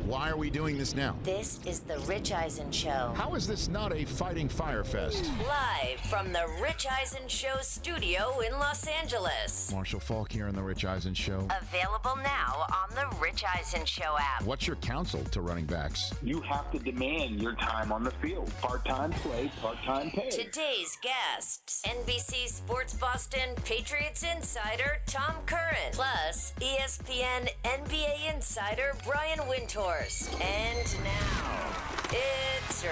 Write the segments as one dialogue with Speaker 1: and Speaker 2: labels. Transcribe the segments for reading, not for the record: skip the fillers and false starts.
Speaker 1: Why are we doing this now?
Speaker 2: This is the Rich Eisen Show.
Speaker 1: How is this not a fighting fire fest?
Speaker 2: Live from the Rich Eisen Show studio in Los Angeles.
Speaker 1: Marshall Falk here on the Rich Eisen Show.
Speaker 2: Available now on the Rich Eisen Show app.
Speaker 1: What's your counsel to running backs?
Speaker 3: You have to demand your time on the field. Part-time play, part-time pay.
Speaker 2: Today's guests, NBC Sports Boston Patriots insider Tom Curran, plus ESPN NBA insider Brian Windhorst. And now, it's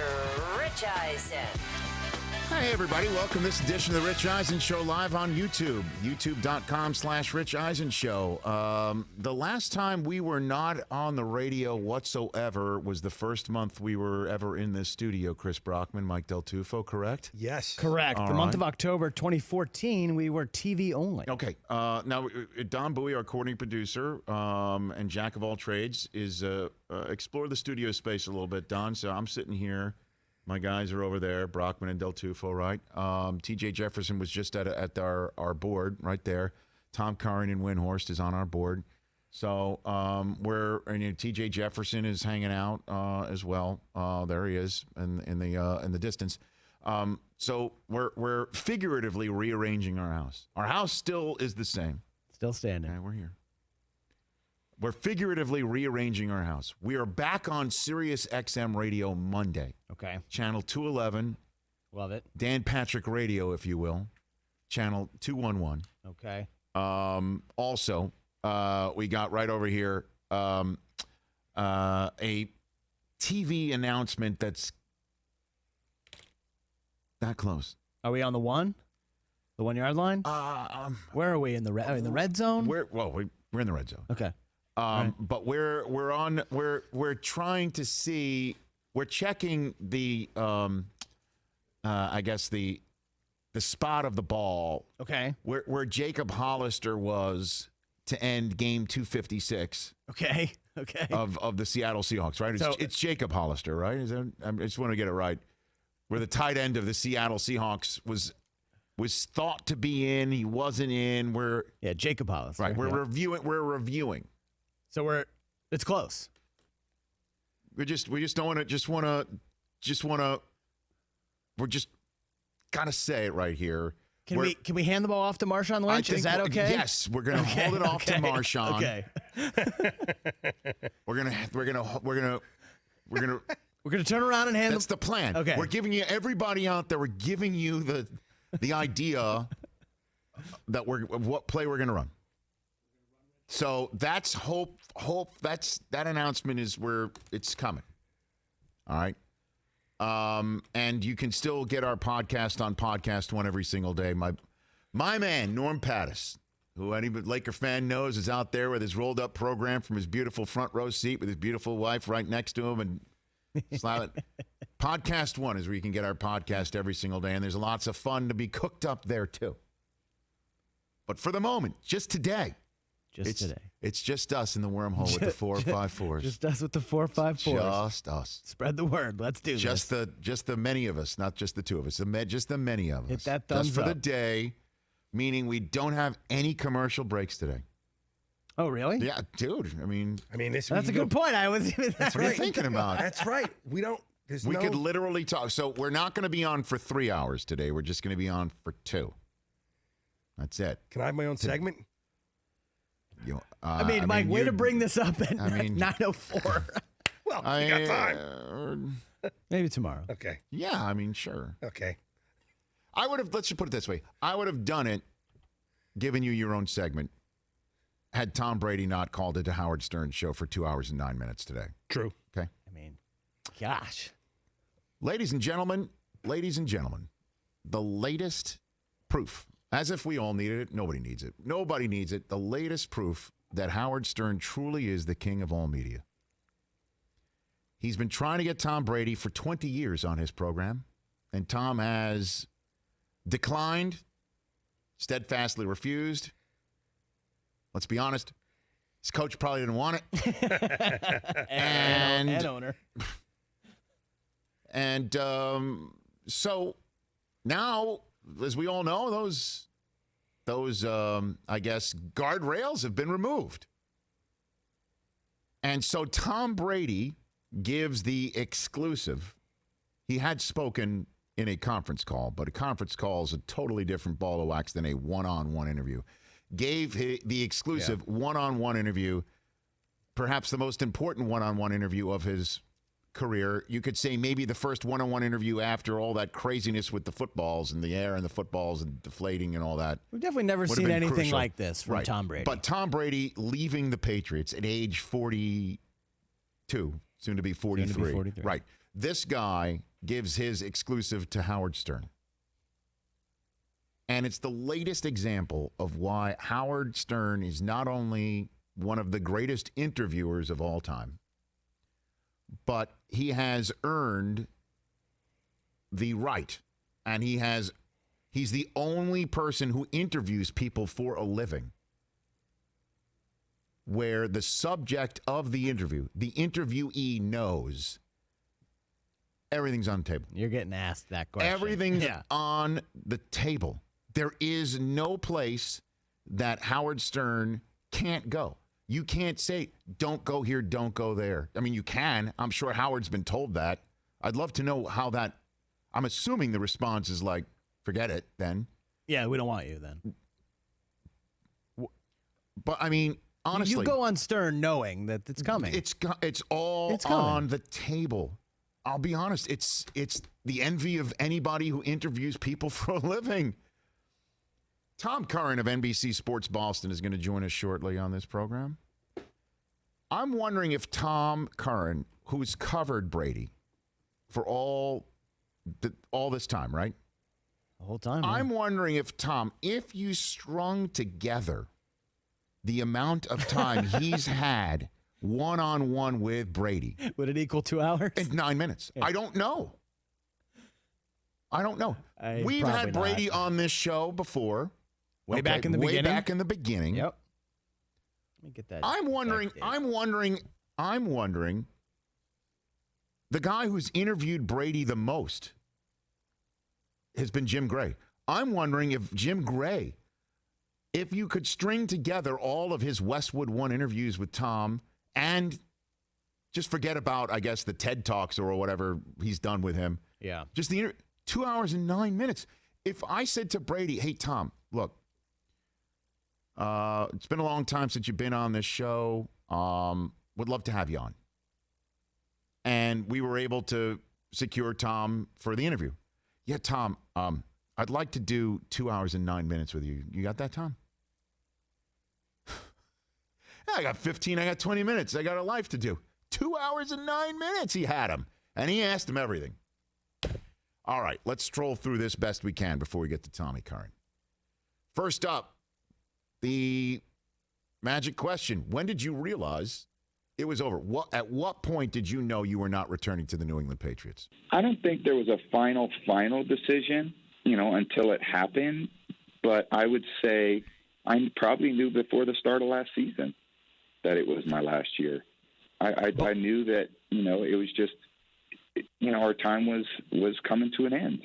Speaker 2: Rich Eisen.
Speaker 1: Hey, everybody. Welcome to this edition of the Rich Eisen Show live on YouTube. YouTube.com/Rich Eisen Show. The last time we were not on the radio whatsoever was the first month we were ever in this studio. Chris Brockman, Mike Del Tufo, correct?
Speaker 4: Yes.
Speaker 5: Correct.
Speaker 1: All
Speaker 5: the
Speaker 1: right.
Speaker 5: month of October 2014, we were TV only.
Speaker 1: Okay. Now, Don Bowie, our coordinating producer and jack of all trades, is explore the studio space a little bit, Don. So I'm sitting here. My guys are over there, Brockman and Del Tufo, right? TJ Jefferson was just at our board right there. Tom Curran and Winn Horst is on our board. So TJ Jefferson is hanging out as well. There he is in the distance. So we're figuratively rearranging our house. Our house still is the same.
Speaker 5: Still standing.
Speaker 1: Okay, we're here. We're figuratively rearranging our house. We are back on Sirius XM Radio Monday.
Speaker 5: Okay.
Speaker 1: Channel 211.
Speaker 5: Love it.
Speaker 1: Dan Patrick Radio, if you will. Channel 211.
Speaker 5: Okay.
Speaker 1: Also, we got right over here a TV announcement that's that close.
Speaker 5: Are we on the one? The 1 yard line? Where are we in the red zone?
Speaker 1: We're in the red zone.
Speaker 5: Okay.
Speaker 1: But we're trying to see. We're checking the I guess the spot of the ball.
Speaker 5: Okay.
Speaker 1: Where Jacob Hollister was to end game 256.
Speaker 5: Okay. Okay.
Speaker 1: Of the Seattle Seahawks, right? It's Jacob Hollister, right? I just want to get it right. Where the tight end of the Seattle Seahawks was thought to be in, he wasn't in.
Speaker 5: Jacob Hollister.
Speaker 1: Right. We're
Speaker 5: yeah.
Speaker 1: reviewing.
Speaker 5: So it's close.
Speaker 1: We just gotta say it right here.
Speaker 5: Can we hand the ball off to Marshawn Lynch? Is that okay?
Speaker 1: Yes, we're gonna hold it off to Marshawn.
Speaker 5: Okay.
Speaker 1: We're gonna
Speaker 5: turn around and hand.
Speaker 1: That's the plan.
Speaker 5: Okay.
Speaker 1: We're giving you everybody out there. We're giving you the idea that of what play we're gonna run. So that's hope. That announcement is where it's coming. All right. And you can still get our podcast on Podcast One every single day. My man, Norm Pattis, who any Laker fan knows is out there with his rolled up program from his beautiful front row seat with his beautiful wife right next to him and smiling. Podcast One is where you can get our podcast every single day. And there's lots of fun to be cooked up there too. But for the moment, just today. It's just us in the wormhole with the 454s.
Speaker 5: Just us with the 454s.
Speaker 1: Just us.
Speaker 5: Spread the word. Let's do
Speaker 1: this. Just the many of us, not just the two of us. Just the many of us.
Speaker 5: Hit that thumbs
Speaker 1: just for
Speaker 5: up.
Speaker 1: the day, meaning we don't have any commercial breaks today.
Speaker 5: Oh, really?
Speaker 1: Yeah, dude. I mean,
Speaker 5: that's a good point.
Speaker 1: What are you thinking about?
Speaker 4: That's right. We don't.
Speaker 1: We could literally talk. So we're not going to be on for 3 hours today. We're just going to be on for 2. That's it.
Speaker 4: Can I have my own segment?
Speaker 5: Mike, way to bring this up at 9:04.
Speaker 4: Well, you got time.
Speaker 5: Maybe tomorrow.
Speaker 4: Okay.
Speaker 1: Yeah, sure.
Speaker 4: Okay.
Speaker 1: I would have, let's just put it this way. I would have done it, given you your own segment, had Tom Brady not called it a Howard Stern show for 2 hours and 9 minutes today.
Speaker 4: True.
Speaker 1: Okay.
Speaker 5: Gosh.
Speaker 1: Ladies and gentlemen, the latest proof. As if we all needed it. Nobody needs it. Nobody needs it. The latest proof that Howard Stern truly is the king of all media. He's been trying to get Tom Brady for 20 years on his program, and Tom has declined, steadfastly refused. Let's be honest, his coach probably didn't want it.
Speaker 5: and owner.
Speaker 1: And so now, as we all know, those I guess, guardrails have been removed. And so Tom Brady gives the exclusive. He had spoken in a conference call, but a conference call is a totally different ball of wax than a one-on-one interview. Gave the exclusive one-on-one interview, perhaps the most important one-on-one interview of his career. You could say maybe the first one-on-one interview after all that craziness with the footballs in the air and the footballs and deflating and all that.
Speaker 5: We've definitely never seen anything crucial. Like this from Tom Brady.
Speaker 1: But Tom Brady leaving the Patriots at age 42, soon to be 43. Right. This guy gives his exclusive to Howard Stern. And it's the latest example of why Howard Stern is not only one of the greatest interviewers of all time, but he has earned the right. And he's the only person who interviews people for a living where the subject of the interview, the interviewee knows everything's on the table.
Speaker 5: You're getting asked that question.
Speaker 1: Everything's on the table. There is no place that Howard Stern can't go. You can't say, don't go here, don't go there. I mean, you can. I'm sure Howard's been told that. I'd love to know how that, I'm assuming the response is like, forget it then.
Speaker 5: Yeah, we don't want you then.
Speaker 1: But, I mean, honestly.
Speaker 5: You go on Stern knowing that it's coming.
Speaker 1: It's all on the table. I'll be honest. It's the envy of anybody who interviews people for a living. Tom Curran of NBC Sports Boston is going to join us shortly on this program. I'm wondering if Tom Curran, who's covered Brady for all this time, right?
Speaker 5: The whole time.
Speaker 1: I'm wondering if, Tom, if you strung together the amount of time he's had one-on-one with Brady.
Speaker 5: Would it equal 2 hours?
Speaker 1: In 9 minutes. Yeah. I don't know. We've had Brady on this show before.
Speaker 5: Way back in the beginning.
Speaker 1: Way back in the beginning.
Speaker 5: Yep. Let me get that.
Speaker 1: I'm wondering. The guy who's interviewed Brady the most has been Jim Gray. I'm wondering if Jim Gray, if you could string together all of his Westwood One interviews with Tom and just forget about, I guess, the TED Talks or whatever he's done with him.
Speaker 5: Yeah.
Speaker 1: Just the 2 hours and 9 minutes. If I said to Brady, hey, Tom, look, it's been a long time since you've been on this show. Would love to have you on. And we were able to secure Tom for the interview. Yeah, Tom, I'd like to do 2 hours and 9 minutes with you. You got that, Tom? I got 15, I got 20 minutes. I got a life to do. 2 hours and 9 minutes he had him. And he asked him everything. All right, let's stroll through this best we can before we get to Tommy Curran. First up, the magic question. When did you realize it was over? At what point did you know you were not returning to the New England Patriots?
Speaker 3: I don't think there was a final decision, until it happened. But I would say I probably knew before the start of last season that it was my last year. I knew that, it was just, our time was coming to an end.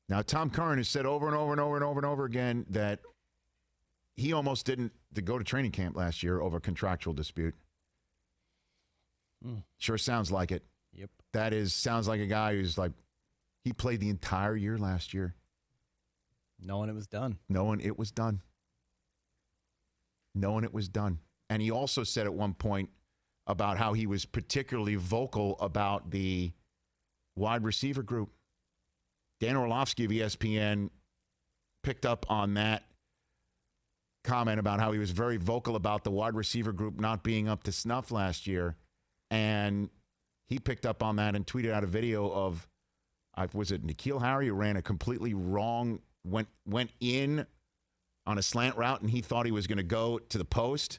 Speaker 1: Now, Tom Curran has said over and over and over and over and over again that he almost didn't go to training camp last year over a contractual dispute. Sure sounds like it.
Speaker 5: Yep.
Speaker 1: Sounds like a guy who's like, he played the entire year last year.
Speaker 5: Knowing it was done.
Speaker 1: Knowing it was done. And he also said at one point about how he was particularly vocal about the wide receiver group. Dan Orlovsky of ESPN picked up on that comment about how he was very vocal about the wide receiver group not being up to snuff last year. And he picked up on that and tweeted out a video of, was it N'Keal Harry who ran a completely wrong, went in on a slant route and he thought he was going to go to the post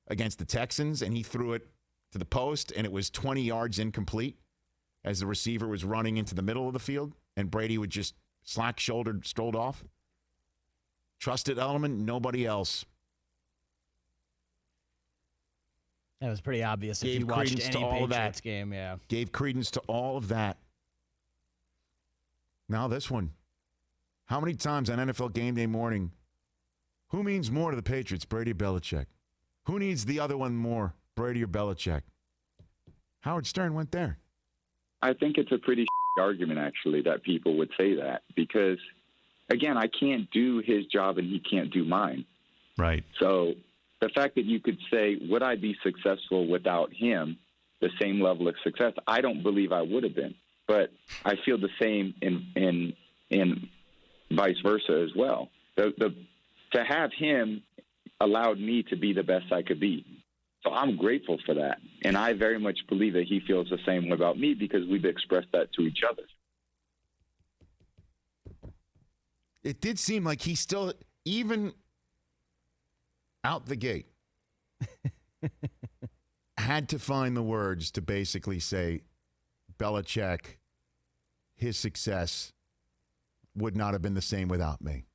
Speaker 1: against the Texans and he threw it to the post and it was 20 yards incomplete as the receiver was running into the middle of the field. And Brady would just slack-shouldered, strolled off. Trusted Edelman, nobody else.
Speaker 5: That was pretty obvious if you watched any Patriots game, yeah.
Speaker 1: Gave credence to all of that. Now this one. How many times on NFL game day morning, who means more to the Patriots, Brady or Belichick? Who needs the other one more, Brady or Belichick? Howard Stern went there.
Speaker 3: I think it's a pretty argument, actually, that people would say that because, again, I can't do his job and he can't do mine.
Speaker 6: Right.
Speaker 3: So the fact that you could say, would I be successful without him, the same level of success? I don't believe I would have been. But I feel the same in vice versa as well. To have him allowed me to be the best I could be. So I'm grateful for that. And I very much believe that he feels the same way about me because we've expressed that to each other.
Speaker 1: It did seem like he still, even out the gate, had to find the words to basically say, Belichick, his success would not have been the same without me.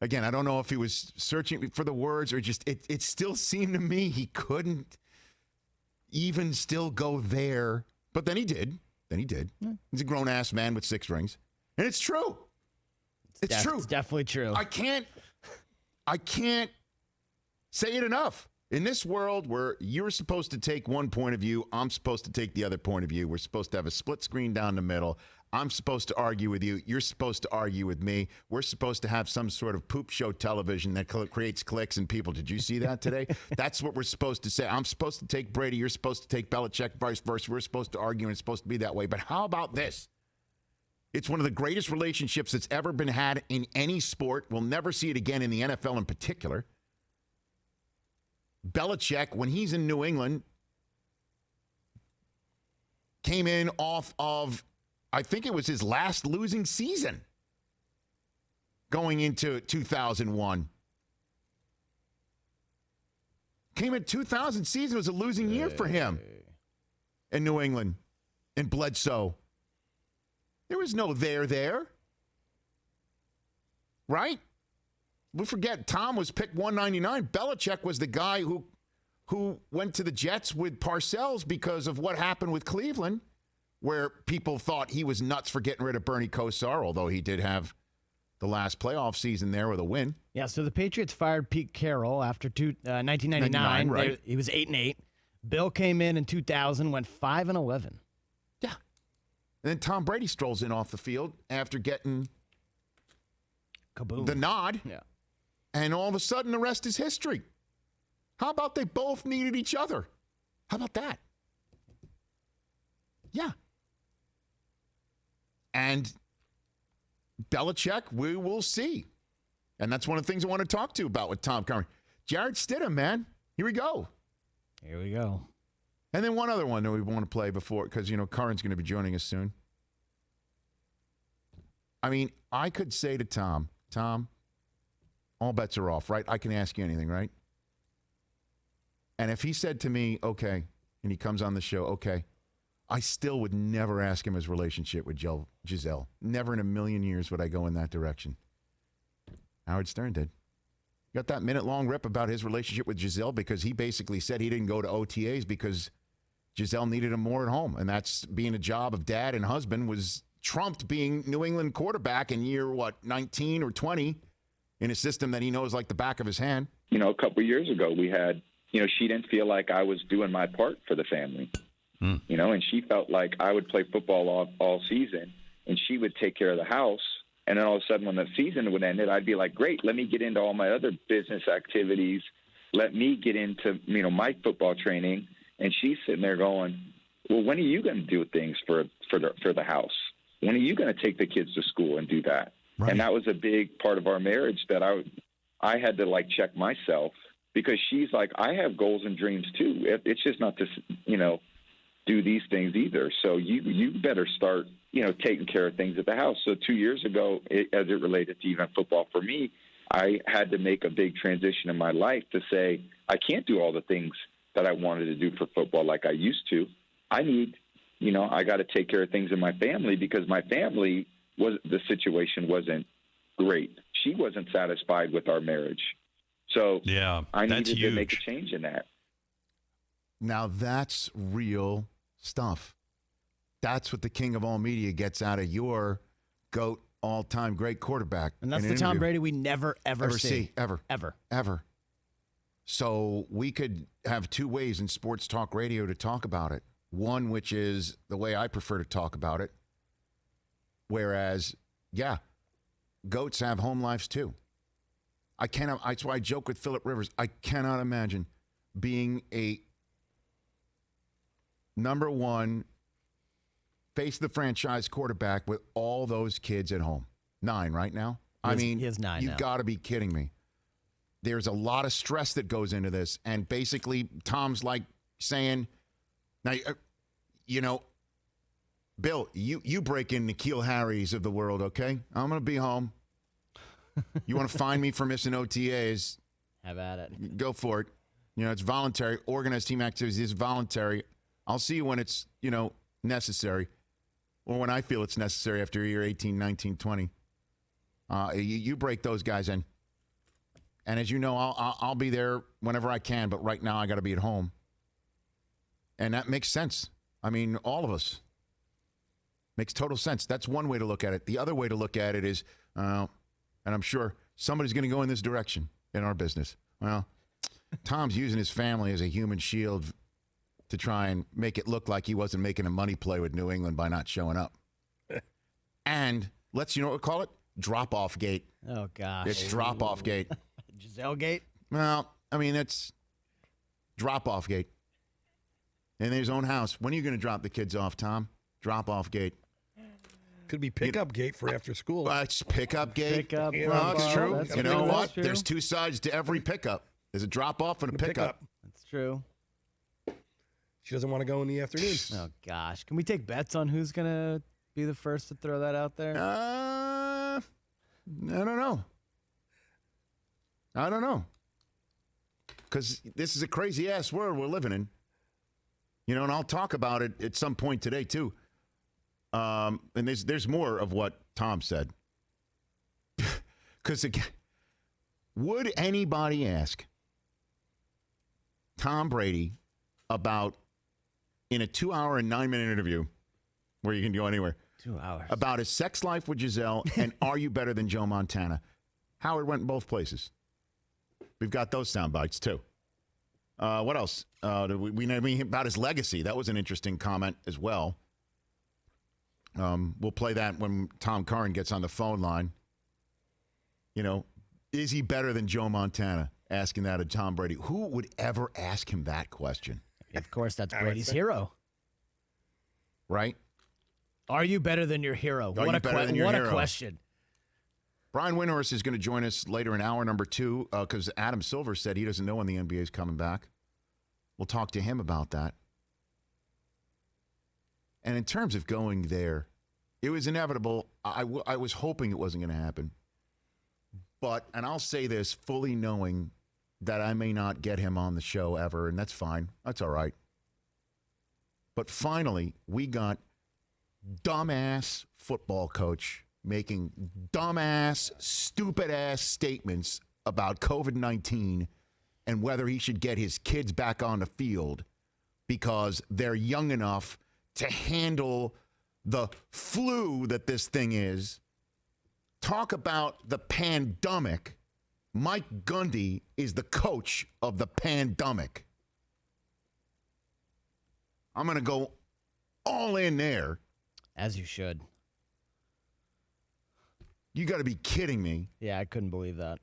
Speaker 1: Again, I don't know if he was searching for the words or just it still seemed to me he couldn't even still go there. But then he did. Yeah. He's a grown-ass man with 6 rings. And it's true. It's true.
Speaker 5: It's definitely true.
Speaker 1: I can't say it enough. In this world where you're supposed to take one point of view, I'm supposed to take the other point of view. We're supposed to have a split screen down the middle. I'm supposed to argue with you. You're supposed to argue with me. We're supposed to have some sort of poop show television that creates clicks and people. Did you see that today? That's what we're supposed to say. I'm supposed to take Brady. You're supposed to take Belichick, vice versa. We're supposed to argue, and it's supposed to be that way. But how about this? It's one of the greatest relationships that's ever been had in any sport. We'll never see it again in the NFL in particular. Belichick, when he's in New England, came in off of, I think it was his last losing season going into 2001. Came in 2000 season was a losing year for him in New England, in Bledsoe. There was no there. Right? We forget Tom was picked 199. Belichick was the guy who went to the Jets with Parcells because of what happened with Cleveland, where people thought he was nuts for getting rid of Bernie Kosar, although he did have the last playoff season there with a win.
Speaker 5: Yeah, so the Patriots fired Pete Carroll after 1999.
Speaker 1: Right.
Speaker 5: He was 8-8. Bill came in 2000, went 5-11.
Speaker 1: Yeah. And then Tom Brady strolls in off the field after getting
Speaker 5: Kaboom.
Speaker 1: the nod.
Speaker 5: Yeah.
Speaker 1: And all of a sudden, the rest is history. How about they both needed each other? How about that? Yeah. And Belichick, we will see. And that's one of the things I want to talk to you about with Tom Curran. Jared Stidham, man. Here we go.
Speaker 5: Here we go.
Speaker 1: And then one other one that we want to play before, because, Curran's going to be joining us soon. I mean, I could say to Tom, all bets are off, right? I can ask you anything, right? And if he said to me, okay, and he comes on the show, okay, I still would never ask him his relationship with Giselle. Never in a million years would I go in that direction. Howard Stern did. Got that minute-long rip about his relationship with Giselle because he basically said he didn't go to OTAs because Giselle needed him more at home. And that's being a job of dad and husband was trumped being New England quarterback in year, 19 or 20 in a system that he knows like the back of his hand.
Speaker 3: A couple of years ago, we had, she didn't feel like I was doing my part for the family. And she felt like I would play football all season and she would take care of the house. And then all of a sudden when the season would end, I'd be like, great, let me get into all my other business activities. Let me get into, my football training. And she's sitting there going, well, when are you going to do things for the house? When are you going to take the kids to school and do that? Right. And that was a big part of our marriage that I had to check myself because she's like, I have goals and dreams too. It's just not to, do these things either. So you better start, taking care of things at the house. So 2 years ago, as it related to even football for me, I had to make a big transition in my life to say, I can't do all the things that I wanted to do for football like I used to. I need, I got to take care of things in my family because my family the situation wasn't great. She wasn't satisfied with our marriage. So
Speaker 6: yeah,
Speaker 3: I needed to make a change in that.
Speaker 1: Now that's real stuff. That's what the king of all media gets out of your GOAT all-time great quarterback.
Speaker 5: And that's
Speaker 1: in
Speaker 5: the
Speaker 1: an
Speaker 5: Tom
Speaker 1: interview.
Speaker 5: Brady we never, ever see.
Speaker 1: Ever. So we could have two ways in sports talk radio to talk about it. One, which is the way I prefer to talk about it. Whereas, yeah, goats have home lives too. That's why I joke with Phillip Rivers. I cannot imagine being a number one face of the franchise quarterback with all those kids at home. 9 right now.
Speaker 5: He has 9
Speaker 1: you've
Speaker 5: now.
Speaker 1: got to be kidding me. There's a lot of stress that goes into this. And basically, Tom's like saying, now, Bill, you break in N'Keal Harry's of the world, okay? I'm going to be home. You want to fine me for missing OTAs?
Speaker 5: Have at it.
Speaker 1: Go for it. It's voluntary. Organized team activities is voluntary. I'll see you when it's, necessary, or when I feel it's necessary after year 18, 19, 20. You break those guys in. And as you know, I'll be there whenever I can, but right now I got to be at home. And that makes sense. I mean, all of us. Makes total sense. That's one way to look at it. The other way to look at it is, and I'm sure somebody's going to go in this direction in our business. Well, Tom's using his family as a human shield to try and make it look like he wasn't making a money play with New England by not showing up. And you know what we call it? Drop-off gate.
Speaker 5: Oh, gosh.
Speaker 1: It's drop-off gate.
Speaker 5: Giselle gate?
Speaker 1: Well, I mean, it's drop-off gate. In his own house. When are you going to drop the kids off, Tom? Drop-off gate.
Speaker 4: Could be pickup gate for after school.
Speaker 1: It's pickup gate.
Speaker 5: Pickup.
Speaker 1: Well, it's true.
Speaker 5: That's
Speaker 1: You know
Speaker 5: true.
Speaker 1: what?
Speaker 5: That's true.
Speaker 1: There's two sides to every pickup. There's a drop-off and a pickup.
Speaker 5: That's true.
Speaker 4: She doesn't want to go in the afternoon.
Speaker 5: Oh, gosh. Can we take bets on who's going to be the first to throw that out there?
Speaker 1: I don't know. Because this is a crazy-ass world we're living in. And I'll talk about it at some point today, too. And there's more of what Tom said. Because, again, would anybody ask Tom Brady about, in a 2-hour and 9-minute interview, where you can go anywhere,
Speaker 5: 2 hours,
Speaker 1: about his sex life with Giselle and are you better than Joe Montana? Howard went in both places. We've got those sound bites, too. What else? We know about his legacy. That was an interesting comment as well. We'll play that when Tom Curran gets on the phone line. Is he better than Joe Montana? Asking that of Tom Brady. Who would ever ask him that question?
Speaker 5: Of course, that's Brady's hero.
Speaker 1: Right?
Speaker 5: Are you better than your hero? What a question.
Speaker 1: Brian Windhorst is going to join us later in hour number 2 because Adam Silver said he doesn't know when the NBA is coming back. We'll talk to him about that. And in terms of going there, it was inevitable. I was hoping it wasn't going to happen. But, and I'll say this fully knowing that I may not get him on the show ever, and that's fine. That's all right. But finally, we got dumbass football coach making dumbass, stupid-ass statements about COVID-19 and whether he should get his kids back on the field because they're young enough to handle the flu that this thing is. Talk about the pandemic. Mike Gundy is the coach of the pandemic. I'm going to go all in there.
Speaker 5: As you should.
Speaker 1: You got to be kidding me.
Speaker 5: Yeah, I couldn't believe that.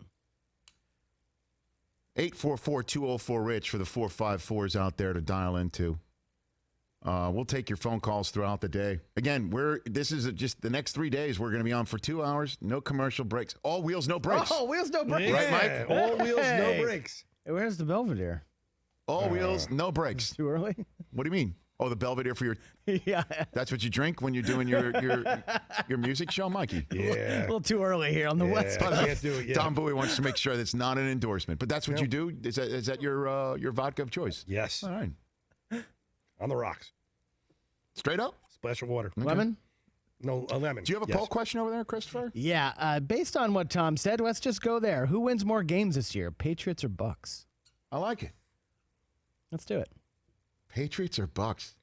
Speaker 1: 844-204-RICH for the 454s out there to dial into. We'll take your phone calls throughout the day. Again, this is just the next 3 days. We're going to be on for 2 hours. No commercial breaks. All wheels, no brakes.
Speaker 5: Oh, wheels, no brakes.
Speaker 4: Yeah.
Speaker 1: Right, Mike?
Speaker 4: All wheels, no brakes.
Speaker 5: Hey, where's the Belvedere?
Speaker 1: All wheels, no brakes.
Speaker 5: Too early?
Speaker 1: What do you mean? Oh, the Belvedere for your...
Speaker 5: Yeah.
Speaker 1: That's what you drink when you're doing your music show, Mikey?
Speaker 5: A
Speaker 4: Yeah.
Speaker 5: little too early here on the West
Speaker 4: I
Speaker 5: Coast.
Speaker 4: can't do it yet.
Speaker 1: Don Bowie wants to make sure that's not an endorsement. But that's what you do? Is that your vodka of choice?
Speaker 4: Yes.
Speaker 1: All right.
Speaker 4: On the rocks.
Speaker 1: Straight up?
Speaker 4: Splash of water.
Speaker 5: Lemon?
Speaker 4: No, a lemon.
Speaker 1: Do you have a poll question over there, Christopher?
Speaker 5: Yeah, based on what Tom said, let's just go there. Who wins more games this year, Patriots or Bucs?
Speaker 1: I like it.
Speaker 5: Let's do it.
Speaker 1: Patriots or Bucs?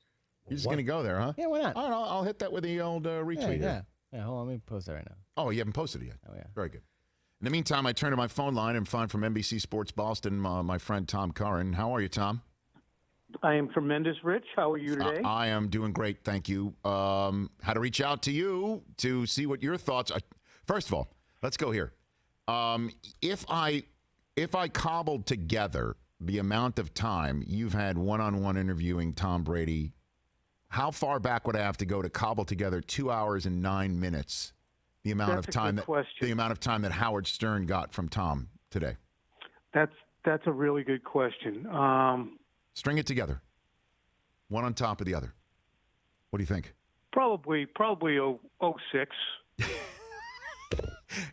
Speaker 1: You're just going to go there, huh?
Speaker 5: Yeah, why not?
Speaker 1: All right, I'll hit that with the old retweet.
Speaker 5: Yeah. Yeah, hold on. Let me post that right now.
Speaker 1: Oh, you haven't posted it yet.
Speaker 5: Oh, yeah.
Speaker 1: Very good. In the meantime, I turn to my phone line and find from NBC Sports Boston my friend Tom Curran. How are you, Tom?
Speaker 6: I am tremendous, Rich. How are you today?
Speaker 1: I am doing great, thank you. How to reach out to you to see what your thoughts are. First of all, let's go here. If I cobbled together the amount of time you've had one-on-one interviewing Tom Brady, how far back would I have to go to cobble together 2 hours and 9 minutes? The amount
Speaker 6: That's
Speaker 1: of time
Speaker 6: a good question.
Speaker 1: the amount of time that Howard Stern got from Tom today.
Speaker 6: That's a really good question.
Speaker 1: String it together, one on top of the other. What do you think?
Speaker 6: Probably 06.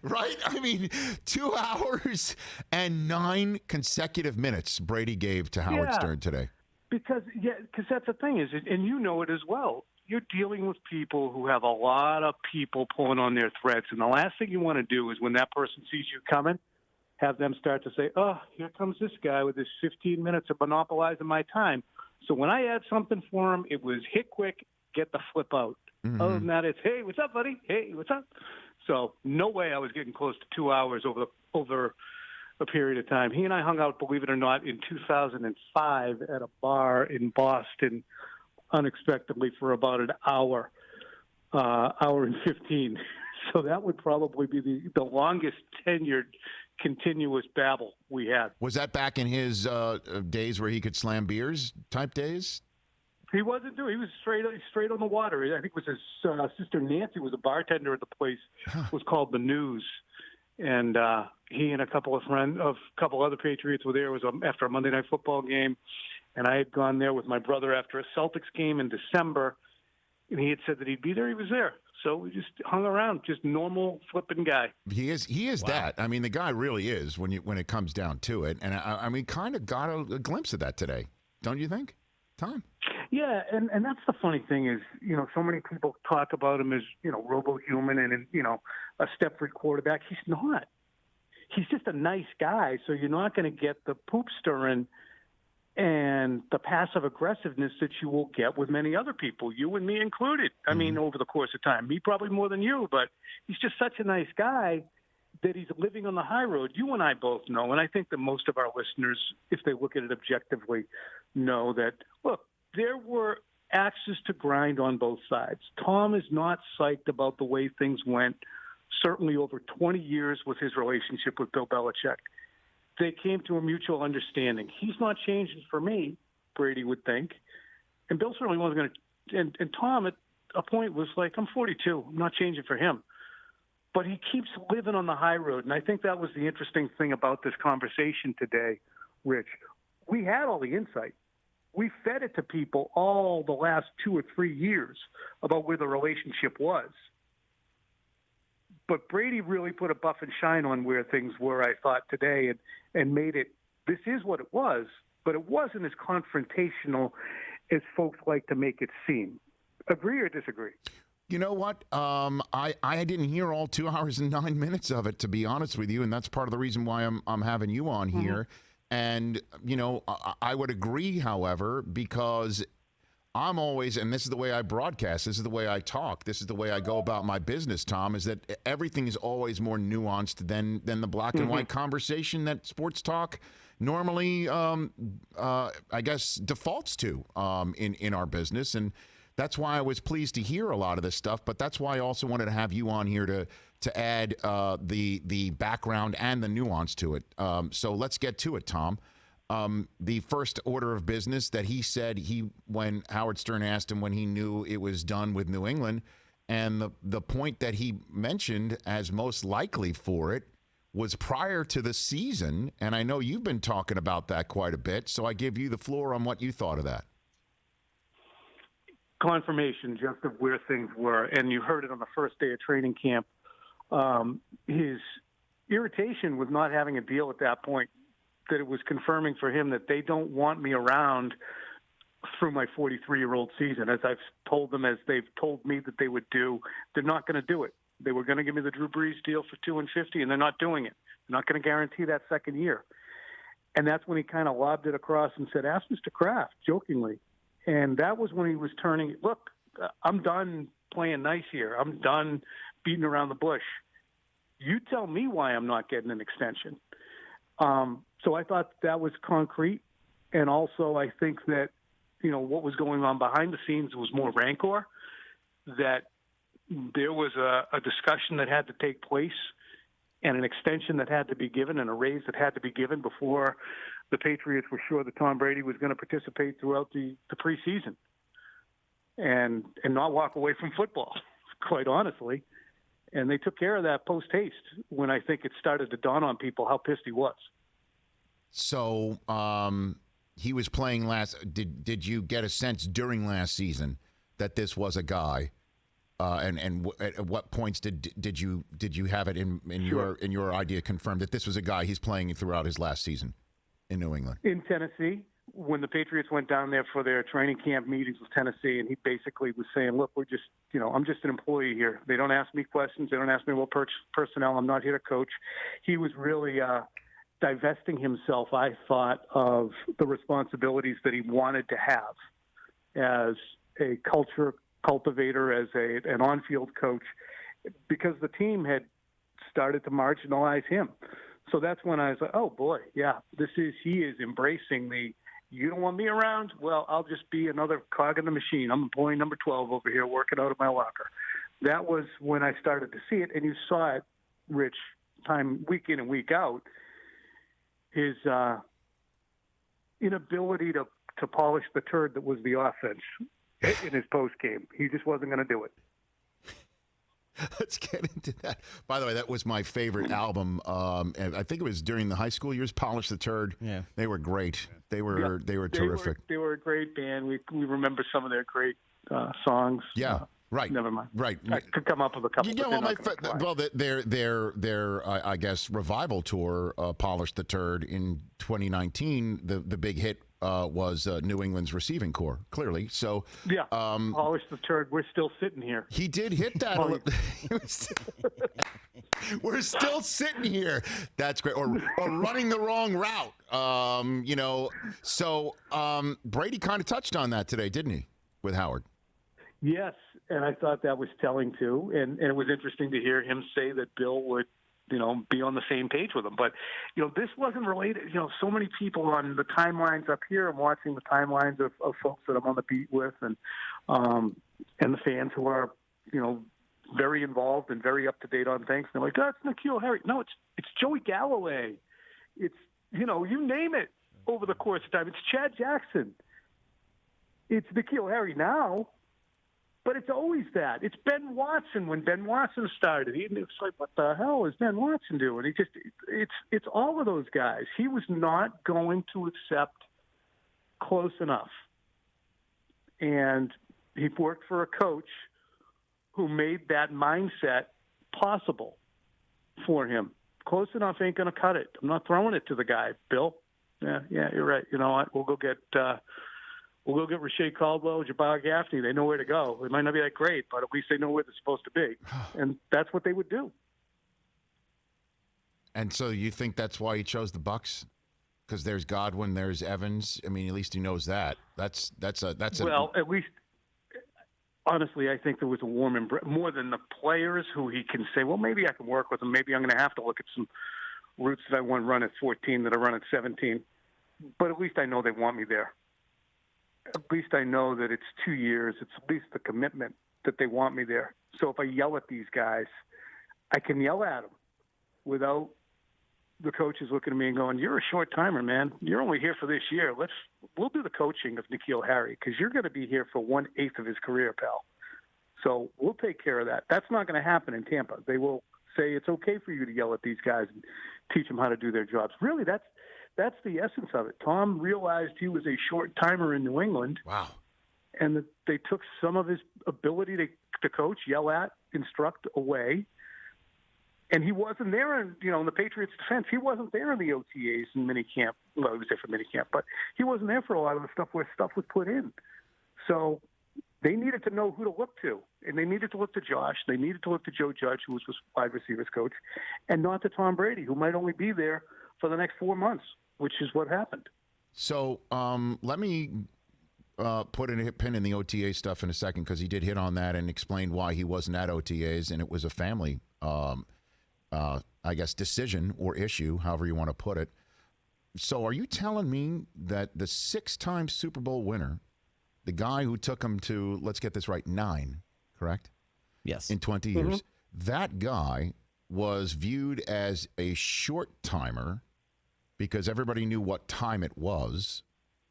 Speaker 1: Right? I mean, 2 hours and 9 consecutive minutes Brady gave to Howard Stern today.
Speaker 6: Because that's the thing is, and you know it as well. You're dealing with people who have a lot of people pulling on their threads, and the last thing you want to do is when that person sees you coming, have them start to say, "Oh, here comes this guy with his 15 minutes of monopolizing my time." So when I had something for him, it was hit quick, get the flip out.
Speaker 1: Mm-hmm.
Speaker 6: Other than that, it's, "Hey, what's up, buddy? Hey, what's up?" So no way I was getting close to 2 hours over a period of time. He and I hung out, believe it or not, in 2005 at a bar in Boston, unexpectedly for about an hour and 15. So that would probably be the longest tenured continuous babble we had.
Speaker 1: Was that back in his days where he could slam beers type days?
Speaker 6: He wasn't doing. He was straight on the water. I think it was his sister Nancy was a bartender at the place. It was called the News, and he and a couple other Patriots were there. It was after a Monday Night Football game, and I had gone there with my brother after a Celtics game in December, and he had said that he'd be there. He was there. So we just hung around, just normal flipping guy.
Speaker 1: He is that. I mean, the guy really is when it comes down to it. And I mean, kind of got a glimpse of that today, don't you think, Tom?
Speaker 6: Yeah, and that's the funny thing is, so many people talk about him as, robo-human and, a step-free quarterback. He's not. He's just a nice guy, so you're not going to get the poop stirring and the passive aggressiveness that you will get with many other people, you and me included. I mean, over the course of time, me probably more than you, but he's just such a nice guy that he's living on the high road. You and I both know, and I think that most of our listeners, if they look at it objectively, know that, look, there were axes to grind on both sides. Tom is not psyched about the way things went, certainly over 20 years with his relationship with Bill Belichick. They came to a mutual understanding. He's not changing for me, Brady would think. And Bill certainly wasn't going to. And Tom, at a point, was like, I'm 42. I'm not changing for him. But he keeps living on the high road. And I think that was the interesting thing about this conversation today, Rich. We had all the insight. We fed it to people all the last 2 or 3 years about where the relationship was. But Brady really put a buff and shine on where things were, I thought, today, and made it, this is what it was, but it wasn't as confrontational as folks like to make it seem. Agree or disagree?
Speaker 1: You know what? I didn't hear all 2 hours and 9 minutes of it, to be honest with you, and that's part of the reason why I'm having you on here. And, I would agree, however, because I'm always, and this is the way I broadcast, this is the way I talk, this is the way I go about my business, Tom, is that everything is always more nuanced than the black and white conversation that sports talk normally, I guess, defaults to in our business. And that's why I was pleased to hear a lot of this stuff, but that's why I also wanted to have you on here to add the background and the nuance to it. So let's get to it, Tom. The first order of business that he said when Howard Stern asked him when he knew it was done with New England, and the point that he mentioned as most likely for it was prior to the season, and I know you've been talking about that quite a bit, so I give you the floor on what you thought of that.
Speaker 6: Confirmation just of where things were, and you heard it on the first day of training camp. His irritation with not having a deal at that point, that it was confirming for him that they don't want me around through my 43-year-old season. As I've told them, as they've told me that they would do, they're not going to do it. They were going to give me the Drew Brees deal for $2 and $50, and they're not doing it. They're not going to guarantee that second year. And that's when he kind of lobbed it across and said, ask Mr. Kraft, jokingly. And that was when he was turning, look, I'm done playing nice here. I'm done beating around the bush. You tell me why I'm not getting an extension. So I thought that was concrete. And also I think that, what was going on behind the scenes was more rancor, that there was a discussion that had to take place and an extension that had to be given and a raise that had to be given before the Patriots were sure that Tom Brady was going to participate throughout the preseason and not walk away from football, quite honestly. And they took care of that post-haste when I think it started to dawn on people how pissed he was. So
Speaker 1: he was playing last. Did you get a sense during last season that this was a guy? And at what points did you have it in your idea confirmed that this was a guy he's playing throughout his last season in New England?
Speaker 6: In Tennessee, when the Patriots went down there for their training camp meetings with Tennessee, and he basically was saying, look, we're just, I'm just an employee here. They don't ask me questions. They don't ask me about personnel. I'm not here to coach. He was really divesting himself, I thought, of the responsibilities that he wanted to have as a culture cultivator, as an on-field coach, because the team had started to marginalize him. So that's when I was like, oh boy, yeah, he is embracing you don't want me around? Well, I'll just be another cog in the machine. I'm employee number 12 over here working out of my locker. That was when I started to see it, and you saw it, Rich, time week in and week out, his inability to polish the turd that was the offense in his post game. He just wasn't going to do it.
Speaker 1: Let's get into that. By the way, that was my favorite album. And I think it was during the high school years. Polish the Turd. Yeah, they were great. They were terrific.
Speaker 6: They were a great band. We remember some of their great songs.
Speaker 1: Yeah. Right.
Speaker 6: Never mind.
Speaker 1: Right.
Speaker 6: I could come up with a couple.
Speaker 1: Their I guess revival tour, Polish the Turd in 2019. The big hit was New England's receiving core. Clearly, so
Speaker 6: yeah. Polish the Turd. We're still sitting here.
Speaker 1: He did hit that. We're still sitting here. That's great. Or running the wrong route. So Brady kind of touched on that today, didn't he, with Howard?
Speaker 6: Yes, and I thought that was telling too. And it was interesting to hear him say that Bill would, be on the same page with him. But, this wasn't related. So many people on the timelines up here. I'm watching the timelines of folks that I'm on the beat with and the fans who are, very involved and very up to date on things. And they're like, that's N'Keal Harry. No, it's Joey Galloway. It's, you name it over the course of time. It's Chad Jackson. It's N'Keal Harry now. But it's always that. It's Ben Watson when Ben Watson started. It was like, what the hell is Ben Watson doing? It's all of those guys. He was not going to accept close enough. And he worked for a coach who made that mindset possible for him. Close enough ain't going to cut it. I'm not throwing it to the guy, Bill. Yeah, you're right. You know what? We'll go get Rashae Caldwell, Jabbar Gaffney. They know where to go. It might not be that great, but at least they know where they're supposed to be. And that's what they would do.
Speaker 1: And so you think that's why he chose the Bucs? Because there's Godwin, there's Evans. I mean, at least he knows that. That's
Speaker 6: well, at least, honestly, I think there was a warm embrace, more than the players who he can say, well, maybe I can work with them. Maybe I'm going to have to look at some routes that I want to run at 14 that I run at 17. But at least I know they want me there. At least I know that it's 2 years. It's at least the commitment that they want me there. So if I yell at these guys, I can yell at them without the coaches looking at me and going, you're a short timer, man. You're only here for this year. We'll do the coaching of N'Keal Harry because you're going to be here for 1/8 of his career, pal. So we'll take care of that. That's not going to happen in Tampa. They will say it's okay for you to yell at these guys and teach them how to do their jobs. Really, that's the essence of it. Tom realized he was a short timer in New England.
Speaker 1: Wow.
Speaker 6: And that they took some of his ability to coach, yell at, instruct away. And he wasn't there in the Patriots' defense. He wasn't there in the OTAs and minicamp. Well, he was there for minicamp, but he wasn't there for a lot of the stuff where stuff was put in. So they needed to know who to look to. And they needed to look to Josh. They needed to look to Joe Judge, who was wide receivers coach, and not to Tom Brady, who might only be there for the next 4 months, which is what happened.
Speaker 1: So let me put a pin in the OTA stuff in a second because he did hit on that and explained why he wasn't at OTAs, and it was a family, I guess, decision or issue, however you want to put it. So are you telling me that the 6-time Super Bowl winner, the guy who took him to, let's get this right, 9, correct?
Speaker 5: Yes.
Speaker 1: In 20 years, that guy was viewed as a short-timer because everybody knew what time it was,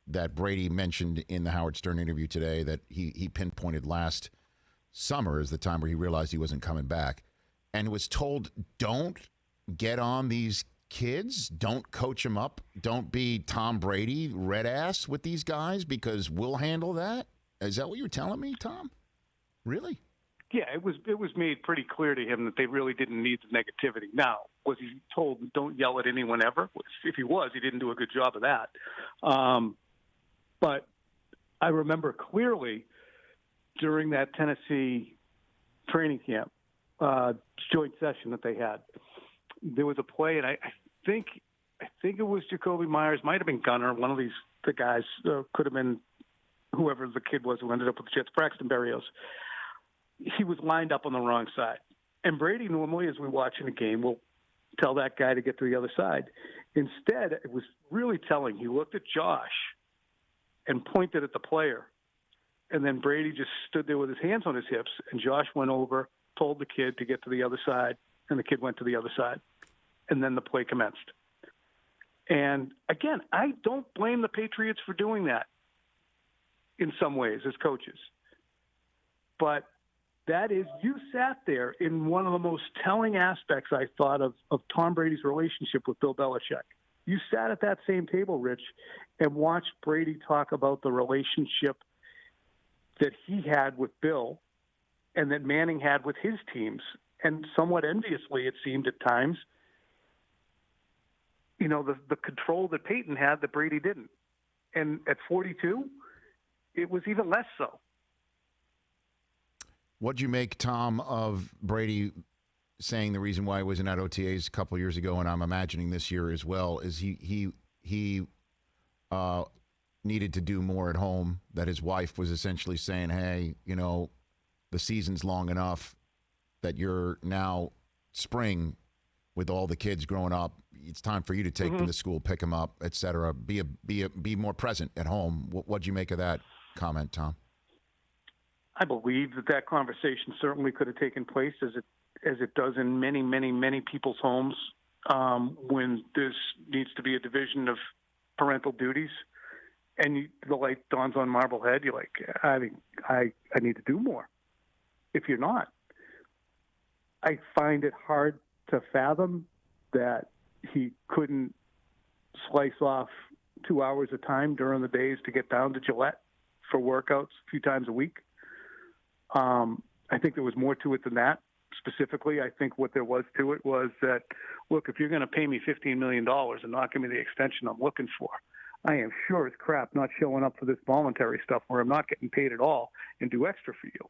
Speaker 1: that Brady mentioned in the Howard Stern interview today that he pinpointed last summer as the time where he realized he wasn't coming back, and was told, don't get on these kids, don't coach them up, don't be Tom Brady red ass with these guys because we'll handle that. Is that what you're telling me, Tom? Really?
Speaker 6: Yeah, it was made pretty clear to him that they really didn't need the negativity. Now, was he told don't yell at anyone ever? If he was, he didn't do a good job of that. But I remember clearly during that Tennessee training camp joint session that they had, there was a play, and I think it was Jacoby Myers, might have been Gunner, one of the guys, could have been whoever the kid was who ended up with the Jets, Braxton Berrios. He was lined up on the wrong side. And Brady normally, as we watch in a game, will tell that guy to get to the other side. Instead, it was really telling. He looked at Josh and pointed at the player. And then Brady just stood there with his hands on his hips, and Josh went over, told the kid to get to the other side, and the kid went to the other side. And then the play commenced. And again, I don't blame the Patriots for doing that in some ways as coaches. But that is, you sat there in one of the most telling aspects, I thought, of Tom Brady's relationship with Bill Belichick. You sat at that same table, Rich, and watched Brady talk about the relationship that he had with Bill and that Manning had with his teams. And somewhat enviously, it seemed at times, you know, the control that Peyton had that Brady didn't. And at 42, it was even less so.
Speaker 1: What'd you make, Tom, of Brady saying the reason why he wasn't at OTAs a couple years ago, and I'm imagining this year as well, is he needed to do more at home, that his wife was essentially saying, hey, you know, the season's long enough that you're now spring with all the kids growing up. It's time for you to take them to school, pick them up, et cetera. Be more present at home. What'd you make of that comment, Tom?
Speaker 6: I believe that conversation certainly could have taken place as it does in many, many, many people's homes when there needs to be a division of parental duties, and the light dawns on Marblehead. You're like, I need to do more. If you're not, I find it hard to fathom that he couldn't slice off 2 hours of time during the days to get down to Gillette for workouts a few times a week. I think there was more to it than that. Specifically, I think what there was to it was that, look, if you're going to pay me $15 million and not give me the extension I'm looking for, I am sure as crap not showing up for this voluntary stuff where I'm not getting paid at all and do extra for you.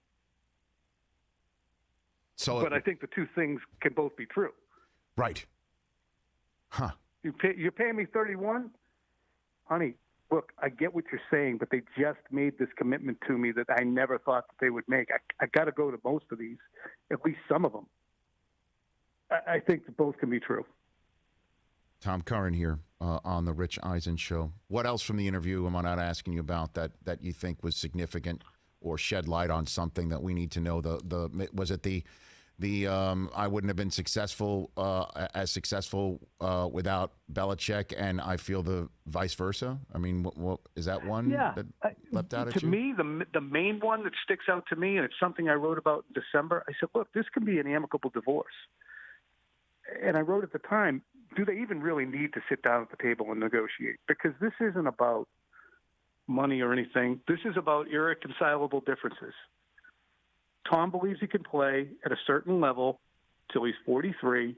Speaker 6: But I think the two things can both be true.
Speaker 1: Right. Huh.
Speaker 6: You're paying me 31? Honey, look, I get what you're saying, but they just made this commitment to me that I never thought that they would make. I got to go to most of these, at least some of them. I think that both can be true.
Speaker 1: Tom Curran here on the Rich Eisen Show. What else from the interview am I not asking you about that you think was significant or shed light on something that we need to know? Was it the I wouldn't have been successful without Belichick, and I feel the vice versa? I mean, what is that one that leapt out at you?
Speaker 6: To me, the main one that sticks out to me, and it's something I wrote about in December, I said, look, this can be an amicable divorce. And I wrote at the time, do they even really need to sit down at the table and negotiate? Because this isn't about money or anything. This is about irreconcilable differences. Tom believes he can play at a certain level till he's 43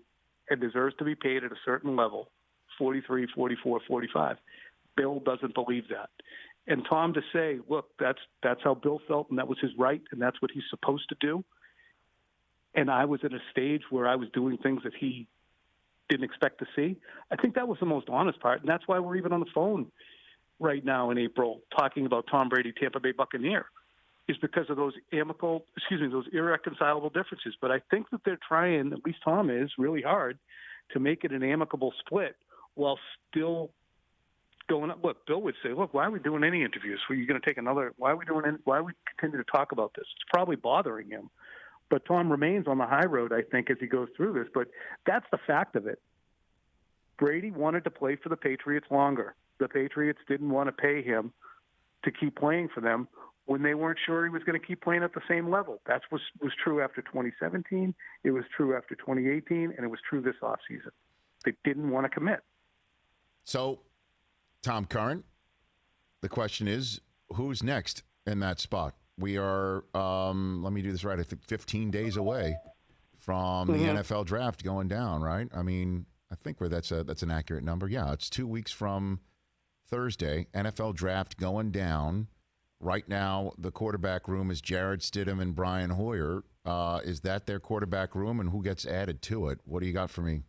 Speaker 6: and deserves to be paid at a certain level, 43, 44, 45. Bill doesn't believe that. And Tom to say, look, that's how Bill felt, and that was his right, and that's what he's supposed to do. And I was at a stage where I was doing things that he didn't expect to see. I think that was the most honest part, and that's why we're even on the phone right now in April talking about Tom Brady, Tampa Bay Buccaneer, is because of those those irreconcilable differences. But I think that they're trying, at least Tom is, really hard to make it an amicable split while still going up. Look, Bill would say, look, why are we doing any interviews? Why are we continue to talk about this? It's probably bothering him. But Tom remains on the high road, I think, as he goes through this. But that's the fact of it. Brady wanted to play for the Patriots longer. The Patriots didn't want to pay him to keep playing for them when they weren't sure he was going to keep playing at the same level. That was true after 2017. It was true after 2018, and it was true this offseason. They didn't want to commit.
Speaker 1: So, Tom Curran, the question is, who's next in that spot? We are, let me do this right, I think 15 days away from the NFL draft going down, right? I mean, I think that's an accurate number. Yeah, it's 2 weeks from Thursday. NFL draft going down. Right now, the quarterback room is Jarrett Stidham and Brian Hoyer. Is that their quarterback room, and who gets added to it? What do you got for me,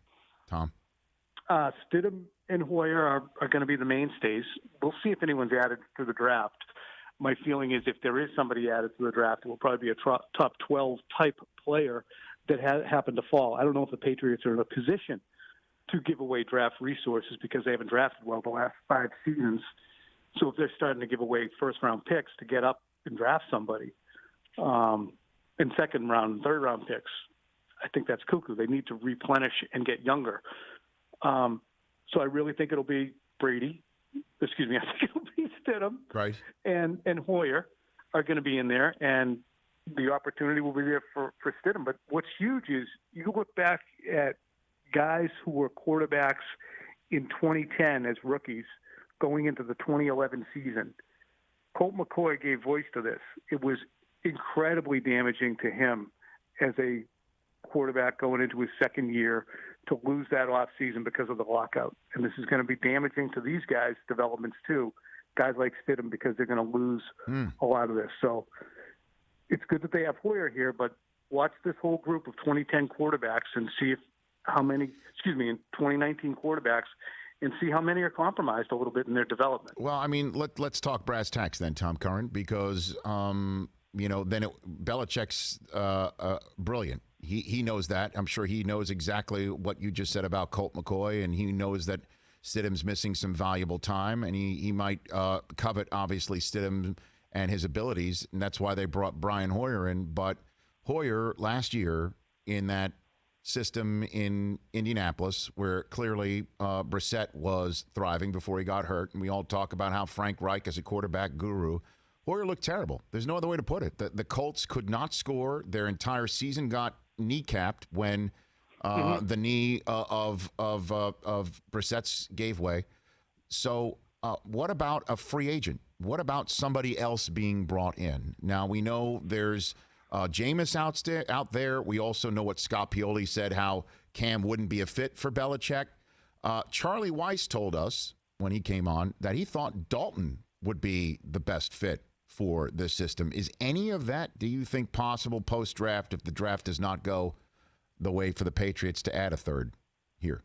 Speaker 1: Tom?
Speaker 6: Stidham and Hoyer are going to be the mainstays. We'll see if anyone's added to the draft. My feeling is if there is somebody added to the draft, it will probably be a top 12 type player that happened to fall. I don't know if the Patriots are in a position to give away draft resources because they haven't drafted well the last 5 seasons. So if they're starting to give away first-round picks to get up and draft somebody, and second-round and third-round picks, I think that's cuckoo. They need to replenish and get younger. So I really think it'll be Brady. Excuse me, I think it'll be Stidham.
Speaker 1: Right.
Speaker 6: And Hoyer are going to be in there, and the opportunity will be there for Stidham. But what's huge is you look back at guys who were quarterbacks in 2010 as rookies going into the 2011 season. Colt McCoy gave voice to this. It was incredibly damaging to him as a quarterback going into his second year to lose that offseason because of the lockout. And this is going to be damaging to these guys' developments too, guys like Stidham, because they're going to lose a lot of this. So it's good that they have Hoyer here, but watch this whole group of 2010 quarterbacks and see in 2019 quarterbacks, and see how many are compromised a little bit in their development.
Speaker 1: Well, I mean, let's talk brass tacks then, Tom Curran, because Belichick's brilliant. He knows that. I'm sure he knows exactly what you just said about Colt McCoy, and he knows that Stidham's missing some valuable time, and he might covet, obviously, Stidham and his abilities, and that's why they brought Brian Hoyer in. But Hoyer, last year, in that system in Indianapolis, where clearly Brissett was thriving before he got hurt, and we all talk about how Frank Reich is a quarterback guru. Hoyer looked terrible. There's no other way to put it. The Colts could not score. Their entire season got kneecapped when the knee of Brissett's gave way. So what about a free agent? What about somebody else being brought in? Now, we know there's Jameis out there. We also know what Scott Pioli said, how Cam wouldn't be a fit for Belichick. Charlie Weiss told us when he came on that he thought Dalton would be the best fit for this system. Is any of that, do you think, possible post-draft if the draft does not go the way for the Patriots to add a third here?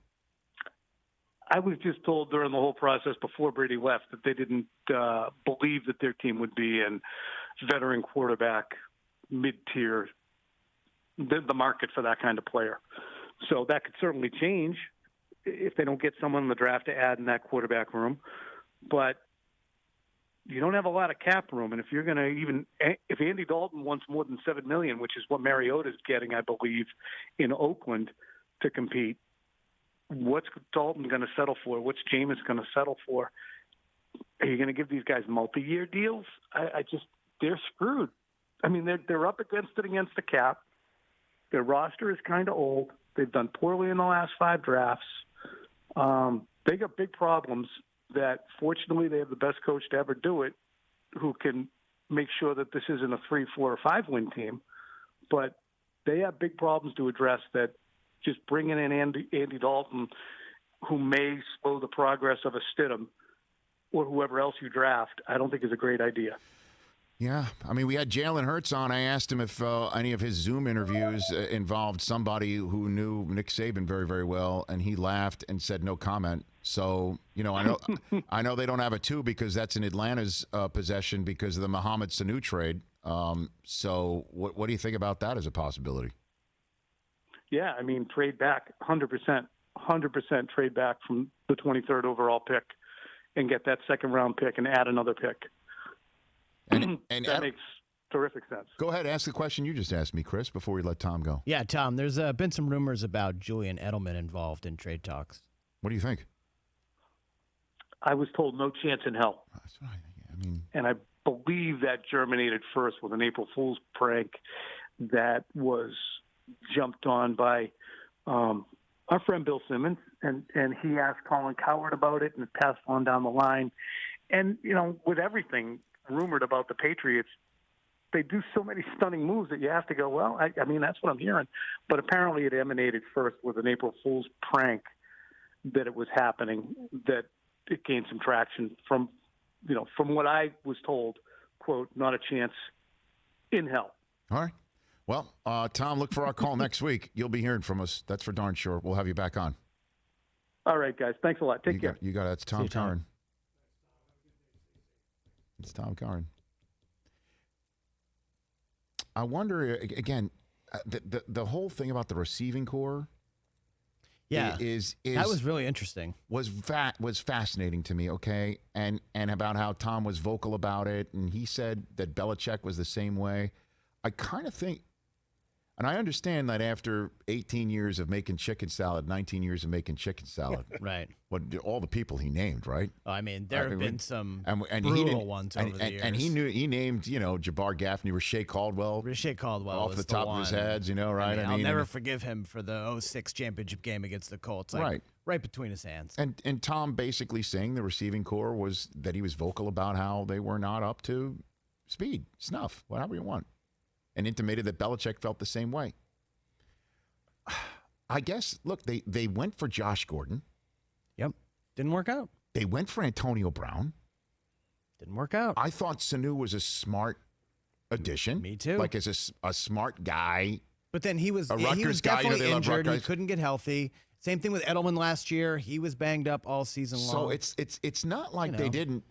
Speaker 6: I was just told during the whole process before Brady left that they didn't believe that their team would be in veteran quarterback, mid-tier, the market for that kind of player. So that could certainly change if they don't get someone in the draft to add in that quarterback room. But you don't have a lot of cap room, and if you're going to if Andy Dalton wants more than $7 million, which is what Mariota's getting, I believe, in Oakland to compete, what's Dalton going to settle for? What's Jameis going to settle for? Are you going to give these guys multi-year deals? They're screwed. I mean, they're up against the cap. Their roster is kind of old. They've done poorly in the last 5 drafts. They got big problems that, fortunately, they have the best coach to ever do it, who can make sure that this isn't a 3, 4, or 5 win team. But they have big problems to address that just bringing in Andy Dalton, who may slow the progress of a Stidham or whoever else you draft, I don't think is a great idea.
Speaker 1: Yeah, I mean, we had Jalen Hurts on. I asked him if any of his Zoom interviews involved somebody who knew Nick Saban very, very well, and he laughed and said no comment. So, I know they don't have a 2 because that's in Atlanta's possession because of the Mohamed Sanu trade. So, what do you think about that as a possibility?
Speaker 6: Yeah, I mean, trade back 100%, 100% trade back from the 23rd overall pick and get that second-round pick and add another pick.
Speaker 1: And
Speaker 6: that makes terrific sense.
Speaker 1: Go ahead, ask the question you just asked me, Chris, before we let Tom go.
Speaker 5: Yeah, Tom, there's been some rumors about Julian Edelman involved in trade talks.
Speaker 1: What do you think?
Speaker 6: I was told no chance in hell.
Speaker 1: That's what I mean,
Speaker 6: and I believe that germinated first with an April Fool's prank that was jumped on by our friend Bill Simmons, and he asked Colin Cowherd about it and it passed on down the line. And, with everything rumored about the Patriots, they do so many stunning moves that you have to go, well, I mean, that's what I'm hearing. But apparently it emanated first with an April Fool's prank that it was happening, that it gained some traction from what I was told, quote, not a chance in hell.
Speaker 1: All right. Well, Tom, look for our call next week. You'll be hearing from us. That's for darn sure. We'll have you back on.
Speaker 6: All right, guys. Thanks a lot. Take care.
Speaker 1: You got it. That's Tom Curran. It's Tom Curran. I wonder, again, the whole thing about the receiving core is
Speaker 5: that was really interesting.
Speaker 1: Was fascinating to me, okay? And about how Tom was vocal about it, and he said that Belichick was the same way. I kind of think, and I understand that after 18 years of making chicken salad, 19 years of making chicken salad.
Speaker 5: Right.
Speaker 1: All the people he named, right?
Speaker 5: I mean, there have been some
Speaker 1: and
Speaker 5: brutal ones over the years.
Speaker 1: And he named, Jabbar Gaffney, Rashae Caldwell.
Speaker 5: Off
Speaker 1: the top of his head, right?
Speaker 5: I'll never forgive him for the 06 championship game against the Colts. Right between his hands.
Speaker 1: And Tom basically saying the receiving core was that he was vocal about how they were not up to speed, snuff, whatever you want. And intimated that Belichick felt the same way. I guess, look, they went for Josh Gordon.
Speaker 5: Yep. Didn't work out.
Speaker 1: They went for Antonio Brown.
Speaker 5: Didn't work out.
Speaker 1: I thought Sanu was a smart addition.
Speaker 5: Me too.
Speaker 1: Like as a smart guy.
Speaker 5: But then he was definitely injured. He couldn't get healthy. Same thing with Edelman last year. He was banged up all season long.
Speaker 1: So it's not like they didn't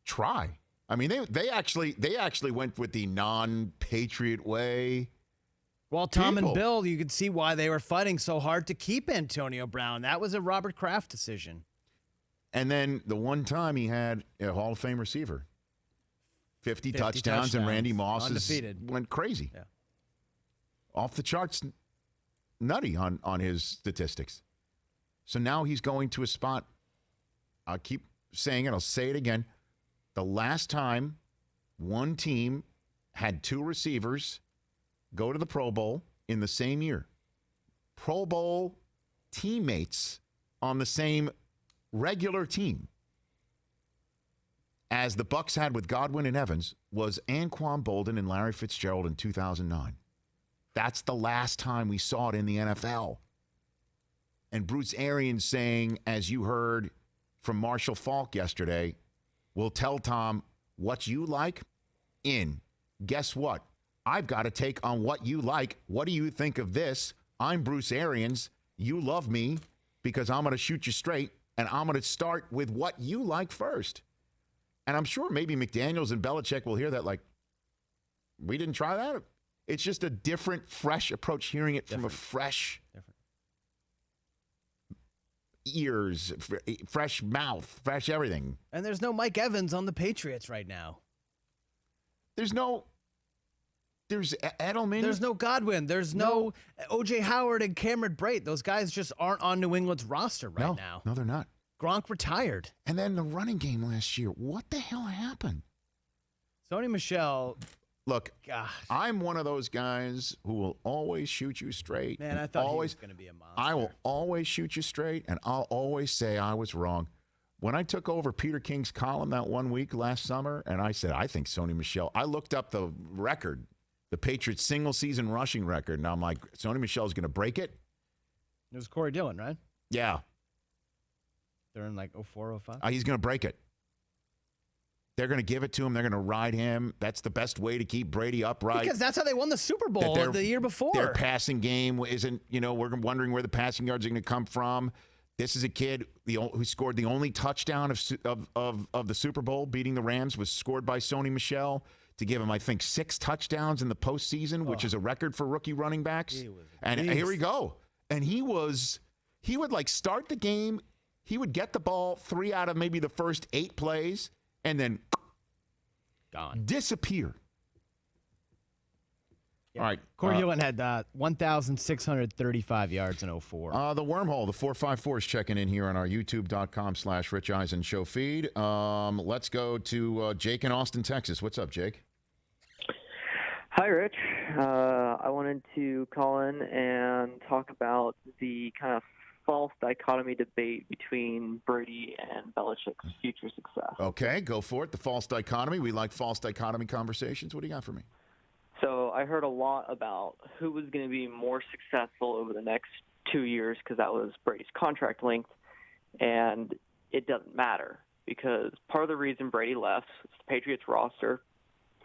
Speaker 1: try. I mean, they actually went with the non-Patriot way.
Speaker 5: Well, Tom and Bill, you could see why they were fighting so hard to keep Antonio Brown. That was a Robert Kraft decision.
Speaker 1: And then the one time he had a Hall of Fame receiver, 50 touchdowns, and Randy Moss went crazy.
Speaker 5: Yeah.
Speaker 1: Off the charts, nutty on his statistics. So now he's going to a spot. I'll keep saying it. I'll say it again. The last time one team had 2 receivers go to the Pro Bowl in the same year, Pro Bowl teammates on the same regular team as the Bucs had with Godwin and Evans, was Anquan Boldin and Larry Fitzgerald in 2009. That's the last time we saw it in the NFL. And Bruce Arians saying, as you heard from Marshall Faulk yesterday, we'll tell Tom what you like in. Guess what? I've got to take on what you like. What do you think of this? I'm Bruce Arians. You love me because I'm going to shoot you straight, and I'm going to start with what you like first. And I'm sure maybe McDaniels and Belichick will hear that like, we didn't try that. It's just a different, fresh approach, hearing it from a fresh ears, fresh mouth, fresh everything.
Speaker 5: And there's no Mike Evans on the Patriots right now.
Speaker 1: There's Edelman.
Speaker 5: There's no Godwin. There's no O.J. Howard and Cameron Brate. Those guys just aren't on New England's roster right now.
Speaker 1: No, they're not.
Speaker 5: Gronk retired.
Speaker 1: And then the running game last year. What the hell happened?
Speaker 5: Sony Michel.
Speaker 1: Look,
Speaker 5: God.
Speaker 1: I'm one of those guys who will always shoot you straight.
Speaker 5: Man, I thought he was going to be a monster.
Speaker 1: I will always shoot you straight, and I'll always say I was wrong. When I took over Peter King's column that 1 week last summer, and I said, I think Sony Michel, I looked up the record, the Patriots single-season rushing record, and I'm like, Sony Michel's going to break it?
Speaker 5: It was Corey Dillon, right?
Speaker 1: Yeah.
Speaker 5: They're in like 04, 05?
Speaker 1: He's going to break it. They're going to give it to him. They're going to ride him. That's the best way to keep Brady upright.
Speaker 5: Because that's how they won the Super Bowl the year before.
Speaker 1: Their passing game isn't, we're wondering where the passing yards are going to come from. This is a kid who scored the only touchdown of the Super Bowl, beating the Rams, was scored by Sony Michel to give him, I think, 6 touchdowns in the postseason, which is a record for rookie running backs. And here we go. And he would like start the game. He would get the ball 3 out of maybe the first 8 plays and then
Speaker 5: gone.
Speaker 1: Disappear.
Speaker 5: Yep.
Speaker 1: All right.
Speaker 5: Corey Hilton had 1,635 yards in 04.
Speaker 1: The wormhole, the 454 is checking in here on our youtube.com/Rich Eisen show feed. Let's go to Jake in Austin, Texas. What's up, Jake?
Speaker 7: Hi, Rich. I wanted to call in and talk about the kind of false dichotomy debate between Brady and Belichick's future success.
Speaker 1: Okay, go for it. The false dichotomy. We like false dichotomy conversations. What do you got for me?
Speaker 7: So I heard a lot about who was going to be more successful over the next 2 years because that was Brady's contract length, and it doesn't matter because part of the reason Brady left is the Patriots roster,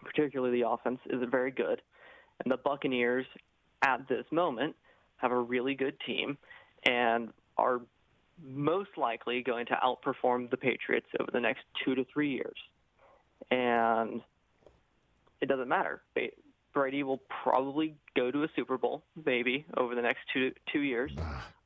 Speaker 7: particularly the offense, isn't very good, and the Buccaneers at this moment have a really good team and are most likely going to outperform the Patriots over the next 2 to 3 years. And it doesn't matter. Brady will probably go to a Super Bowl, maybe, over the next two years.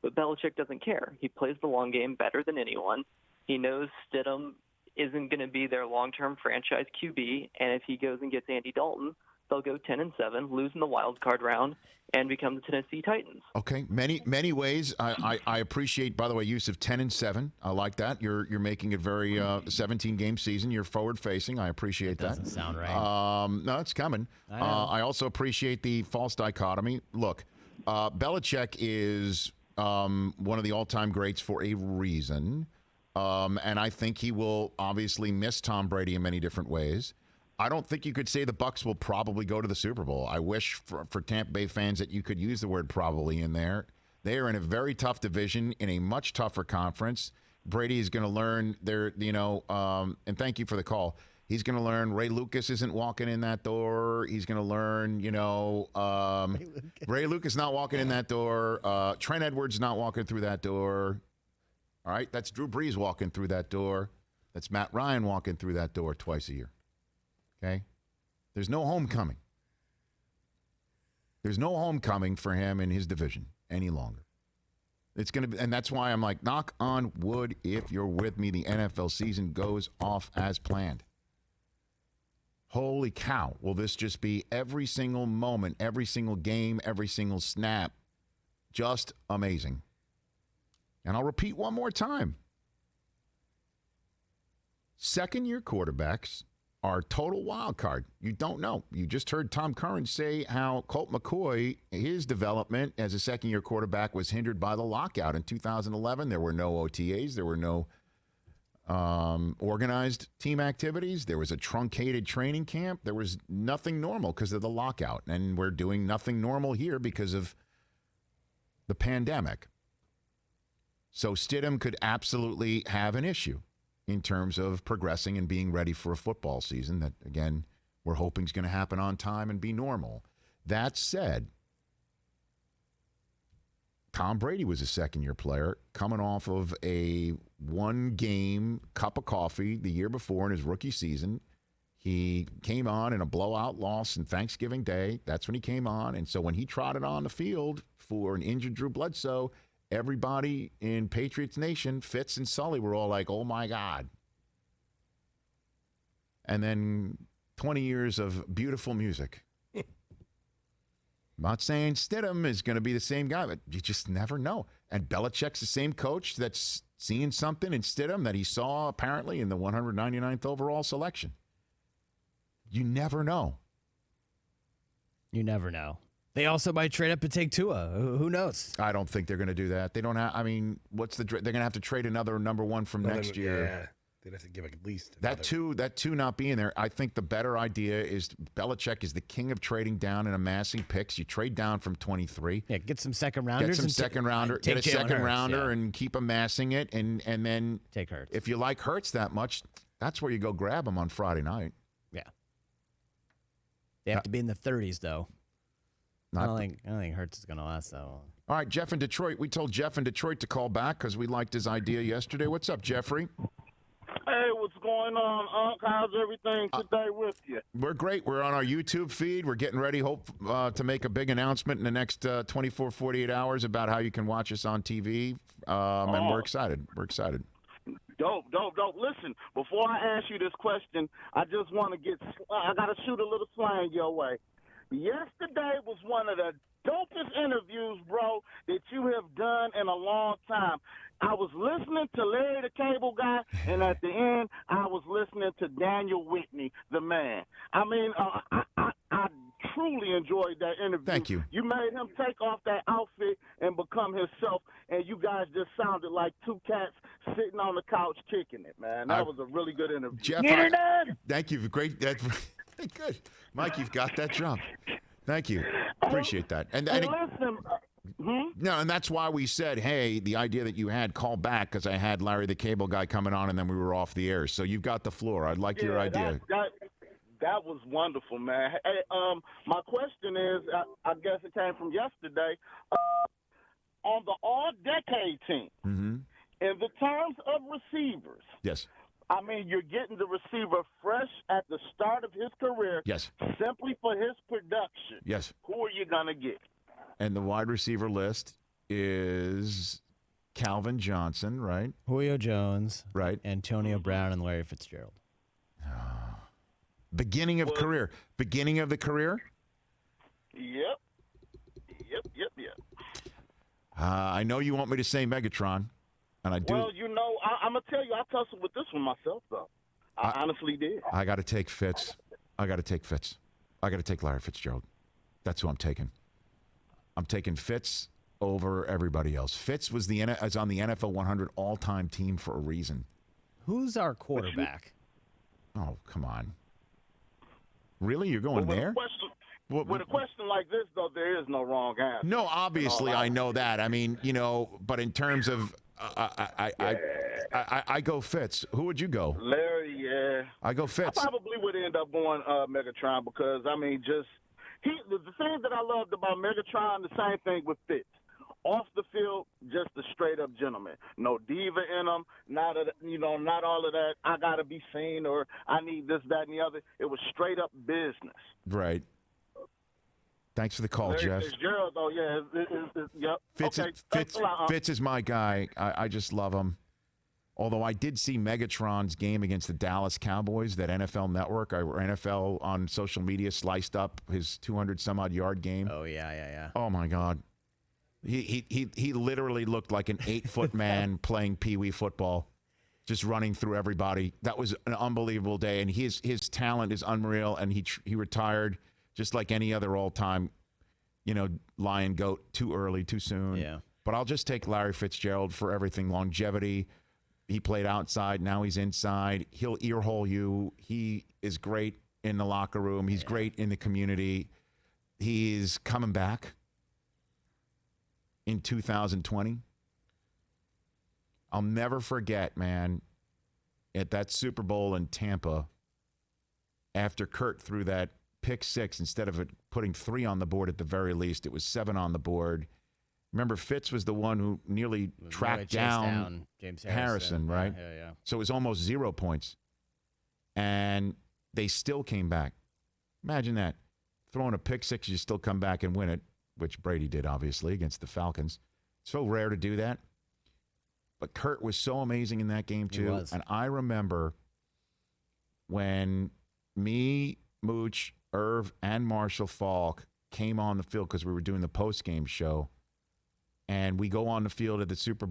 Speaker 7: But Belichick doesn't care. He plays the long game better than anyone. He knows Stidham isn't going to be their long-term franchise QB, and if he goes and gets Andy Dalton, they'll go 10-7, lose in the wild card round, and become the Tennessee Titans.
Speaker 1: Okay, many ways. I appreciate, by the way, use of 10-7. I like that. You're making it very 17-game season. You're forward-facing. I appreciate that.
Speaker 5: Doesn't sound right.
Speaker 1: No, it's coming. I also appreciate the false dichotomy. Look, Belichick is one of the all-time greats for a reason, and I think he will obviously miss Tom Brady in many different ways. I don't think you could say the Bucs will probably go to the Super Bowl. I wish for Tampa Bay fans that you could use the word probably in there. They are in a very tough division in a much tougher conference. Brady is going to learn and thank you for the call. He's going to learn Ray Lucas isn't walking in that door. He's going to learn, Ray Lucas not walking in that door. Trent Edwards not walking through that door. All right, that's Drew Brees walking through that door. That's Matt Ryan walking through that door twice a year. Okay? There's no homecoming. There's no homecoming for him in his division any longer. It's going to be, and that's why I'm like, knock on wood, if you're with me, the NFL season goes off as planned. Holy cow. Will this just be every single moment, every single game, every single snap? Just amazing. And I'll repeat one more time. Second-year quarterbacks are total wild card. You don't know. You just heard Tom Curran say how Colt McCoy, his development as a second-year quarterback was hindered by the lockout in 2011. There were no OTAs. There were no organized team activities. There was a truncated training camp. There was nothing normal because of the lockout. And we're doing nothing normal here because of the pandemic. So Stidham could absolutely have an issue in terms of progressing and being ready for a football season that, again, we're hoping is going to happen on time and be normal. That said, Tom Brady was a second-year player coming off of a one-game cup of coffee the year before in his rookie season. He came on in a blowout loss on Thanksgiving Day. That's when he came on. And so when he trotted on the field for an injured Drew Bledsoe, everybody in Patriots Nation, Fitz and Sully, were all like, oh, my God. And then 20 years of beautiful music. I'm not saying Stidham is going to be the same guy, but you just never know. And Belichick's the same coach that's seeing something in Stidham that he saw apparently in the 199th overall selection. You never know.
Speaker 5: You never know. They also might trade up and take Tua. Who knows?
Speaker 1: I don't think they're going to do that. They don't have. I mean, they're going to have to trade another number one from next year.
Speaker 4: Yeah, they'd have to give at least
Speaker 1: that two not being there. I think the better idea is Belichick is the king of trading down and amassing picks. You trade down from 23.
Speaker 5: Yeah, get some second rounders.
Speaker 1: Get a second rounder, and keep amassing it, and then
Speaker 5: take Hurts.
Speaker 1: If you like Hurts that much, That's where you go grab them on Friday night.
Speaker 5: Yeah. They have to be in the 30s, though. I don't think Hurts is going to last that long.
Speaker 1: All right, Jeff in Detroit. We told Jeff in Detroit to call back because we liked his idea yesterday. What's up, Jeffrey?
Speaker 8: Hey, what's going on, Unc? How's everything today with you?
Speaker 1: We're great. We're on our YouTube feed. We're getting ready, to make a big announcement in the next 24, 48 hours about how you can watch us on TV. And we're excited. We're excited.
Speaker 8: Dope. Listen, before I ask you this question, I just want to I got to shoot a little slang your way. Yesterday was one of the dopest interviews, bro, that you have done in a long time. I was listening to Larry the Cable Guy, and at the end, I was listening to Daniel Whitney, the man. I mean, I truly enjoyed that interview.
Speaker 1: Thank you.
Speaker 8: You made him take off that outfit and become himself, and you guys just sounded like two cats sitting on the couch kicking it, man. That was a really good interview.
Speaker 1: Jeff, thank you. Great. Good. Mike, you've got that jump. Thank you. Appreciate that. And
Speaker 8: listen,
Speaker 1: no, and that's why we said, hey, the idea that you had, call back, because I had Larry the Cable Guy coming on, and then we were off the air. So you've got the floor. I'd like your idea.
Speaker 8: That was wonderful, man. Hey, my question is, I guess it came from yesterday, on the all-decade team, in the terms of receivers.
Speaker 1: Yes.
Speaker 8: I mean, you're getting the receiver fresh at the start of his career.
Speaker 1: Yes.
Speaker 8: Simply for his production.
Speaker 1: Yes.
Speaker 8: Who are you going to get?
Speaker 1: And the wide receiver list is Calvin Johnson, right?
Speaker 5: Julio Jones.
Speaker 1: Right.
Speaker 5: Antonio Brown and Larry Fitzgerald.
Speaker 1: Beginning of career. Beginning of the career?
Speaker 8: Yep.
Speaker 1: I know you want me to say Megatron, and I do.
Speaker 8: Well, I'm going to tell you, I tussled with this one myself, though. I honestly did.
Speaker 1: I got to take Fitz. I got to take Larry Fitzgerald. That's who I'm taking. I'm taking Fitz over everybody else. Fitz is on the NFL 100 all-time team for a reason.
Speaker 5: Who's our quarterback?
Speaker 1: Oh, come on. Really? You're going there?
Speaker 8: With a question like this, though, there is no wrong answer.
Speaker 1: No, obviously, I know that. I mean, but in terms of, I go Fitz. Who would you go?
Speaker 8: Larry, yeah.
Speaker 1: I go Fitz.
Speaker 8: I probably would end up going Megatron because, I mean, the thing that I loved about Megatron, the same thing with Fitz. Off the field, just a straight-up gentleman. No diva in him, not all of that, I got to be seen or I need this, that, and the other. It was straight-up business.
Speaker 1: Right. Thanks for the call, Jeff.
Speaker 8: Fitzgerald, though, yep.
Speaker 1: Fitz is my guy. I just love him. Although I did see Megatron's game against the Dallas Cowboys, that NFL Network or NFL on social media sliced up his 200-some-odd yard game.
Speaker 5: Oh, yeah.
Speaker 1: Oh, my God. He literally looked like an 8-foot man playing peewee football, just running through everybody. That was an unbelievable day, and his talent is unreal, and he retired just like any other all-time, lion goat, too early, too soon.
Speaker 5: Yeah.
Speaker 1: But I'll just take Larry Fitzgerald for everything. Longevity. He played outside. Now he's inside. He'll earhole you. He is great in the locker room. He's great in the community. He's coming back in 2020. I'll never forget, man, at that Super Bowl in Tampa, after Kurt threw that pick six, instead of putting 3 on the board at the very least, it was 7 on the board. Remember, Fitz was the one who nearly tracked down
Speaker 5: James
Speaker 1: Harrison, right?
Speaker 5: Yeah.
Speaker 1: So it was almost 0 points. And they still came back. Imagine that. Throwing a pick six, you still come back and win it, which Brady did, obviously, against the Falcons. So rare to do that. But Kurt was so amazing in that game, too.
Speaker 5: He was.
Speaker 1: And I remember when me, Mooch, Irv, and Marshall Falk came on the field because we were doing the post-game show. And we go on the field at the Super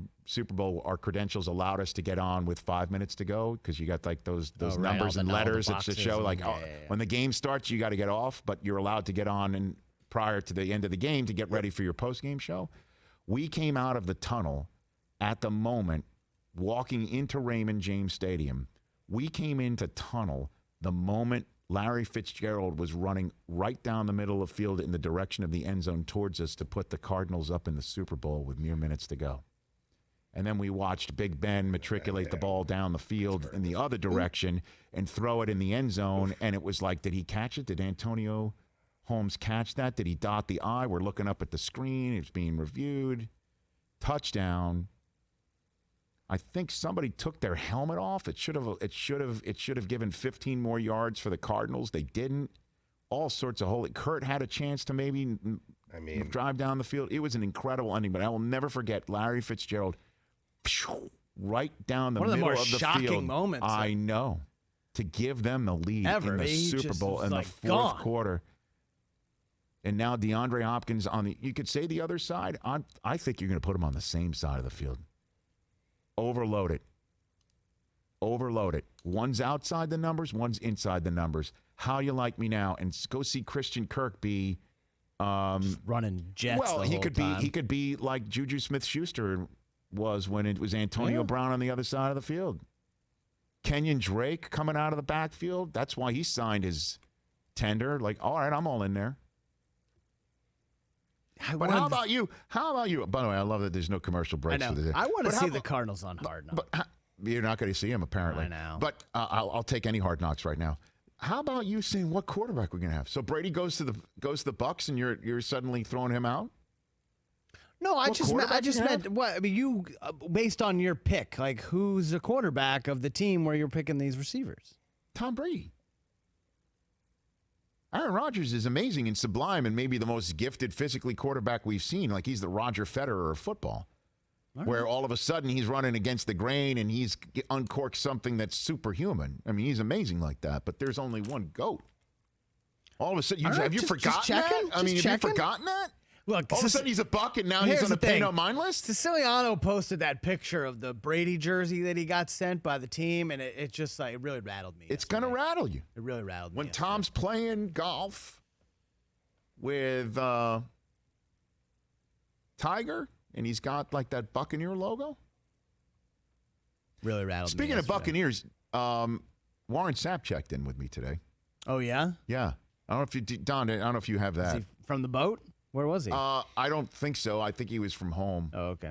Speaker 1: Bowl. Our credentials allowed us to get on with 5 minutes to go because you got like those numbers and letters that show like when the game starts, you got to get off, but you're allowed to get on and prior to the end of the game to get ready for your post-game show. We came out of the tunnel at the moment, walking into Raymond James Stadium. We came into tunnel the moment Larry Fitzgerald was running right down the middle of the field in the direction of the end zone towards us to put the Cardinals up in the Super Bowl with mere minutes to go. And then we watched Big Ben matriculate the ball down the field in the other direction and throw it in the end zone. And it was like, did he catch it? Did Antonio Holmes catch that? Did he dot the I? We're looking up at the screen. It's being reviewed. Touchdown. I think somebody took their helmet off. It should have given 15 more yards for the Cardinals. They didn't. All sorts of holy. Kurt had a chance to maybe drive down the field. It was an incredible ending, but I will never forget Larry Fitzgerald right down the middle of the field.
Speaker 5: One of the most shocking moments.
Speaker 1: I know. To give them the lead in the Super Bowl in the fourth quarter. And now DeAndre Hopkins you could say the other side. I think you're going to put him on the same side of the field. Overload it. One's outside the numbers, one's inside the numbers. How you like me now? And go see Christian Kirk be
Speaker 5: running jets.
Speaker 1: Well,
Speaker 5: the
Speaker 1: he
Speaker 5: whole
Speaker 1: could
Speaker 5: time.
Speaker 1: He could be like Juju Smith-Schuster was when it was Antonio Brown on the other side of the field. Kenyon Drake coming out of the backfield. That's why he signed his tender. Like, all right, I'm all in there. But how about you? By the way, I love that there's no commercial breaks for this.
Speaker 5: I want to see the Cardinals on Hard Knocks.
Speaker 1: But you're not going to see him, apparently.
Speaker 5: I know.
Speaker 1: But I'll take any Hard Knocks right now. How about you seeing what quarterback we're going to have? So Brady goes to the Bucs, and you're suddenly throwing him out?
Speaker 5: No, I just meant what? I mean, you based on your pick, like who's the quarterback of the team where you're picking these receivers?
Speaker 1: Tom Brady. Aaron Rodgers is amazing and sublime and maybe the most gifted physically quarterback we've seen. Like he's the Roger Federer of football, where all of a sudden he's running against the grain and he's uncorked something that's superhuman. I mean, he's amazing like that, but there's only one GOAT. All of a sudden, have you forgotten that? I mean, have you forgotten that?
Speaker 5: Look,
Speaker 1: all of a sudden he's a Buck and now he's on the pay no mind list?
Speaker 5: Siciliano posted that picture of the Brady jersey that he got sent by the team, and it just like it really rattled me.
Speaker 1: It's going to rattle you.
Speaker 5: It really rattled me.
Speaker 1: When Tom's playing golf with Tiger and he's got like that Buccaneer logo.
Speaker 5: Really rattled me.
Speaker 1: Speaking of Buccaneers, Warren Sapp checked in with me today.
Speaker 5: Oh, yeah?
Speaker 1: Yeah. I don't know if you, Don, I don't know if you have that.
Speaker 5: Is he from the boat? Where was he?
Speaker 1: I don't think so. I think he was from home.
Speaker 5: Oh, okay.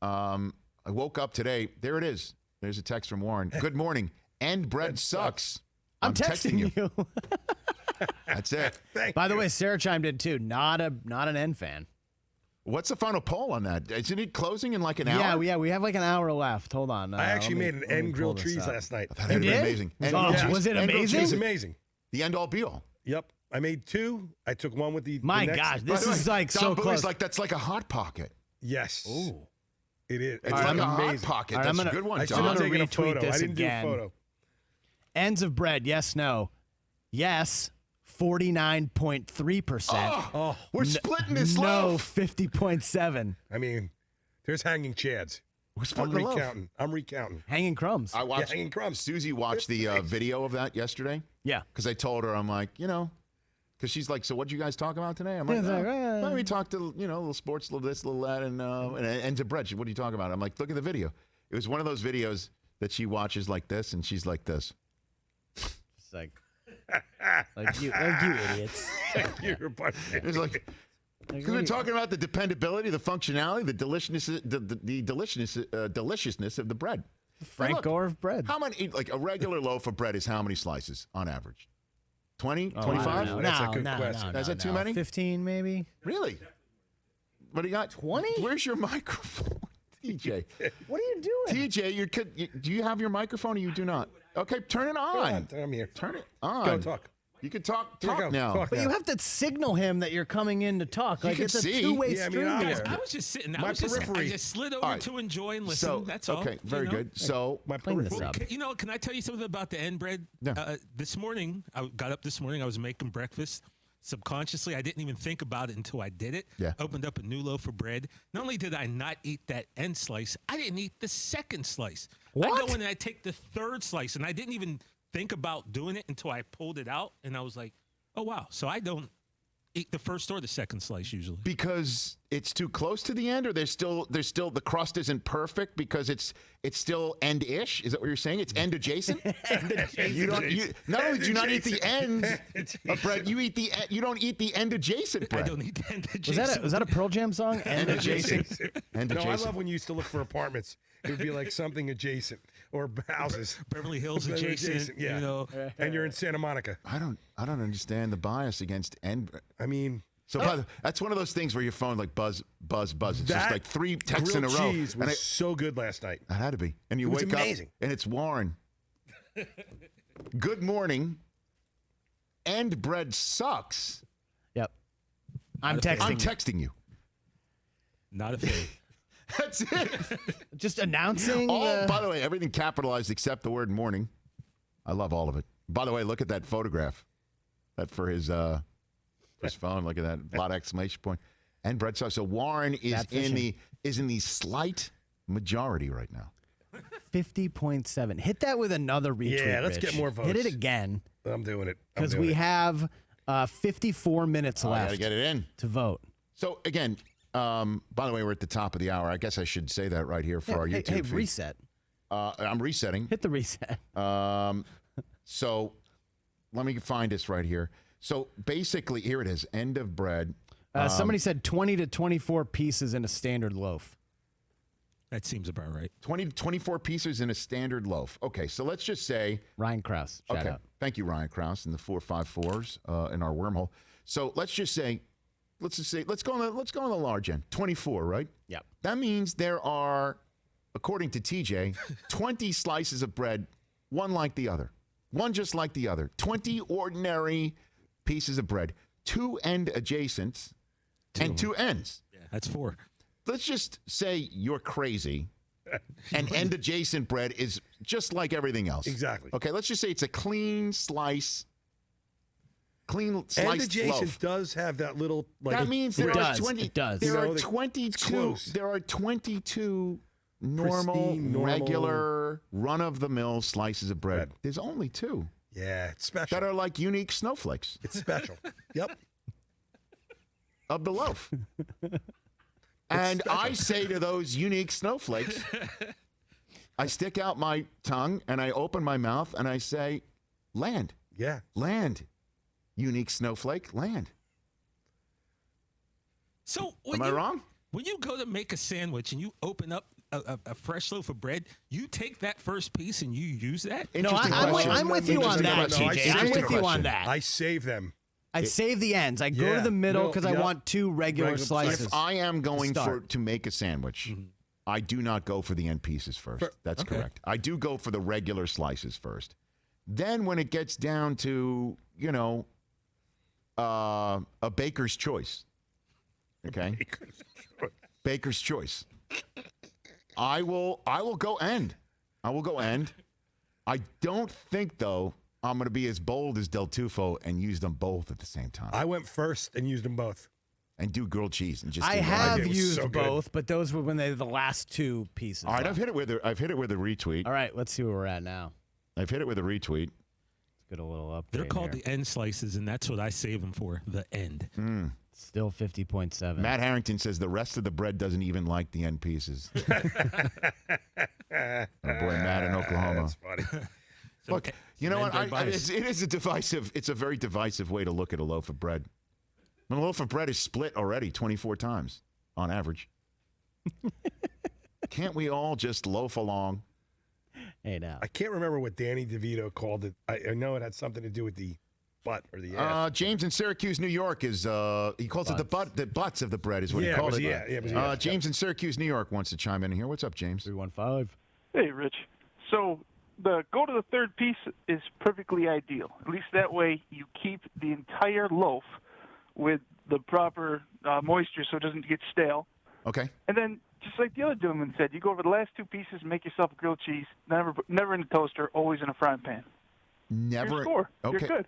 Speaker 1: I woke up today. There it is. There's a text from Warren. Good morning. End bread sucks.
Speaker 5: I'm texting you.
Speaker 1: That's it.
Speaker 5: By the way, Sarah chimed in too. Not an N fan.
Speaker 1: What's the final poll on that? Isn't it closing in like an hour?
Speaker 5: Yeah, we have like an hour left. Hold on.
Speaker 4: I actually made an End grilled cheese last night.
Speaker 1: That would have been amazing.
Speaker 5: Was it amazing?
Speaker 4: It was amazing.
Speaker 1: The end all be all.
Speaker 4: Yep. I made two. I took one with the
Speaker 5: My
Speaker 4: next.
Speaker 5: gosh, this is like so close.
Speaker 1: Like that's like a hot pocket.
Speaker 4: Yes.
Speaker 5: Ooh.
Speaker 4: It is.
Speaker 1: It's like a hot pocket. That's a good one.
Speaker 4: I should have taken a
Speaker 5: retweet
Speaker 4: photo.
Speaker 5: this
Speaker 4: I didn't
Speaker 5: again.
Speaker 4: do a photo.
Speaker 5: Ends of bread, yes, no. Yes, 49.3%.
Speaker 1: Oh, we're splitting this
Speaker 5: No,
Speaker 1: loaf.
Speaker 5: 50.7%.
Speaker 4: I mean, there's hanging chads.
Speaker 1: We're splitting the loaf.
Speaker 4: I'm recounting.
Speaker 5: Hanging crumbs.
Speaker 1: I watched.
Speaker 4: Hanging crumbs.
Speaker 1: Susie watched the video of that yesterday.
Speaker 5: Yeah.
Speaker 1: Because I told her, I'm like, because she's like, so what'd you guys talk about today? I'm like, well, we talked to, a little sports, a little this, a little that, and ends of bread. What are you talking about? I'm like, look at the video. It was one of those videos that she watches like this, and she's like this.
Speaker 5: It's like you idiots.
Speaker 4: You're a bunch of
Speaker 1: It's like, because we're talking about the dependability, the functionality, the deliciousness of the bread.
Speaker 5: Frank Gore of bread.
Speaker 1: How many, like a regular loaf of bread is how many slices on average? 20,
Speaker 5: Oh,
Speaker 1: 25?
Speaker 5: No,
Speaker 4: That's a good question.
Speaker 1: Is that too many?
Speaker 5: 15 maybe.
Speaker 1: Really? What do you got?
Speaker 5: 20?
Speaker 1: Where's your microphone, TJ?
Speaker 5: What are you doing?
Speaker 1: TJ, do you have your microphone or you do not? Okay, turn it on.
Speaker 4: I'm here.
Speaker 1: Turn it on.
Speaker 4: Go talk.
Speaker 1: You can talk
Speaker 4: Go,
Speaker 1: now.
Speaker 4: talk
Speaker 5: But
Speaker 4: now.
Speaker 5: you have to signal him that you're coming in to talk. Like
Speaker 1: can
Speaker 5: it's a
Speaker 1: see.
Speaker 5: two-way
Speaker 4: Yeah, I mean,
Speaker 5: street
Speaker 4: I
Speaker 5: here.
Speaker 9: I was just sitting.
Speaker 4: My
Speaker 9: I
Speaker 4: periphery.
Speaker 9: just slid over
Speaker 1: All right.
Speaker 9: to enjoy and listen.
Speaker 1: So,
Speaker 9: That's all.
Speaker 1: okay, very good. So,
Speaker 4: My
Speaker 5: Clean this
Speaker 4: periphery.
Speaker 5: up.
Speaker 9: Can I tell you something about the end bread?
Speaker 1: Yeah.
Speaker 9: This morning, I got up this morning. I was making breakfast. Subconsciously, I didn't even think about it until I did it.
Speaker 1: Yeah.
Speaker 9: Opened up a new loaf of bread. Not only did I not eat that end slice, I didn't eat the second slice.
Speaker 5: What?
Speaker 9: I go in and I take the third slice, and I didn't even think about doing it until I pulled it out, and I was like, oh, wow. So I don't eat the first or the second slice usually.
Speaker 1: Because it's too close to the end, or there's still the crust isn't perfect because it's still end-ish. Is that what you're saying? It's end adjacent. Not only do you not eat the end of bread, you don't eat the end adjacent bread.
Speaker 9: I don't eat the end adjacent.
Speaker 5: Was that a Pearl Jam song?
Speaker 1: End adjacent. End
Speaker 4: No, I
Speaker 1: adjacent.
Speaker 4: love when you used to look for apartments. It would be like something adjacent or houses.
Speaker 9: Beverly Hills adjacent.
Speaker 4: Yeah.
Speaker 9: You know.
Speaker 4: And you're in Santa Monica.
Speaker 1: I don't understand the bias against end.
Speaker 4: I mean,
Speaker 1: So that's one of those things where your phone like buzz. It's just
Speaker 4: That
Speaker 1: like 3 texts in a
Speaker 4: grilled
Speaker 1: row.
Speaker 4: cheese was so good last night.
Speaker 1: That had to be. And you
Speaker 4: It was
Speaker 1: wake
Speaker 4: amazing.
Speaker 1: up and it's Warren. Good morning. End bread sucks.
Speaker 5: Yep. I'm texting
Speaker 1: you.
Speaker 9: Not a fan.
Speaker 1: That's it.
Speaker 5: Just announcing.
Speaker 1: By the way, everything capitalized except the word morning. I love all of it. By the way, look at that photograph. That for his phone. Look at that. A lot of exclamation point. And bread sauce. So Warren is in the slight majority right now.
Speaker 5: 50.7. Hit that with another retweet.
Speaker 4: Yeah, let's
Speaker 5: Rich.
Speaker 4: get more votes.
Speaker 5: Hit it again.
Speaker 4: I'm doing it.
Speaker 5: Because we have 54 minutes
Speaker 1: I
Speaker 5: left.
Speaker 1: gotta get it in
Speaker 5: to vote.
Speaker 1: So again, by the way, we're at the top of the hour. I guess I should say that right here for our YouTube feed.
Speaker 5: Reset.
Speaker 1: I'm resetting.
Speaker 5: Hit the reset.
Speaker 1: So let me find this right here. So basically, here it is. End of bread.
Speaker 5: Somebody said 20 to 24 pieces in a standard loaf.
Speaker 9: That seems about right.
Speaker 1: 20 to 24 pieces in a standard loaf. Okay, so let's just say
Speaker 5: Ryan Krause. Shout out.
Speaker 1: Thank you, Ryan Krause, and the 454s in our wormhole. So let's go on the large end. 24, right?
Speaker 5: Yep.
Speaker 1: That means there are, according to TJ, 20 slices of bread, one like the other, one just like the other. 20 ordinary pieces of bread, 2 end adjacents, and 2 ends.
Speaker 9: Yeah, that's 4.
Speaker 1: Let's just say you're crazy, and end adjacent bread is just like everything else.
Speaker 4: Exactly.
Speaker 1: Okay, let's just say it's a clean sliced
Speaker 4: And adjacent
Speaker 1: loaf.
Speaker 4: Does have that little like.
Speaker 1: That means there are 20.
Speaker 5: It does.
Speaker 1: There
Speaker 4: You
Speaker 1: are
Speaker 4: know,
Speaker 1: 22.
Speaker 4: close.
Speaker 1: There are 22 normal,
Speaker 4: Pristine,
Speaker 1: regular, run-of-the-mill slices of bread. There's only 2
Speaker 4: Yeah, it's special.
Speaker 1: that are like unique snowflakes
Speaker 4: It's special. Yep.
Speaker 1: of the loaf. And I say to those unique snowflakes, I stick out my tongue and I open my mouth and I say, land,
Speaker 4: Yeah.
Speaker 1: land, unique snowflake, land.
Speaker 9: So
Speaker 1: Am I wrong?
Speaker 9: When you go to make a sandwich and you open up a fresh loaf of bread, you take that first piece and you use that?
Speaker 5: No,
Speaker 1: Interesting
Speaker 5: I'm
Speaker 1: question.
Speaker 5: with you on that,
Speaker 1: Interesting
Speaker 5: TJ.
Speaker 1: question.
Speaker 5: I'm with you
Speaker 1: Interesting
Speaker 5: on that.
Speaker 4: I save them.
Speaker 5: I save the ends. I go
Speaker 4: Yeah.
Speaker 5: to the middle
Speaker 4: No,
Speaker 5: because I
Speaker 4: yep.
Speaker 5: want 2 regular
Speaker 4: Regular
Speaker 5: slices.
Speaker 1: If I am going
Speaker 5: start.
Speaker 1: to make a sandwich, I do not go for the end pieces first. That's
Speaker 9: okay.
Speaker 1: correct. I do go for the regular slices first. Then when it gets down to, a baker's choice. Okay? Baker's choice. I will go end. I will go end. I don't think, though, I'm going to be as bold as Del Tufo and use them both at the same time.
Speaker 4: I went first and used them both.
Speaker 1: And do grilled cheese and just.
Speaker 5: I
Speaker 1: do
Speaker 5: have
Speaker 4: It was
Speaker 5: used
Speaker 4: so good.
Speaker 5: both, but those were when they were the last 2 pieces.
Speaker 1: All right,
Speaker 5: left.
Speaker 1: I've hit it with a retweet.
Speaker 5: All right, let's see where we're at now.
Speaker 1: I've hit it with a retweet.
Speaker 5: Let's get a little update.
Speaker 9: They're called
Speaker 5: here.
Speaker 9: the end slices, and that's what I save them for, the end.
Speaker 5: Still 50.7.
Speaker 1: Matt Harrington says the rest of the bread doesn't even like the end pieces. Our boy Matt in Oklahoma.
Speaker 4: That's funny.
Speaker 1: Look, you know what?
Speaker 9: men don't bias.
Speaker 1: It's a very divisive way to look at a loaf of bread. When a loaf of bread is split already 24 times on average. Can't we all just loaf along?
Speaker 5: Hey, now.
Speaker 4: I can't remember what Danny DeVito called it. I know it had something to do with the butt or the ass.
Speaker 1: James in Syracuse, New York is he calls it the butts of the bread is what he called it.
Speaker 4: it was, yeah.
Speaker 1: James in Syracuse, New York wants to chime in here. What's up, James?
Speaker 5: 315.
Speaker 10: Hey, Rich. So the go to the third piece is perfectly ideal. At least that way you keep the entire loaf with the proper moisture so it doesn't get stale.
Speaker 1: Okay.
Speaker 10: And then, just like the other gentleman said, you go over the last 2 pieces and make yourself a grilled cheese. Never in a toaster, always in a frying pan.
Speaker 1: Never.
Speaker 10: Your score.
Speaker 1: Okay.
Speaker 10: You're good.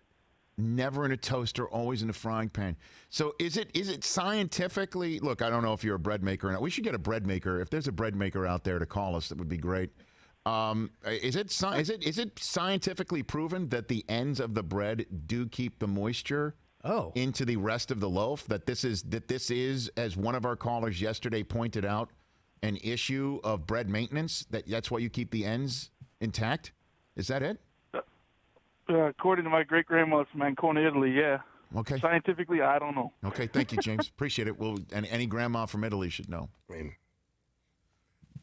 Speaker 1: Never in a toaster, always in a frying pan. So is it scientifically? Look, I don't know if you're a bread maker or not. We should get a bread maker. If there's a bread maker out there to call us, that would be great. Is it scientifically proven that the ends of the bread do keep the moisture into the rest of the loaf. That this is, as one of our callers yesterday pointed out, an issue of bread maintenance. That's why you keep the ends intact. Is that it?
Speaker 10: According to my great grandmother from Ancona, Italy, yeah.
Speaker 1: Okay.
Speaker 10: Scientifically, I don't know.
Speaker 1: Okay, thank you, James. Appreciate it. Well, and any grandma from Italy should know.
Speaker 4: I mean,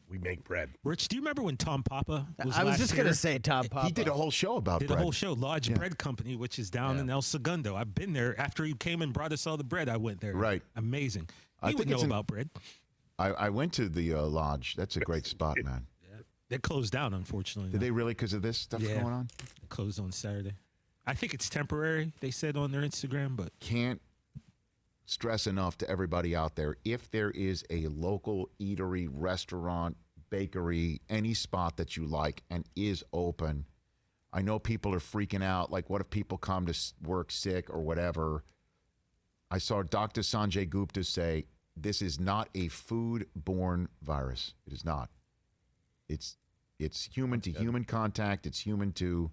Speaker 4: we make bread.
Speaker 9: Rich, do you remember when Tom Papa was
Speaker 5: I was
Speaker 9: last
Speaker 5: just going to
Speaker 9: here?
Speaker 5: say Tom Papa.
Speaker 1: He did a whole show about
Speaker 9: Did
Speaker 1: bread.
Speaker 9: a whole show, Large Bread Company, which is down in El Segundo. I've been there. After he came and brought us all the bread, I went there.
Speaker 1: Right.
Speaker 9: Amazing.
Speaker 1: I
Speaker 9: He would
Speaker 1: think
Speaker 9: know
Speaker 1: it's
Speaker 9: about bread.
Speaker 1: I went to the lodge. That's a great spot, man.
Speaker 9: They closed down, unfortunately.
Speaker 1: Did they really, because of this stuff going on?
Speaker 9: They closed on Saturday. I think it's temporary, they said on their Instagram, but
Speaker 1: Can't stress enough to everybody out there, if there is a local eatery, restaurant, bakery, any spot that you like and is open, I know people are freaking out. Like, what if people come to work sick or whatever? I saw Dr. Sanjay Gupta say, this is not a food-borne virus. It is not. It's human-to-human contact. It's human to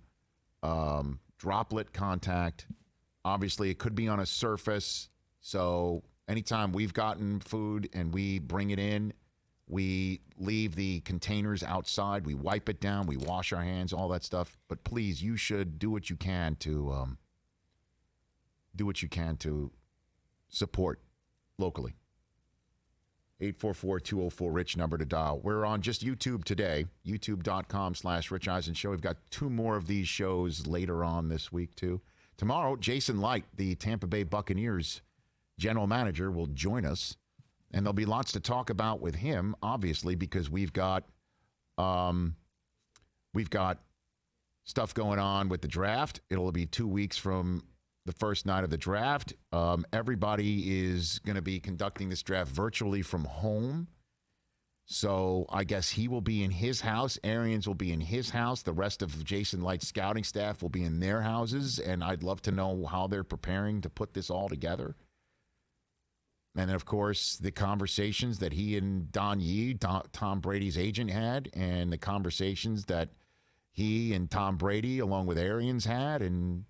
Speaker 1: droplet contact. Obviously, it could be on a surface. So anytime we've gotten food and we bring it in, we leave the containers outside. We wipe it down. We wash our hands, all that stuff. But please, you should do what you can to support locally. 844-204-RICH number to dial. We're on just YouTube today, youtube.com/Rich Eisen Show. We've got 2 more of these shows later on this week, too. Tomorrow, Jason Light, the Tampa Bay Buccaneers general manager, will join us. And there'll be lots to talk about with him, obviously, because we've got stuff going on with the draft. It'll be 2 weeks from the first night of the draft. Everybody is going to be conducting this draft virtually from home. So I guess he will be in his house. Arians will be in his house. The rest of Jason Light's scouting staff will be in their houses. And I'd love to know how they're preparing to put this all together. And then, of course, the conversations that he and Don Yee, Tom Brady's agent, had, and the conversations that he and Tom Brady, along with Arians, had, and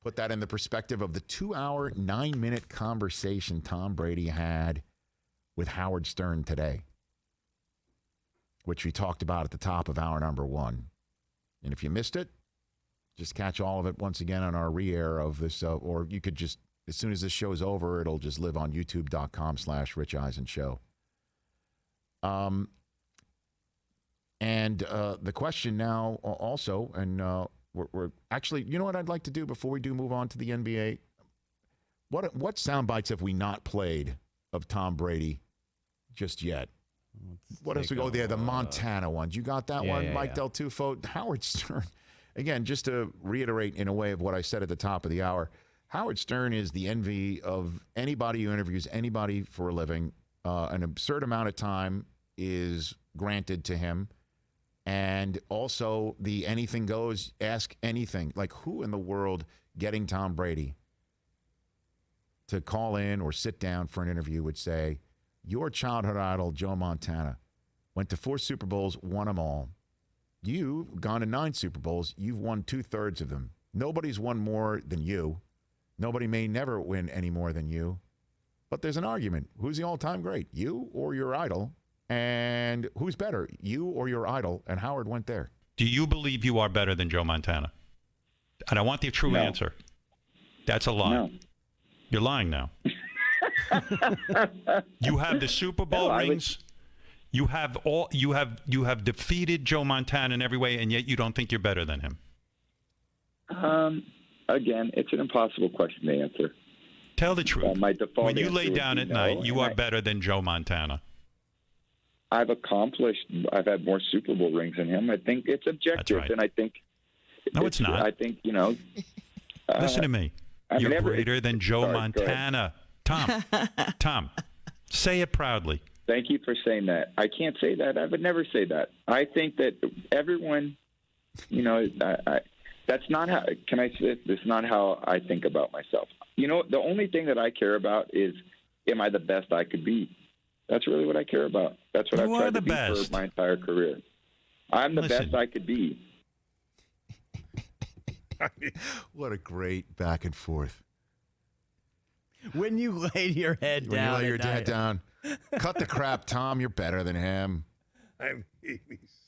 Speaker 1: put that in the perspective of the 2-hour, 9-minute conversation Tom Brady had with Howard Stern today, which we talked about at the top of hour number 1. And if you missed it, just catch all of it once again on our re-air of this, or you could just, as soon as this show's over, it'll just live on youtube.com/Rich Eisen Show. And the question now also, and we're actually, you know what I'd like to do before we do move on to the NBA? What sound bites have we not played of Tom Brady just yet? What else we go there? The Montana ones. You got that one, Mike Del Tufo? Howard Stern. Again, just to reiterate in a way of what I said at the top of the hour, Howard Stern is the envy of anybody who interviews anybody for a living. An absurd amount of time is granted to him. And also the anything goes, ask anything. Like, who in the world getting Tom Brady to call in or sit down for an interview would say, your childhood idol, Joe Montana, went to 4 Super Bowls, won them all. You've gone to 9 Super Bowls. You've won 2/3 of them. Nobody's won more than you. Nobody may never win any more than you. But there's an argument. Who's the all-time great, you or your idol? And who's better, you or your idol? And Howard went there.
Speaker 11: Do you believe you are better than Joe Montana? And I want the true answer. That's a lie.
Speaker 3: No.
Speaker 11: You're lying now. You have the Super Bowl rings. You have defeated Joe Montana in every way, and yet you don't think you're better than him.
Speaker 3: Again, it's an impossible question to answer.
Speaker 11: Tell the truth.
Speaker 3: My default
Speaker 11: when you
Speaker 3: answer
Speaker 11: lay
Speaker 3: would
Speaker 11: down
Speaker 3: be
Speaker 11: at
Speaker 3: no,
Speaker 11: night, you
Speaker 3: and
Speaker 11: are better than Joe Montana.
Speaker 3: I've had more Super Bowl rings than him. I think it's objective.
Speaker 11: That's right.
Speaker 3: And I think.
Speaker 11: No, it's not.
Speaker 3: I think, you know.
Speaker 11: Listen to me. You're greater than Joe Montana. Tom, say it proudly.
Speaker 3: Thank you for saying that. I can't say that. I would never say that. I think that everyone, you know, that's not how, can I say this? Is not how I think about myself. You know, the only thing that I care about is, am I the best I could be? That's really what I care about. That's what I've tried to be for my entire career. I'm the best I could be.
Speaker 1: What a great back and forth.
Speaker 5: When you lay your head down.
Speaker 1: When you lay your head down. Cut the crap, Tom. You're better than him.
Speaker 4: He's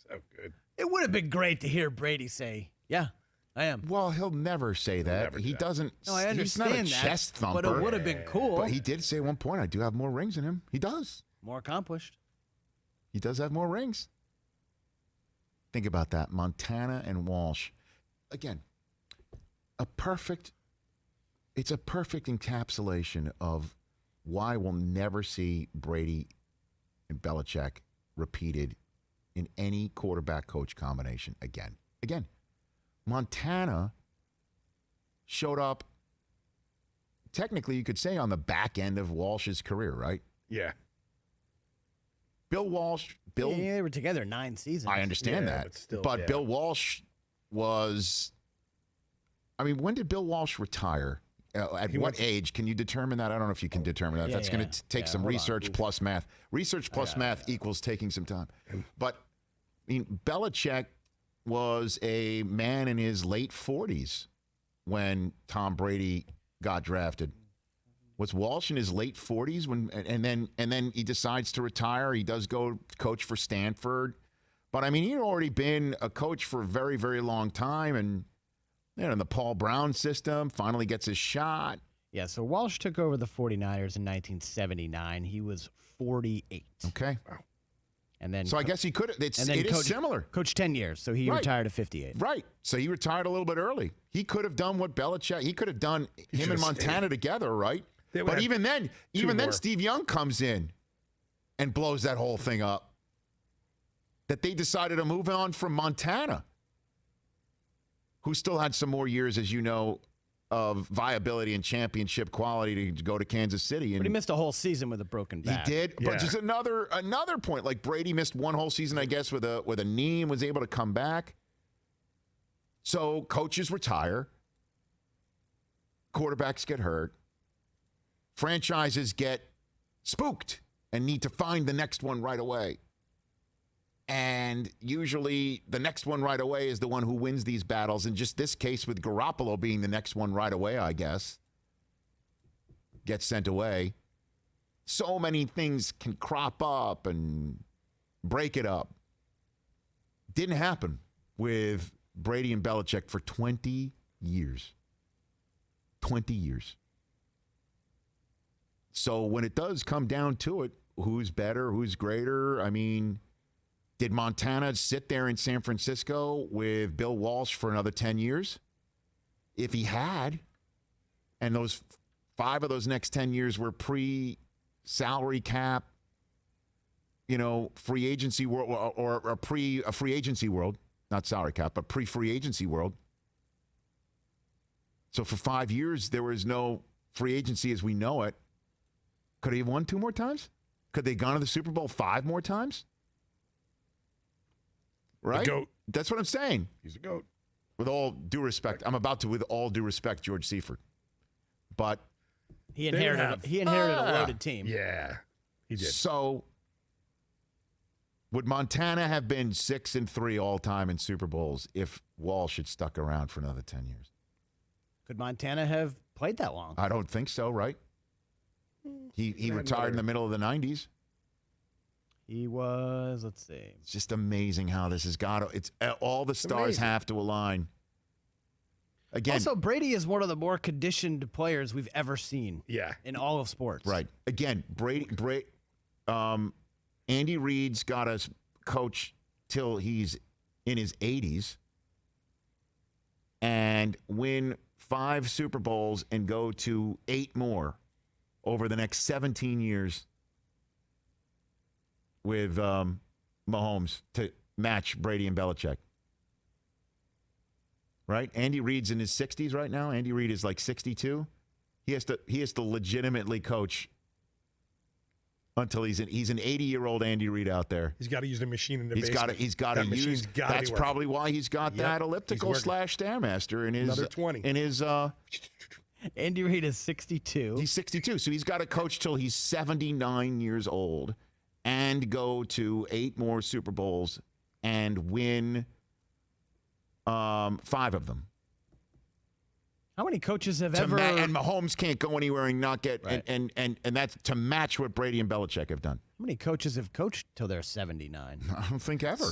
Speaker 4: so good.
Speaker 5: It would have been great to hear Brady say, yeah, I am.
Speaker 1: Well, he'll never say that. He doesn't.
Speaker 5: No, I understand
Speaker 1: he's not a
Speaker 5: that,
Speaker 1: chest thumper.
Speaker 5: but it would have been cool.
Speaker 1: But he did say at one point, I do have more rings than him. He does.
Speaker 5: More accomplished.
Speaker 1: He does have more rings. Think about that. Montana and Walsh. Again, it's a perfect encapsulation of why we'll never see Brady and Belichick repeated in any quarterback-coach combination again. Again, Montana showed up, technically you could say, on the back end of Walsh's career, right?
Speaker 4: Yeah.
Speaker 1: Bill Walsh.
Speaker 5: Yeah, they were together 9 seasons.
Speaker 1: I understand that. But Bill Walsh was, I mean, when did Bill Walsh retire? At what age? Can you determine that? I don't know if you can determine that. That's going to take some research plus math. Research plus math equals taking some time. But, I mean, Belichick was a man in his late 40s when Tom Brady got drafted. Was Walsh in his late 40s when, and then he decides to retire? He does go coach for Stanford. But, I mean, he'd already been a coach for a very, very long time, and in the Paul Brown system, finally gets his shot.
Speaker 5: Yeah, so Walsh took over the 49ers in 1979. He was 48.
Speaker 1: Okay.
Speaker 5: Wow. And then
Speaker 1: I guess he could have. It is similar.
Speaker 5: Coached 10 years, so he retired at 58.
Speaker 1: Right. So he retired a little bit early. He could have done what Belichick, he could have done him and Montana together, right? But even then, Steve Young comes in and blows that whole thing up. That they decided to move on from Montana, who still had some more years, as you know, of viability and championship quality to go to Kansas City. And
Speaker 5: but he missed a whole season with a broken back.
Speaker 1: He did, but just another point. Like Brady missed one whole season, I guess, with a knee and was able to come back. So coaches retire, quarterbacks get hurt, franchises get spooked and need to find the next one right away. And usually the next one right away is the one who wins these battles. In just this case with Garoppolo being the next one right away, I guess, gets sent away. So many things can crop up and break it up. Didn't happen with Brady and Belichick for 20 years. 20 years. So when it does come down to it, who's better, who's greater? I mean, did Montana sit there in San Francisco with Bill Walsh for another 10 years? If he had, and those 5 of those next 10 years were pre-salary cap, free agency world, or a free agency world, not salary cap, but pre-free agency world. So for 5 years, there was no free agency as we know it. Could he have won 2 more times? Could they have gone to the Super Bowl 5 more times? Right?
Speaker 4: The GOAT.
Speaker 1: That's what I'm saying.
Speaker 4: He's a GOAT.
Speaker 1: With all due respect, I'm about to, with all due respect, George Seifert. But
Speaker 5: he inherited a loaded team.
Speaker 4: Yeah, he did.
Speaker 1: So would Montana have been 6-3 all time in Super Bowls if Walsh had stuck around for another 10 years?
Speaker 5: Could Montana have played that long?
Speaker 1: I don't think so, right? He retired in the middle of the 90s.
Speaker 5: He was, let's see.
Speaker 1: It's just amazing how this has got to, it's all the stars have to align. Again.
Speaker 5: Also, Brady is one of the more conditioned players we've ever seen.
Speaker 4: Yeah.
Speaker 5: In all of sports.
Speaker 1: Right. Again, Andy Reid's got us coach till he's in his 80s and win 5 Super Bowls and go to 8 more over the next 17 years with Mahomes to match Brady and Belichick. Right? Andy Reid's in his 60s right now. Andy Reid is like 62. He has to legitimately coach until he's an 80-year-old Andy Reid out there.
Speaker 4: He's got to use the machine in the basement.
Speaker 1: He's got to use. That's probably why he's got that elliptical / Stairmaster in his.
Speaker 4: Another 20.
Speaker 1: In his.
Speaker 5: Andy Reid is 62.
Speaker 1: He's 62, so he's got to coach till he's 79 years old, and go to 8 more Super Bowls and win 5 of them.
Speaker 5: How many coaches have
Speaker 1: and Mahomes can't go anywhere and not get and that's to match what Brady and Belichick have done.
Speaker 5: How many coaches have coached till they're 79?
Speaker 1: I don't think ever.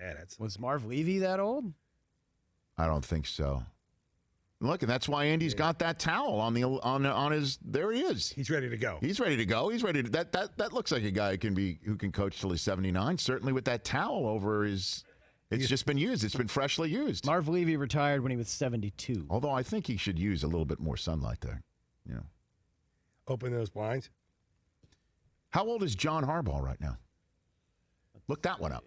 Speaker 4: Yeah,
Speaker 5: Was Marv Levy that old?
Speaker 1: I don't think so. Look, and that's why Andy's got that towel on his. There he is.
Speaker 4: He's ready to go.
Speaker 1: He's ready to go. He's ready to. That looks like a guy who can coach till he's 79. Certainly with that towel over his. It's just been used. It's been freshly used.
Speaker 5: Marv Levy retired when he was 72.
Speaker 1: Although I think he should use a little bit more sunlight there. You know.
Speaker 4: Open those blinds.
Speaker 1: How old is John Harbaugh right now? Look that one up.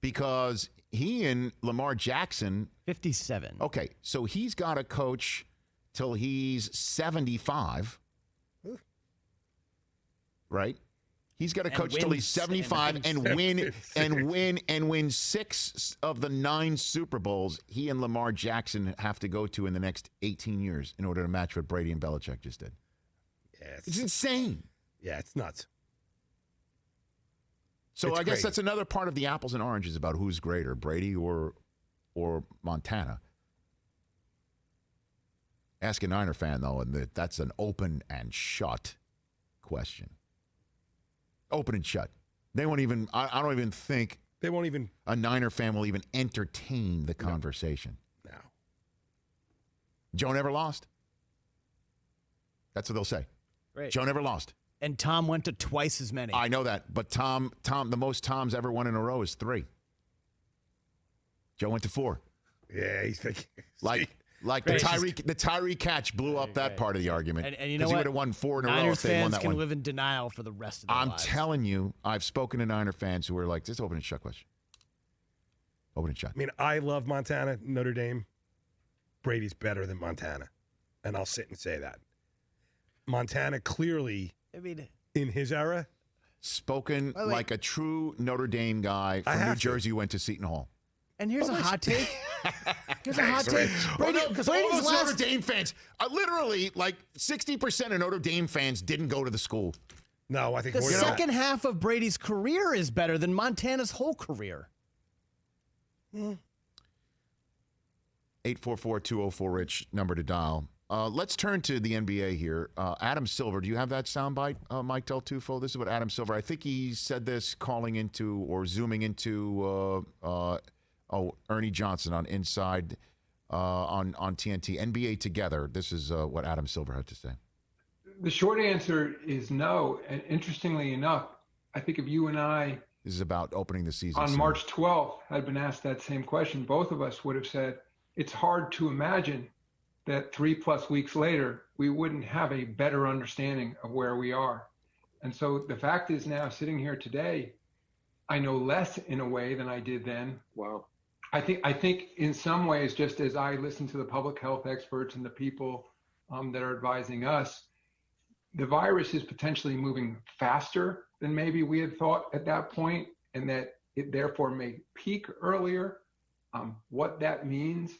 Speaker 1: Because he and Lamar Jackson.
Speaker 5: 57.
Speaker 1: Okay, so he's got to coach till he's 75. Right? He's got to coach till he's 75 and win 6 of the 9 Super Bowls he and Lamar Jackson have to go to in the next 18 years in order to match what Brady and Belichick just did.
Speaker 4: Yeah,
Speaker 1: it's insane.
Speaker 4: Yeah, it's nuts.
Speaker 1: So I guess that's another part of the apples and oranges about who's greater, Brady or Montana. Ask a Niner fan, though, and that's an open and shut question. Open and shut. They won't even, I don't even think.
Speaker 4: They won't even.
Speaker 1: A Niner fan will even entertain the conversation.
Speaker 4: No.
Speaker 1: Joe never lost. That's what they'll say.
Speaker 5: Great.
Speaker 1: Joe never lost.
Speaker 5: And Tom went to twice as many.
Speaker 1: I know that. But Tom, the most Toms ever won in a row is 3. Joe went to 4.
Speaker 4: Yeah, he's
Speaker 1: like the Tyree catch blew up that part of the argument.
Speaker 5: And you know what?
Speaker 1: He would have won 4 in a row
Speaker 5: Niners
Speaker 1: if they won
Speaker 5: fans
Speaker 1: that
Speaker 5: can
Speaker 1: one.
Speaker 5: live in denial for the rest of their lives.
Speaker 1: I'm telling you, I've spoken to Niner fans who are like, just open and shut question. Open and shut.
Speaker 4: I mean, I love Montana, Notre Dame. Brady's better than Montana. And I'll sit and say that. Montana clearly, in his era,
Speaker 1: spoken like a true Notre Dame guy from New Jersey who went to Seton Hall.
Speaker 5: And here's a hot take. Here's a hot take.
Speaker 1: Because all those Notre Dame fans, literally, like 60% of Notre Dame fans didn't go to the school.
Speaker 4: No, I think
Speaker 5: the second half of Brady's career is better than Montana's whole career.
Speaker 1: 844-204-RICH, number to dial. Let's turn to the NBA here. Adam Silver, do you have that soundbite, Mike Del Tufo? This is what Adam Silver, I think he said this calling into or zooming into Ernie Johnson on Inside on TNT. NBA Together. This is what Adam Silver had to say.
Speaker 12: The short answer is no. And interestingly enough, I think if you and I...
Speaker 1: This is about opening the season.
Speaker 12: On March 12th, had been asked that same question, both of us would have said, it's hard to imagine that 3+ weeks later, we wouldn't have a better understanding of where we are. And so the fact is now, sitting here today, I know less in a way than I did then.
Speaker 3: Wow.
Speaker 12: I think in some ways, just as I listen to the public health experts and the people that are advising us, the virus is potentially moving faster than maybe we had thought at that point, and that it therefore may peak earlier. What that means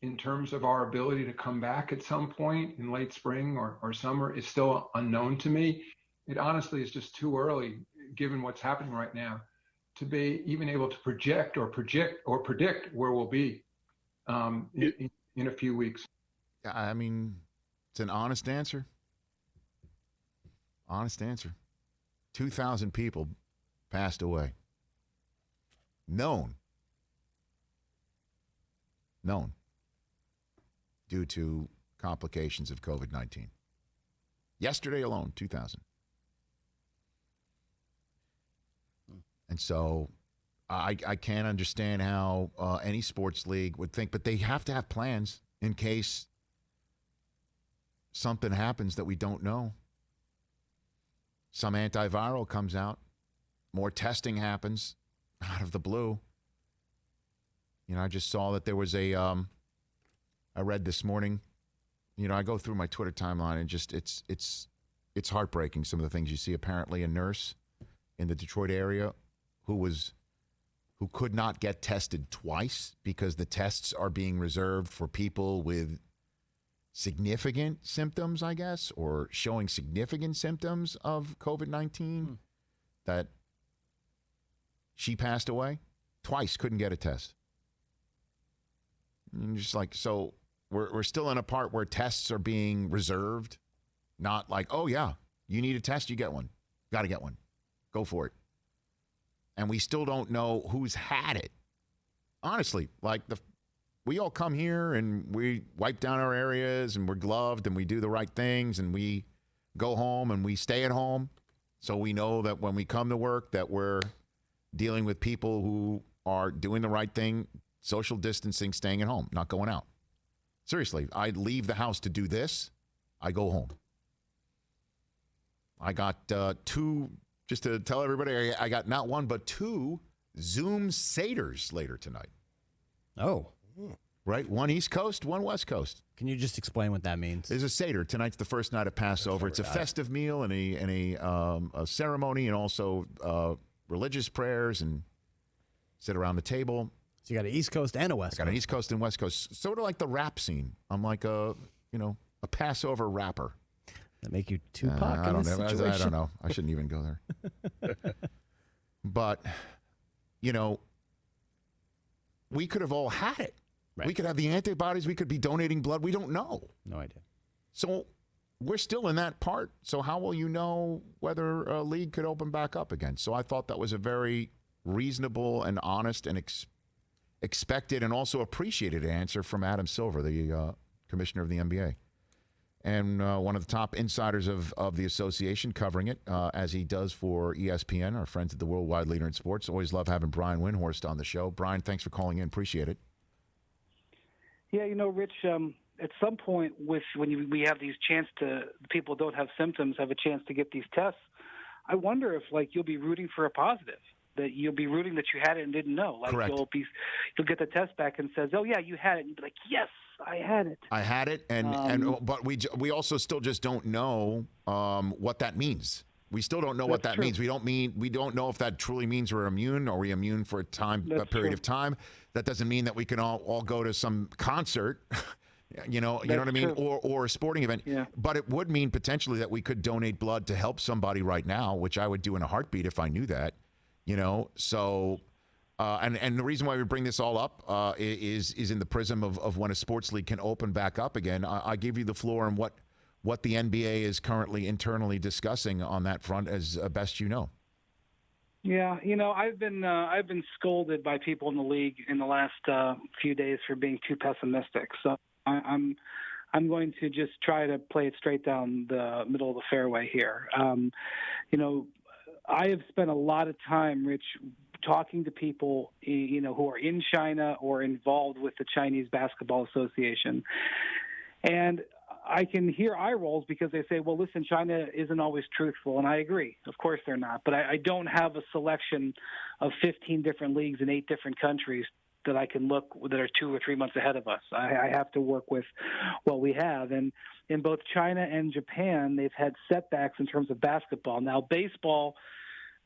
Speaker 12: in terms of our ability to come back at some point in late spring or summer is still unknown to me. It honestly is just too early, given what's happening right now, to be even able to predict where we'll be in a few weeks.
Speaker 1: I mean, it's an honest answer. Honest answer. 2,000 people passed away. Known. Due to complications of COVID-19. Yesterday alone, 2,000. And so I can't understand how any sports league would think, but they have to have plans in case something happens that we don't know. Some antiviral comes out. More testing happens out of the blue. You know, I just saw that there was I read this morning, you know, I go through my Twitter timeline and just it's heartbreaking, some of the things you see. Apparently a nurse in the Detroit area who could not get tested twice because the tests are being reserved for people with significant symptoms, I guess, or showing significant symptoms of COVID-19, that she passed away twice, couldn't get a test. And just like, so we're still in a part where tests are being reserved, not like, oh yeah, you need a test, you get one, got to get one, go for it. And we still don't know who's had it. Honestly, like we all come here and we wipe down our areas and we're gloved and we do the right things and we go home and we stay at home. So we know that when we come to work that we're dealing with people who are doing the right thing, social distancing, staying at home, not going out. Seriously, I leave the house to do this. I go home. I got 2, just to tell everybody, I got not 1, but 2 Zoom Seders later tonight.
Speaker 5: Oh.
Speaker 1: Right? 1 East Coast, 1 West Coast.
Speaker 5: Can you just explain what that means?
Speaker 1: There's a Seder. Tonight's the first night of Passover. It's a festive meal and a ceremony and also religious prayers and sit around the table.
Speaker 5: So you got an East Coast and a West Coast.
Speaker 1: I got an East Coast and West Coast. Sort of like the rap scene. I'm like a Passover rapper.
Speaker 5: That make you Tupac
Speaker 1: I don't
Speaker 5: in
Speaker 1: know.
Speaker 5: this situation?
Speaker 1: I don't know. I shouldn't even go there. But, we could have all had it. Right. We could have the antibodies. We could be donating blood. We don't know.
Speaker 5: No idea.
Speaker 1: So we're still in that part. So how will you know whether a league could open back up again? So I thought that was a very reasonable and honest and expected and also appreciated answer from Adam Silver, the commissioner of the NBA. And one of the top insiders of the association covering it, as he does for ESPN, our friends at the worldwide leader in sports. Always love having Brian Windhorst on the show. Brian, thanks for calling in. Appreciate it.
Speaker 6: Yeah, Rich, at some point when we have these people don't have symptoms, have a chance to get these tests, I wonder if, you'll be rooting for a positive, that you'll be rooting that you had it and didn't know.
Speaker 1: Correct.
Speaker 6: You'll get the test back and says, oh, yeah, you had it. And you'll be like, yes, I had it.
Speaker 1: I had it, but we also still just don't know what that means. We still don't know what that means. We don't know if that truly means we're immune or we immune for a period of time. That doesn't mean that we can all go to some concert, you know what I mean, or a sporting event. Yeah. But it would mean potentially that we could donate blood to help somebody right now, which I would do in a heartbeat if I knew that. So and the reason why we bring this all up is in the prism of when a sports league can open back up again. I give you the floor on what the NBA is currently internally discussing on that front as best you know.
Speaker 6: Yeah, I've been scolded by people in the league in the last few days for being too pessimistic. So I'm going to just try to play it straight down the middle of the fairway here. I have spent a lot of time, Rich, talking to people, who are in China or involved with the Chinese Basketball Association. And I can hear eye rolls because they say, well, listen, China isn't always truthful. And I agree. Of course they're not. But I don't have a selection of 15 different leagues in 8 different countries that I can look that are 2 or 3 months ahead of us. I have to work with what we have. And in both China and Japan, they've had setbacks in terms of basketball. Now, baseball,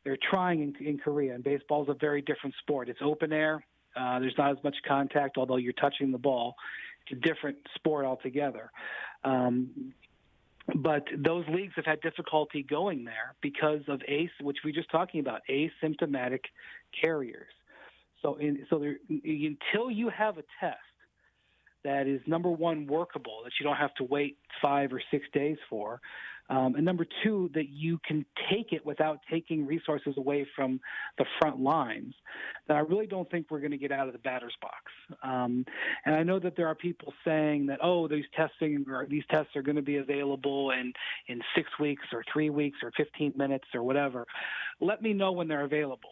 Speaker 6: they're trying in Korea, and baseball is a very different sport. It's open air. There's not as much contact, although you're touching the ball. It's a different sport altogether. But those leagues have had difficulty going there because of which we were just talking about, asymptomatic carriers. So until you have a test that is, number one, workable, that you don't have to wait 5 or 6 days for, and number two, that you can take it without taking resources away from the front lines, then I really don't think we're going to get out of the batter's box. And I know that there are people saying that, these tests are going to be available in 6 weeks or 3 weeks or 15 minutes or whatever. Let me know when they're available.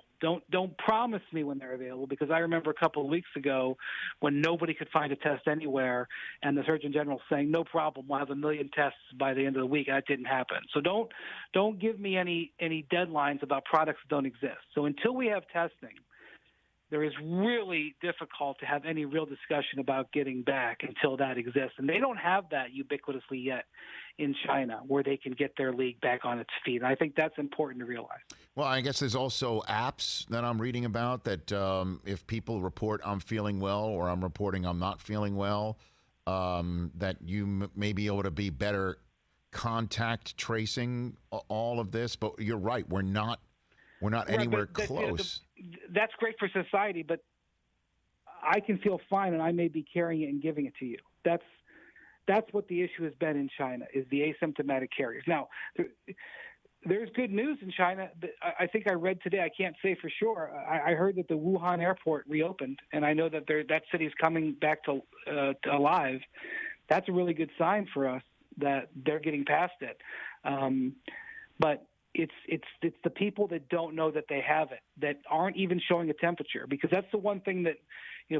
Speaker 6: Don't promise me when they're available, because I remember a couple of weeks ago when nobody could find a test anywhere, and the Surgeon General saying, no problem, we'll have 1 million tests by the end of the week. That didn't happen. So don't give me any deadlines about products that don't exist. So until we have testing, there is really difficult to have any real discussion about getting back until that exists. And they don't have that ubiquitously yet in China, where they can get their league back on its feet. And I think that's important to realize.
Speaker 1: Well, I guess there's also apps that I'm reading about that if people report I'm feeling well or I'm reporting I'm not feeling well, that you may be able to be better contact tracing all of this. But you're right, we're not anywhere close.
Speaker 6: That's great for society, but I can feel fine, and I may be carrying it and giving it to you. that's what the issue has been in China, is the asymptomatic carriers. Now, there's good news in China. I think I read today, I can't say for sure, I heard that the Wuhan airport reopened, and I know that that city's coming back to alive. That's a really good sign for us that they're getting past it. But it's the people that don't know that they have it, that aren't even showing a temperature, because that's the one thing that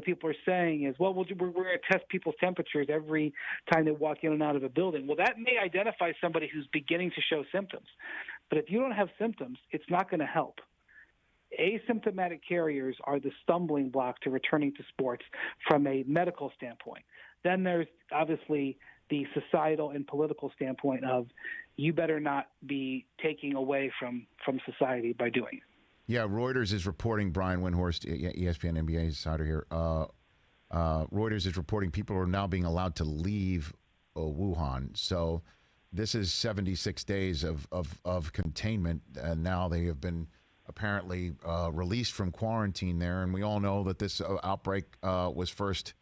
Speaker 6: people are saying is, well, we're going to test people's temperatures every time they walk in and out of a building. Well, that may identify somebody who's beginning to show symptoms. But if you don't have symptoms, it's not going to help. Asymptomatic carriers are the stumbling block to returning to sports from a medical standpoint. Then there's obviously the societal and political standpoint of you better not be taking away from society by doing it.
Speaker 1: Yeah, Reuters is reporting, Brian Windhorst, ESPN NBA insider here. Reuters is reporting people are now being allowed to leave Wuhan. So this is 76 days of containment, and now they have been apparently released from quarantine there. And we all know that this outbreak was first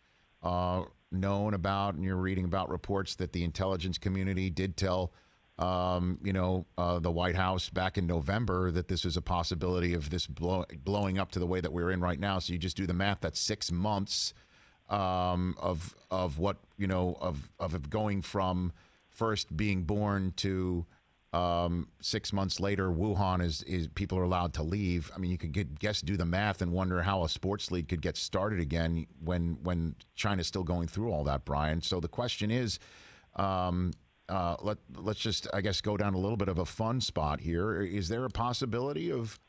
Speaker 1: known about, and you're reading about reports that the intelligence community did tell the White House back in November that this was a possibility of this blowing up to the way that we're in right now. So you just do the math. That's 6 months of what of going from first being born to 6 months later. Wuhan is people are allowed to leave. I mean, you could do the math and wonder how a sports league could get started again when China's still going through all that, Brian. So the question is. Let's just, I guess, go down a little bit of a fun spot here. Is there a possibility of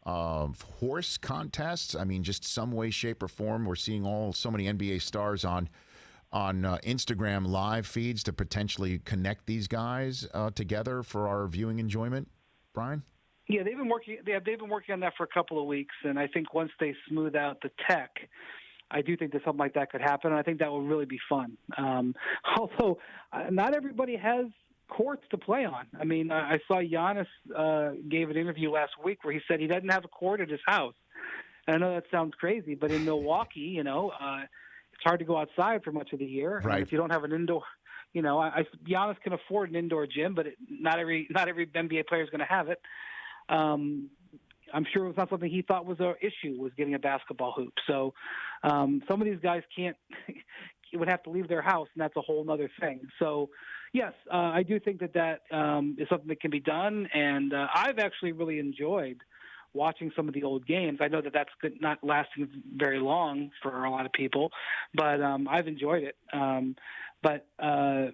Speaker 1: horse contests? I mean, just some way, shape, or form. We're seeing so many NBA stars on Instagram live feeds to potentially connect these guys together for our viewing enjoyment. Brian?
Speaker 6: Yeah, they've been working on that for a couple of weeks, and I think once they smooth out the tech, I do think that something like that could happen, and I think that will really be fun. Although not everybody has courts to play on. I mean, I saw Giannis gave an interview last week where he said he doesn't have a court at his house. And I know that sounds crazy, but in Milwaukee, it's hard to go outside for much of the year.
Speaker 1: Right.
Speaker 6: And if you don't have an indoor, Giannis can afford an indoor gym, but not every NBA player is going to have it. I'm sure it was not something he thought was an issue, was getting a basketball hoop. So some of these guys would have to leave their house, and that's a whole other thing. So, yes, I do think that is something that can be done, and I've actually really enjoyed watching some of the old games. I know that that's not lasting very long for a lot of people, but I've enjoyed it. But the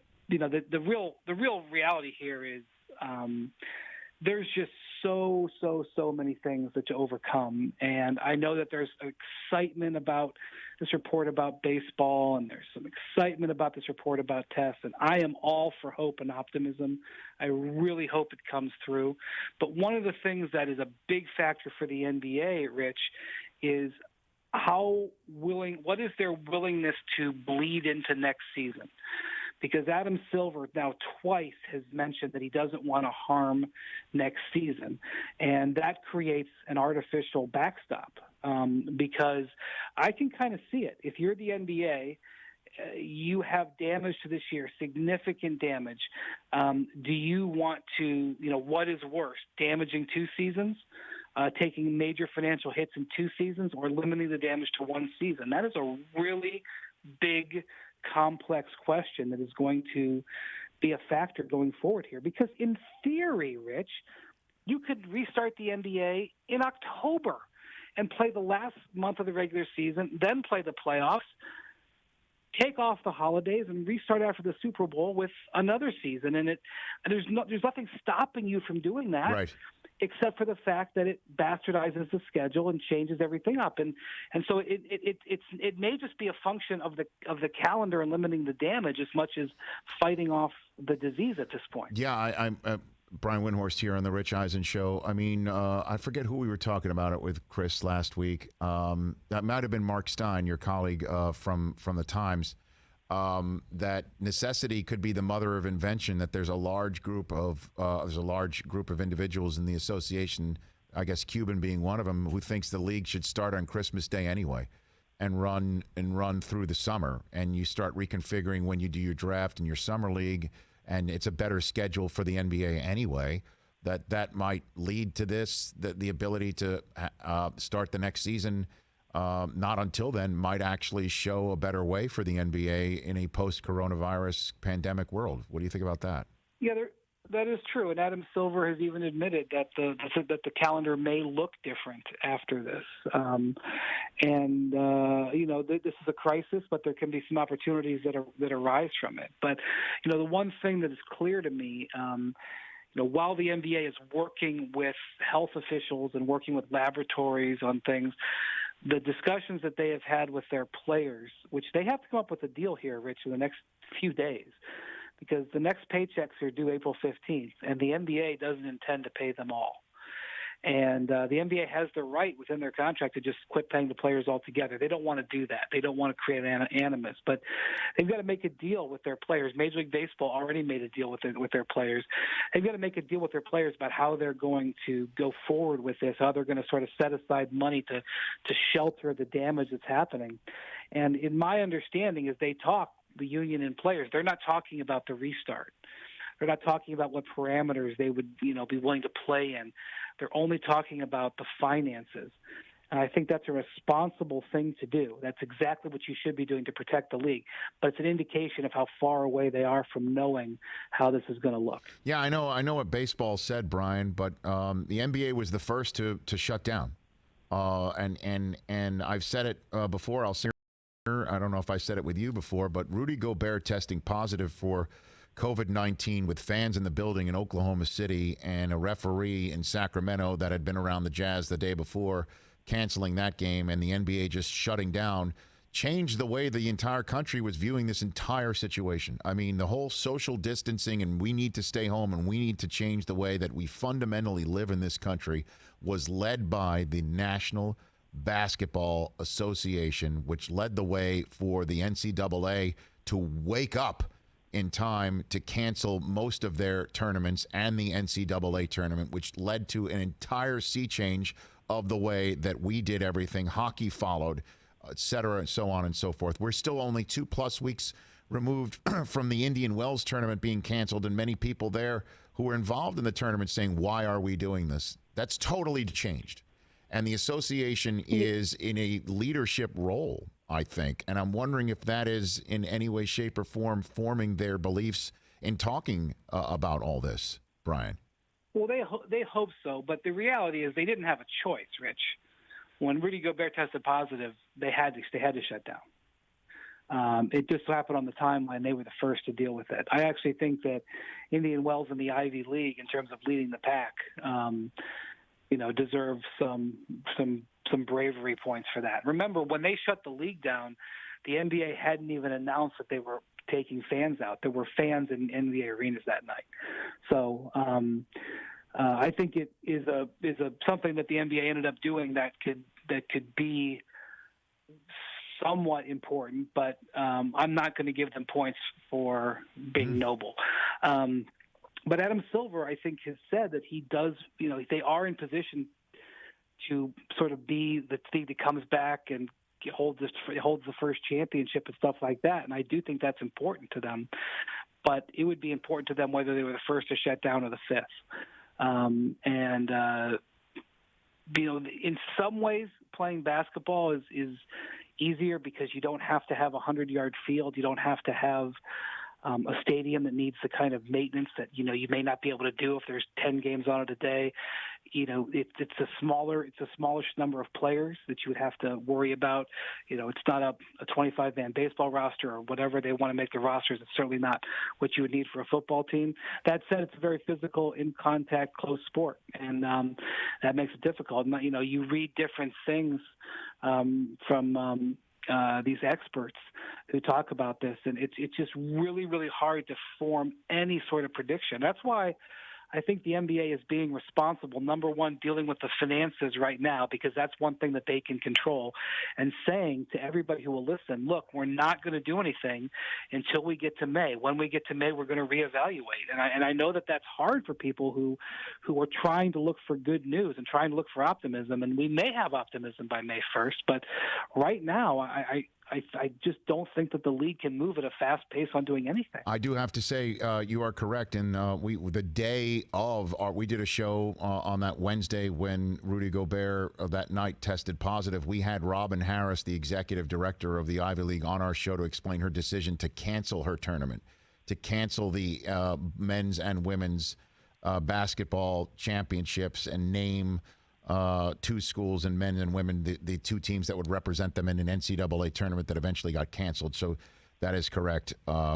Speaker 6: real reality here is there's just so many things that to overcome. And I know that there's excitement about this report about baseball, and there's some excitement about this report about tests. And I am all for hope and optimism. I really hope it comes through. But one of the things that is a big factor for the NBA, Rich, is what is their willingness to bleed into next season? Because Adam Silver now twice has mentioned that he doesn't want to harm next season. And that creates an artificial backstop because I can kind of see it. If you're the NBA, you have damage to this year, significant damage. Do you want to, what is worse, damaging 2 seasons, taking major financial hits in 2 seasons, or limiting the damage to 1 season? That is a really big complex question that is going to be a factor going forward here. Because in theory, Rich, you could restart the NBA in October and play the last month of the regular season, then play the playoffs, take off the holidays, and restart after the Super Bowl with another season. And there's nothing stopping you from doing that.
Speaker 1: Right.
Speaker 6: Except for the fact that it bastardizes the schedule and changes everything up, and so it may just be a function of the calendar and limiting the damage as much as fighting off the disease at this point.
Speaker 1: Yeah, I'm Brian Windhorst here on the Rich Eisen Show. I mean, I forget who we were talking about it with, Chris, last week. That might have been Mark Stein, your colleague from the Times. That necessity could be the mother of invention. That there's a large group of individuals in the association, I guess Cuban being one of them, who thinks the league should start on Christmas Day anyway. and run through the summer, and you start reconfiguring when you do your draft and your summer league, and it's a better schedule for the NBA anyway, that might lead to this, the ability to start the next season not until then might actually show a better way for the NBA in a post-coronavirus pandemic world. What do you think about that?
Speaker 6: Yeah, that is true, and Adam Silver has even admitted that the calendar may look different after this. This is a crisis, but there can be some opportunities that arise from it. But the one thing that is clear to me, while the NBA is working with health officials and working with laboratories on things, the discussions that they have had with their players, which they have to come up with a deal here, Rich, in the next few days, because the next paychecks are due April 15th, and the NBA doesn't intend to pay them all. And the NBA has the right within their contract to just quit paying the players altogether. They don't want to do that. They don't want to create an animus. But they've got to make a deal with their players. Major League Baseball already made a deal with their players. They've got to make a deal with their players about how they're going to go forward with this, how they're going to sort of set aside money to shelter the damage that's happening. And in my understanding, as they talk, the union and players, they're not talking about the restart. They're not talking about what parameters they would, be willing to play in. They're only talking about the finances. And I think that's a responsible thing to do. That's exactly what you should be doing to protect the league. But it's an indication of how far away they are from knowing how this is going to look.
Speaker 1: Yeah, I know what baseball said, Brian, but the NBA was the first to shut down. And I've said it before. I'll say, I don't know if I said it with you before, but Rudy Gobert testing positive for COVID-19 with fans in the building in Oklahoma City and a referee in Sacramento that had been around the Jazz the day before canceling that game, and the NBA just shutting down changed the way the entire country was viewing this entire situation. I mean, the whole social distancing and we need to stay home and we need to change the way that we fundamentally live in this country was led by the National Basketball Association, which led the way for the NCAA to wake up in time to cancel most of their tournaments and the NCAA tournament, which led to an entire sea change of the way that we did everything. Hockey followed, et cetera, and so on and so forth. We're still only 2+ weeks removed from the Indian Wells tournament being canceled, and many people there who were involved in the tournament saying, why are we doing this? That's totally changed. And the association is in a leadership role, I think. And I'm wondering if that is in any way, shape, or form forming their beliefs in talking about all this, Brian.
Speaker 6: Well, they hope so. But the reality is they didn't have a choice, Rich. When Rudy Gobert tested positive, they had to shut down. It just happened on the timeline. They were the first to deal with it. I actually think that Indian Wells in the Ivy League, in terms of leading the pack, deserve some bravery points for that. Remember, when they shut the league down, the NBA hadn't even announced that they were taking fans out. There were fans in NBA arenas that night. So I think it is something that the NBA ended up doing that could be somewhat important, but I'm not going to give them points for being noble. But Adam Silver, I think, has said that he does, they are in position to sort of be the thing that comes back and holds the first championship and stuff like that. And I do think that's important to them. But it would be important to them whether they were the first to shut down or the fifth. In some ways, playing basketball is easier because you don't have to have a 100-yard field. You don't have to have a stadium that needs the kind of maintenance that you may not be able to do if there's 10 games on it a day. It's a smaller number of players that you would have to worry about. It's not a 25-man baseball roster or whatever they want to make the rosters. It's certainly not what you would need for a football team. That said, it's a very physical, in-contact, close sport, and that makes it difficult. You read different things from these experts who talk about this, and it's just really, really hard to form any sort of prediction. That's why I think the NBA is being responsible, number one, dealing with the finances right now, because that's one thing that they can control, and saying to everybody who will listen, look, we're not going to do anything until we get to May. When we get to May, we're going to reevaluate. And I know that that's hard for people who are trying to look for good news and trying to look for optimism, and we may have optimism by May 1st, but right now I just don't think that the league can move at a fast pace on doing anything.
Speaker 1: I do have to say you are correct. And the day of we did a show on that Wednesday when Rudy Gobert that night tested positive. We had Robin Harris, the executive director of the Ivy League, on our show to explain her decision to cancel her tournament, to cancel the men's and women's basketball championships and name two schools and men and women, the two teams that would represent them in an NCAA tournament that eventually got canceled. So that is correct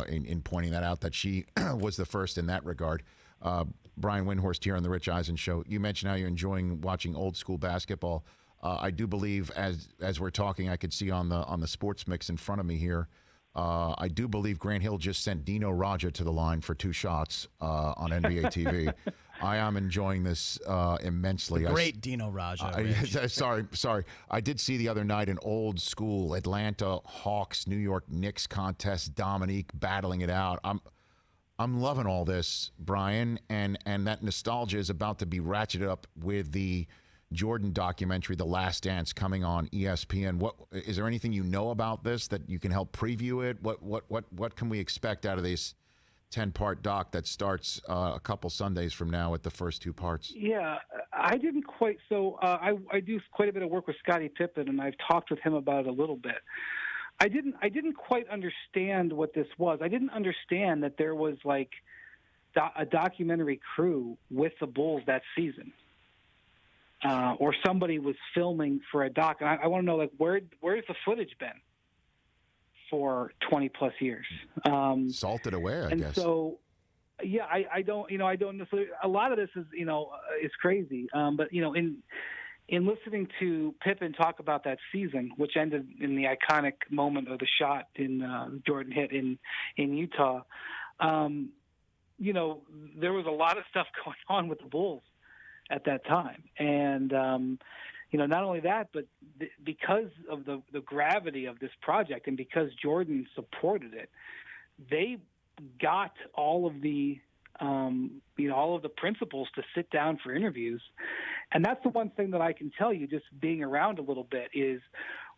Speaker 1: in pointing that out, that she was the first in that regard. Brian Windhorst here on the Rich Eisen Show. You mentioned how you're enjoying watching old school basketball. I do believe, as we're talking, I could see on the sports mix in front of me here, I do believe Grant Hill just sent Dino Raja to the line for 2 shots on NBA TV. I am enjoying this immensely.
Speaker 5: The great Dino Raja.
Speaker 1: Sorry. I did see the other night an old school Atlanta Hawks, New York Knicks contest, Dominique battling it out. I'm loving all this, Brian, and that nostalgia is about to be ratcheted up with the Jordan documentary, The Last Dance, coming on ESPN. What is there anything you know about this that you can help preview it? What can we expect out of this 10-part doc that starts a couple Sundays from now with the first 2 parts?
Speaker 6: Yeah, I didn't quite. So I do quite a bit of work with Scottie Pippen, and I've talked with him about it a little bit. I didn't quite understand what this was. I didn't understand that there was like a documentary crew with the Bulls that season. Or somebody was filming for a doc. And I want to know, like, where's the footage been for 20 plus years?
Speaker 1: Salted away, I
Speaker 6: guess.
Speaker 1: And
Speaker 6: so, yeah, I don't necessarily. A lot of this is, is crazy. But in listening to Pippen talk about that season, which ended in the iconic moment of the shot in Jordan hit in Utah, there was a lot of stuff going on with the Bulls at that time. And, not only that, but because of the gravity of this project and because Jordan supported it, they got all of the principals to sit down for interviews. And that's the one thing that I can tell you, just being around a little bit, is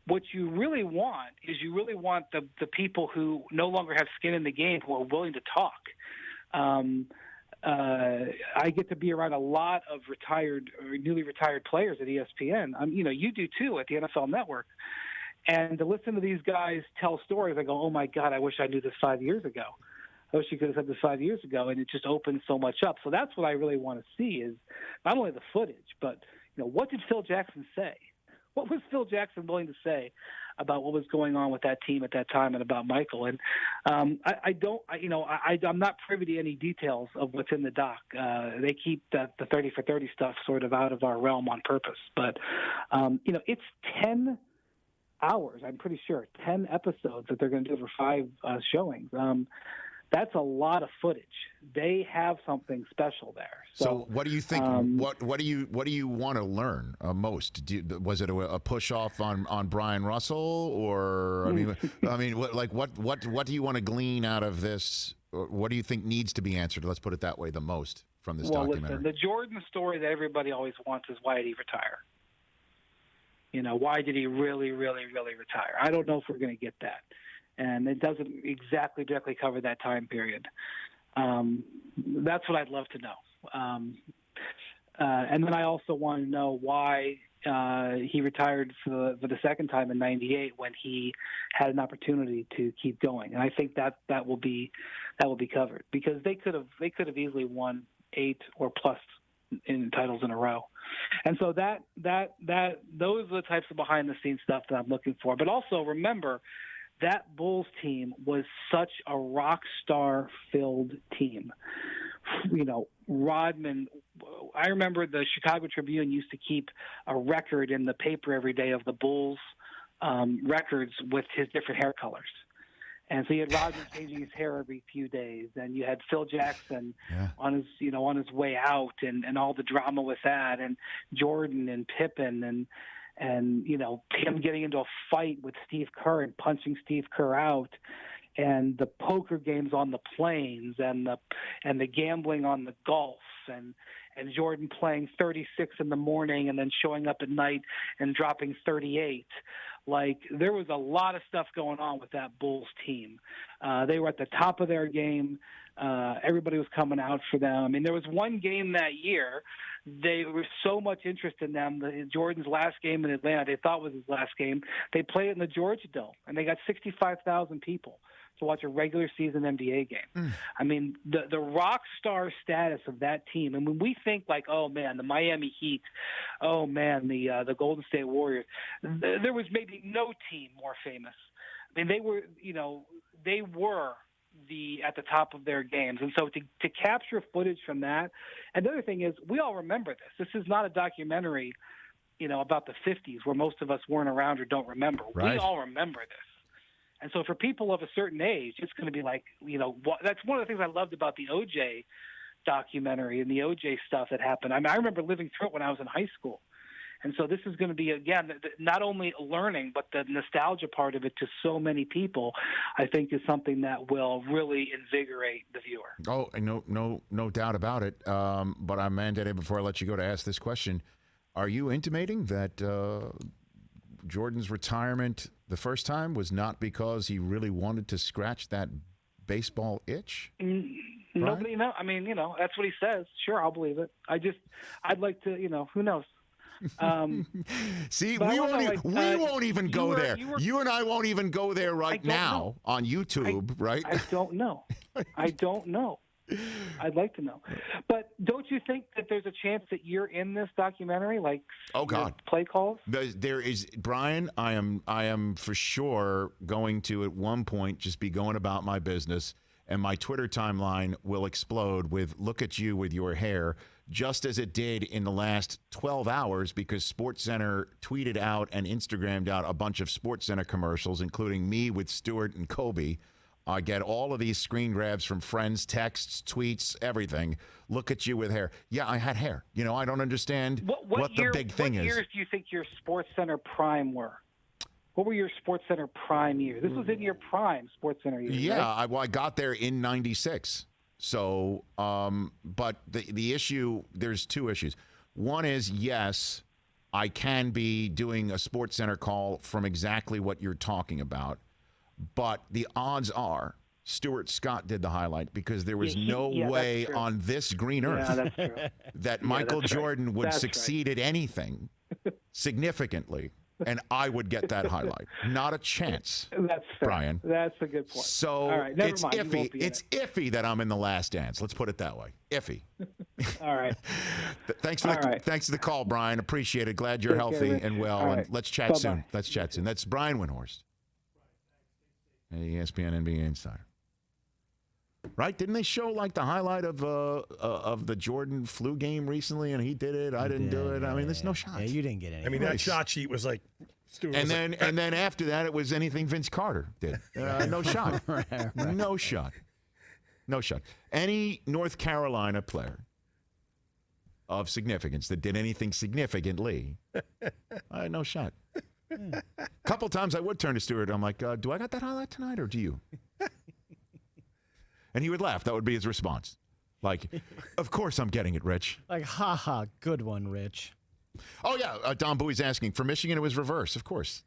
Speaker 6: what you really want is the people who no longer have skin in the game, who are willing to talk. I get to be around a lot of retired or newly retired players at ESPN. You do too at the NFL Network. And to listen to these guys tell stories, I go, oh my God, I wish I knew this 5 years ago. I wish you could have said this 5 years ago. And it just opens so much up. So that's what I really want to see, is not only the footage, but what did Phil Jackson say? What was Phil Jackson willing to say about what was going on with that team at that time and about Michael? And I'm not privy to any details of what's in the doc. They keep the 30 for 30 stuff sort of out of our realm on purpose. But, it's 10 hours, I'm pretty sure, 10 episodes that they're going to do for 5 showings. That's a lot of footage. They have something special there.
Speaker 1: So what do you think? What do you want to learn most? Was it a push off on Brian Russell, or what do you want to glean out of this? What do you think needs to be answered? Let's put it that way. The most from this documentary.
Speaker 6: Listen, the Jordan story that everybody always wants is, why did he retire? Why did he really, really, really retire? I don't know if we're going to get that. And it doesn't exactly directly cover that time period. That's what I'd love to know. And then I also want to know why he retired for the second time in '98 when he had an opportunity to keep going. And I think that will be covered, because they could have easily won 8 or plus in titles in a row. And so that those are the types of behind the scenes stuff that I'm looking for. But also remember, that Bulls team was such a rock star filled team. Rodman, I remember the Chicago Tribune used to keep a record in the paper every day of the Bulls records with his different hair colors. And so you had Roger changing his hair every few days, and you had Phil Jackson on his way out, and all the drama with that, and Jordan and Pippen and him getting into a fight with Steve Kerr and punching Steve Kerr out, and the poker games on the planes, and the gambling on the golf, and Jordan playing 36 in the morning and then showing up at night and dropping 38. Like, there was a lot of stuff going on with that Bulls team. They were at the top of their game. Everybody was coming out for them. I mean, there was one game that year, they were so much interest in them. Jordan's last game in Atlanta, they thought was his last game. They played it in the Georgia Dome, and they got 65,000 people to watch a regular season NBA game. I mean, the rock star status of that team. And when we think like, oh man, the Miami Heat, oh man, the Golden State Warriors, there was maybe no team more famous. I mean, they were at the top of their games. And so to capture footage from that, and the other thing is, we all remember this. This is not a documentary, about the 50s where most of us weren't around or don't remember. Right. We all remember this. And so for people of a certain age, it's going to be like, that's one of the things I loved about the OJ documentary and the OJ stuff that happened. I mean, I remember living through it when I was in high school. And so this is going to be, again, not only learning, but the nostalgia part of it to so many people, I think, is something that will really invigorate the viewer.
Speaker 1: Oh, no doubt about it. But I'm mandated, before I let you go, to ask this question. Are you intimating that Jordan's retirement the first time was not because he really wanted to scratch that baseball itch?
Speaker 6: Nobody knows. I mean, that's what he says. Sure, I'll believe it. I'd like to, who knows?
Speaker 1: See, we won't even go there. You and I won't even go there right now on YouTube, right?
Speaker 6: I don't know. I'd like to know. But don't you think that there's a chance that you're in this documentary, like play calls?
Speaker 1: There is, Brian. I am for sure going to at one point just be going about my business, and my Twitter timeline will explode with "Look at you with your hair," just as it did in the last 12 hours, because SportsCenter tweeted out and Instagrammed out a bunch of SportsCenter commercials, including me with Stewart and Kobe. I get all of these screen grabs from friends, texts, tweets, everything. Look at you with hair. Yeah, I had hair. I don't understand what the big thing is.
Speaker 6: What years do you think your SportsCenter prime were? What were your SportsCenter prime years? This was in your prime SportsCenter years.
Speaker 1: Yeah,
Speaker 6: right?
Speaker 1: I got there in '96. So, but the issue, there's two issues. One is, yes, I can be doing a SportsCenter call from exactly what you're talking about. But the odds are Stuart Scott did the highlight, because there was no way on this green earth that Michael Jordan would succeed at anything significantly, and I would get that highlight. Not a chance.
Speaker 6: That's fair.
Speaker 1: Brian.
Speaker 6: That's a good point.
Speaker 1: So
Speaker 6: all right,
Speaker 1: it's iffy. It's iffy that I'm in the last dance. Let's put it that way. Iffy.
Speaker 6: All right.
Speaker 1: Thanks for the call, Brian. Appreciate it. Glad you're healthy and well. All right. And let's chat soon. Let's chat soon. That's Brian Windhorst, ESPN NBA Insider. Right? Didn't they show like the highlight of the Jordan flu game recently, and he did it? I didn't do it. I mean, there's no shot.
Speaker 5: Yeah, you didn't get any.
Speaker 4: I mean, that shot sheet was like.
Speaker 1: And then after that, it was anything Vince Carter did. No shot.
Speaker 5: Right.
Speaker 1: No shot. No shot. Any North Carolina player of significance that did anything significantly, no shot. A couple times I would turn to Stewart. I'm like, do I got that highlight tonight, or do you? And he would laugh. That would be his response. Like, of course I'm getting it, Rich.
Speaker 5: Like, ha, good one, Rich.
Speaker 1: Oh, yeah. Don Bowie's asking. For Michigan, it was reverse. Of course.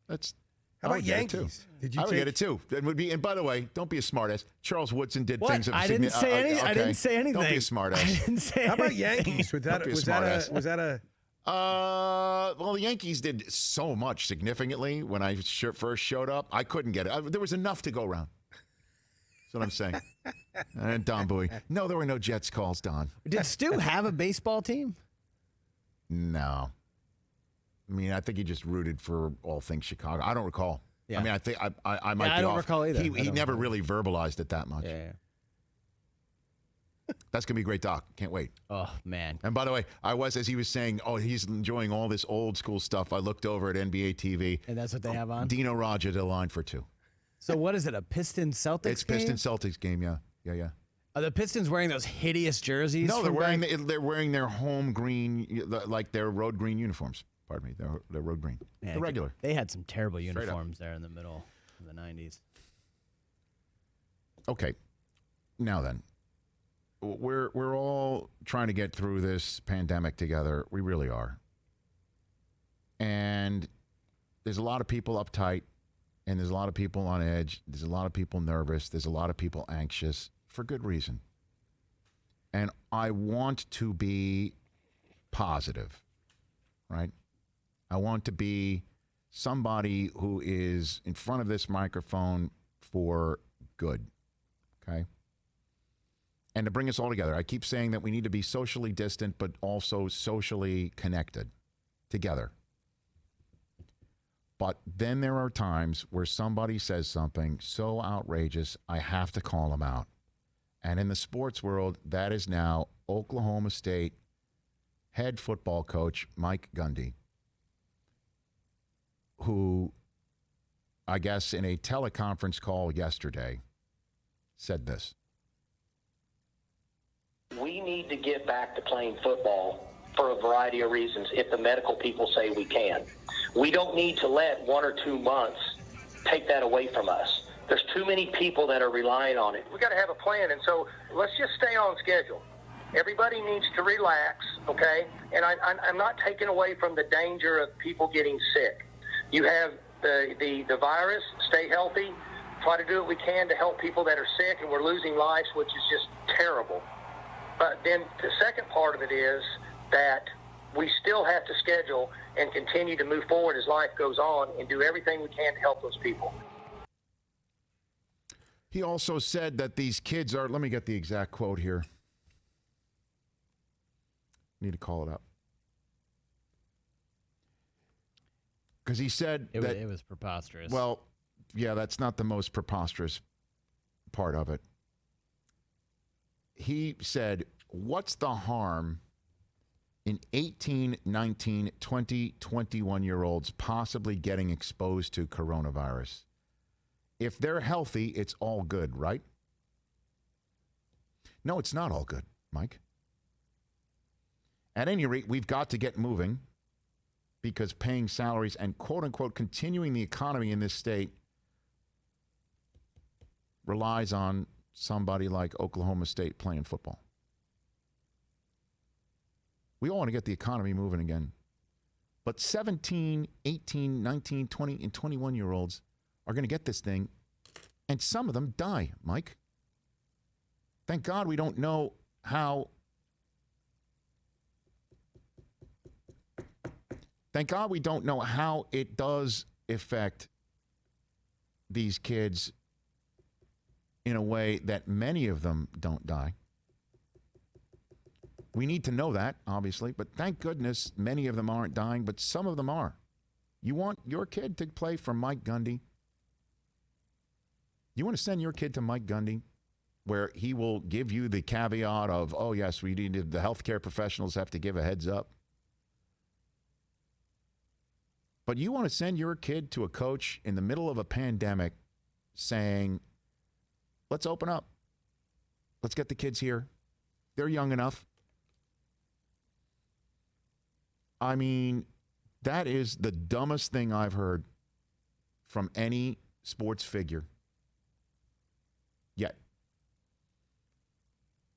Speaker 1: That's.
Speaker 4: How about Yankees?
Speaker 1: I would get it, too. It would be, and by the way, don't be a smartass. Charles Woodson did things.
Speaker 5: I didn't say anything.
Speaker 1: Okay.
Speaker 5: I didn't say anything.
Speaker 1: Don't be a smartass.
Speaker 5: I didn't say
Speaker 4: How about Yankees? Was that a...
Speaker 1: Well, the Yankees did so much significantly when I first showed up. I couldn't get it. There was enough to go around. That's what I'm saying. And Don Bowie. No, there were no Jets calls, Don.
Speaker 5: Did Stu have a baseball team?
Speaker 1: No. I mean, I think he just rooted for all things Chicago. I don't recall. Yeah. I mean, I think I might be off.
Speaker 5: I don't recall either.
Speaker 1: He never really verbalized it that much.
Speaker 5: Yeah.
Speaker 1: That's going to be a great doc. Can't wait.
Speaker 5: Oh, man.
Speaker 1: And by the way, as he was saying, he's enjoying all this old school stuff. I looked over at NBA TV.
Speaker 5: And that's what they have on?
Speaker 1: Dino Radja, the line for two.
Speaker 5: So what is it, a Pistons-Celtics game?
Speaker 1: It's Pistons-Celtics game, yeah.
Speaker 5: Are the Pistons wearing those hideous jerseys?
Speaker 1: No, they're wearing their home green, like their road green uniforms. Pardon me, their road green.
Speaker 5: Yeah,
Speaker 1: the regular.
Speaker 5: They had some terrible uniforms there in the middle of the 90s.
Speaker 1: Okay, now then, we're all trying to get through this pandemic together. We really are. And there's a lot of people uptight, and there's a lot of people on edge. There's a lot of people nervous. There's a lot of people anxious for good reason. And I want to be positive, right? I want to be somebody who is in front of this microphone for good, okay? And to bring us all together. I keep saying that we need to be socially distant, but also socially connected together. But then there are times where somebody says something so outrageous, I have to call them out. And in the sports world, that is now Oklahoma State head football coach Mike Gundy, who, I guess in a teleconference call yesterday, said this.
Speaker 13: We need to get back to playing football for a variety of reasons if the medical people say we can. We don't need to let 1 or 2 months take that away from us. There's too many people that are relying on it. We got to have a plan, and so let's just stay on schedule. Everybody needs to relax, okay? And I'm not taking away from the danger of people getting sick. You have the virus, stay healthy, try to do what we can to help people that are sick, and we're losing lives, which is just terrible. But then the second part of it is that we still have to schedule and continue to move forward as life goes on and do everything we can to help those people.
Speaker 1: He also said that these kids are, let me get the exact quote here. Need to call it up. Because he said
Speaker 5: it was preposterous.
Speaker 1: Well, yeah, that's not the most preposterous part of it. He said, what's the harm in 18, 19, 20, 21-year-olds possibly getting exposed to coronavirus? If they're healthy, it's all good, right? No, it's not all good, Mike. At any rate, we've got to get moving because paying salaries and, quote-unquote, continuing the economy in this state relies on somebody like Oklahoma State playing football. We all want to get the economy moving again. But 17, 18, 19, 20, and 21-year-olds are going to get this thing, and some of them die, Mike. Thank God we don't know how. Thank God we don't know how it does affect these kids in a way that many of them don't die. We need to know that, obviously, but thank goodness many of them aren't dying, but some of them are. You want your kid to play for Mike Gundy? You want to send your kid to Mike Gundy, where he will give you the caveat of, oh, yes, we needed the healthcare professionals have to give a heads up. But you want to send your kid to a coach in the middle of a pandemic saying, let's open up. Let's get the kids here. They're young enough. I mean, that is the dumbest thing I've heard from any sports figure yet.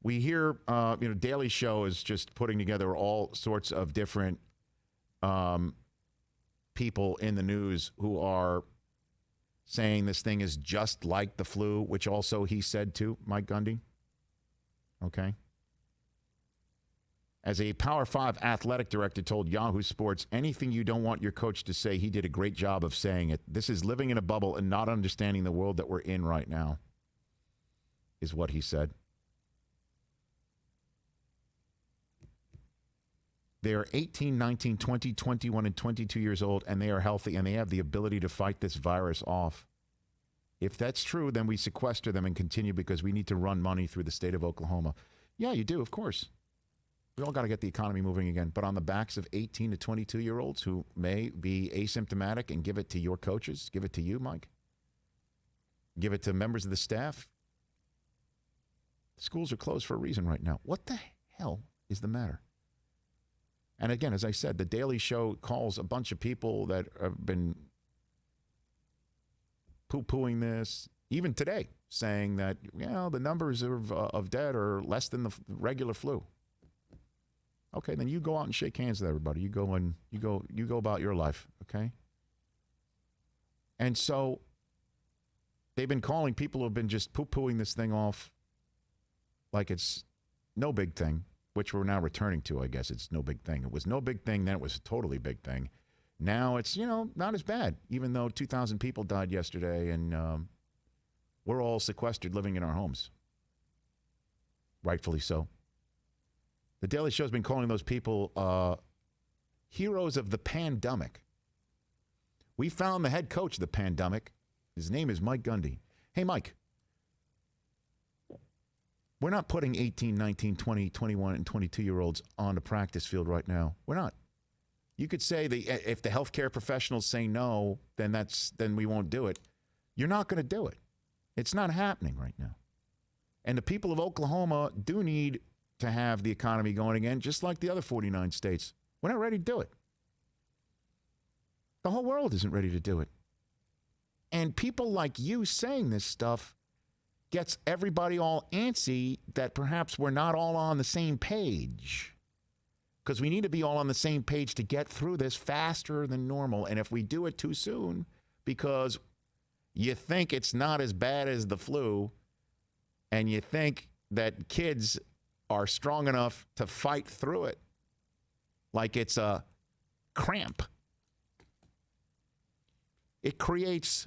Speaker 1: We hear, Daily Show is just putting together all sorts of different people in the news who are saying this thing is just like the flu, which also he said to Mike Gundy. Okay. As a Power 5 athletic director told Yahoo Sports, anything you don't want your coach to say, he did a great job of saying it. This is living in a bubble and not understanding the world that we're in right now, is what he said. They are 18, 19, 20, 21, and 22 years old, and they are healthy, and they have the ability to fight this virus off. If that's true, then we sequester them and continue because we need to run money through the state of Oklahoma. Yeah, you do, of course. We all got to get the economy moving again. But on the backs of 18 to 22-year-olds who may be asymptomatic and give it to your coaches, give it to you, Mike, give it to members of the staff. Schools are closed for a reason right now. What the hell is the matter? And again, as I said, the Daily Show calls a bunch of people that have been poo-pooing this, even today, saying that, the numbers of dead are less than the regular flu. Okay, then you go out and shake hands with everybody. You go about your life, okay? And so they've been calling people who have been just poo-pooing this thing off like it's no big thing, which we're now returning to, I guess. It's no big thing. It was no big thing, then it was a totally big thing. Now it's, not as bad, even though 2,000 people died yesterday and we're all sequestered living in our homes. Rightfully so. The Daily Show's been calling those people heroes of the pandemic. We found the head coach of the pandemic. His name is Mike Gundy. Hey, Mike. We're not putting 18, 19, 20, 21, and 22-year-olds on the practice field right now. We're not. You could say if the healthcare professionals say no, then we won't do it. You're not going to do it. It's not happening right now. And the people of Oklahoma do need to have the economy going again, just like the other 49 states. We're not ready to do it. The whole world isn't ready to do it. And people like you saying this stuff gets everybody all antsy that perhaps we're not all on the same page. Because we need to be all on the same page to get through this faster than normal. And if we do it too soon because you think it's not as bad as the flu and you think that kids are strong enough to fight through it like it's a cramp, it creates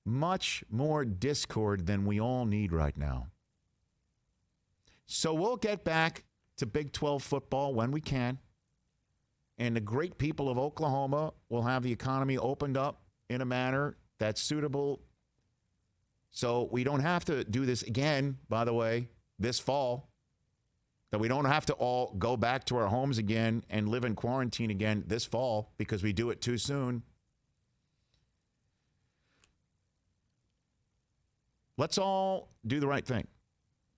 Speaker 1: much more discord than we all need right now. So we'll get back to Big 12 football when we can. And the great people of Oklahoma will have the economy opened up in a manner that's suitable. So we don't have to do this again, by the way, this fall. That we don't have to all go back to our homes again and live in quarantine again this fall because we do it too soon. Let's all do the right thing.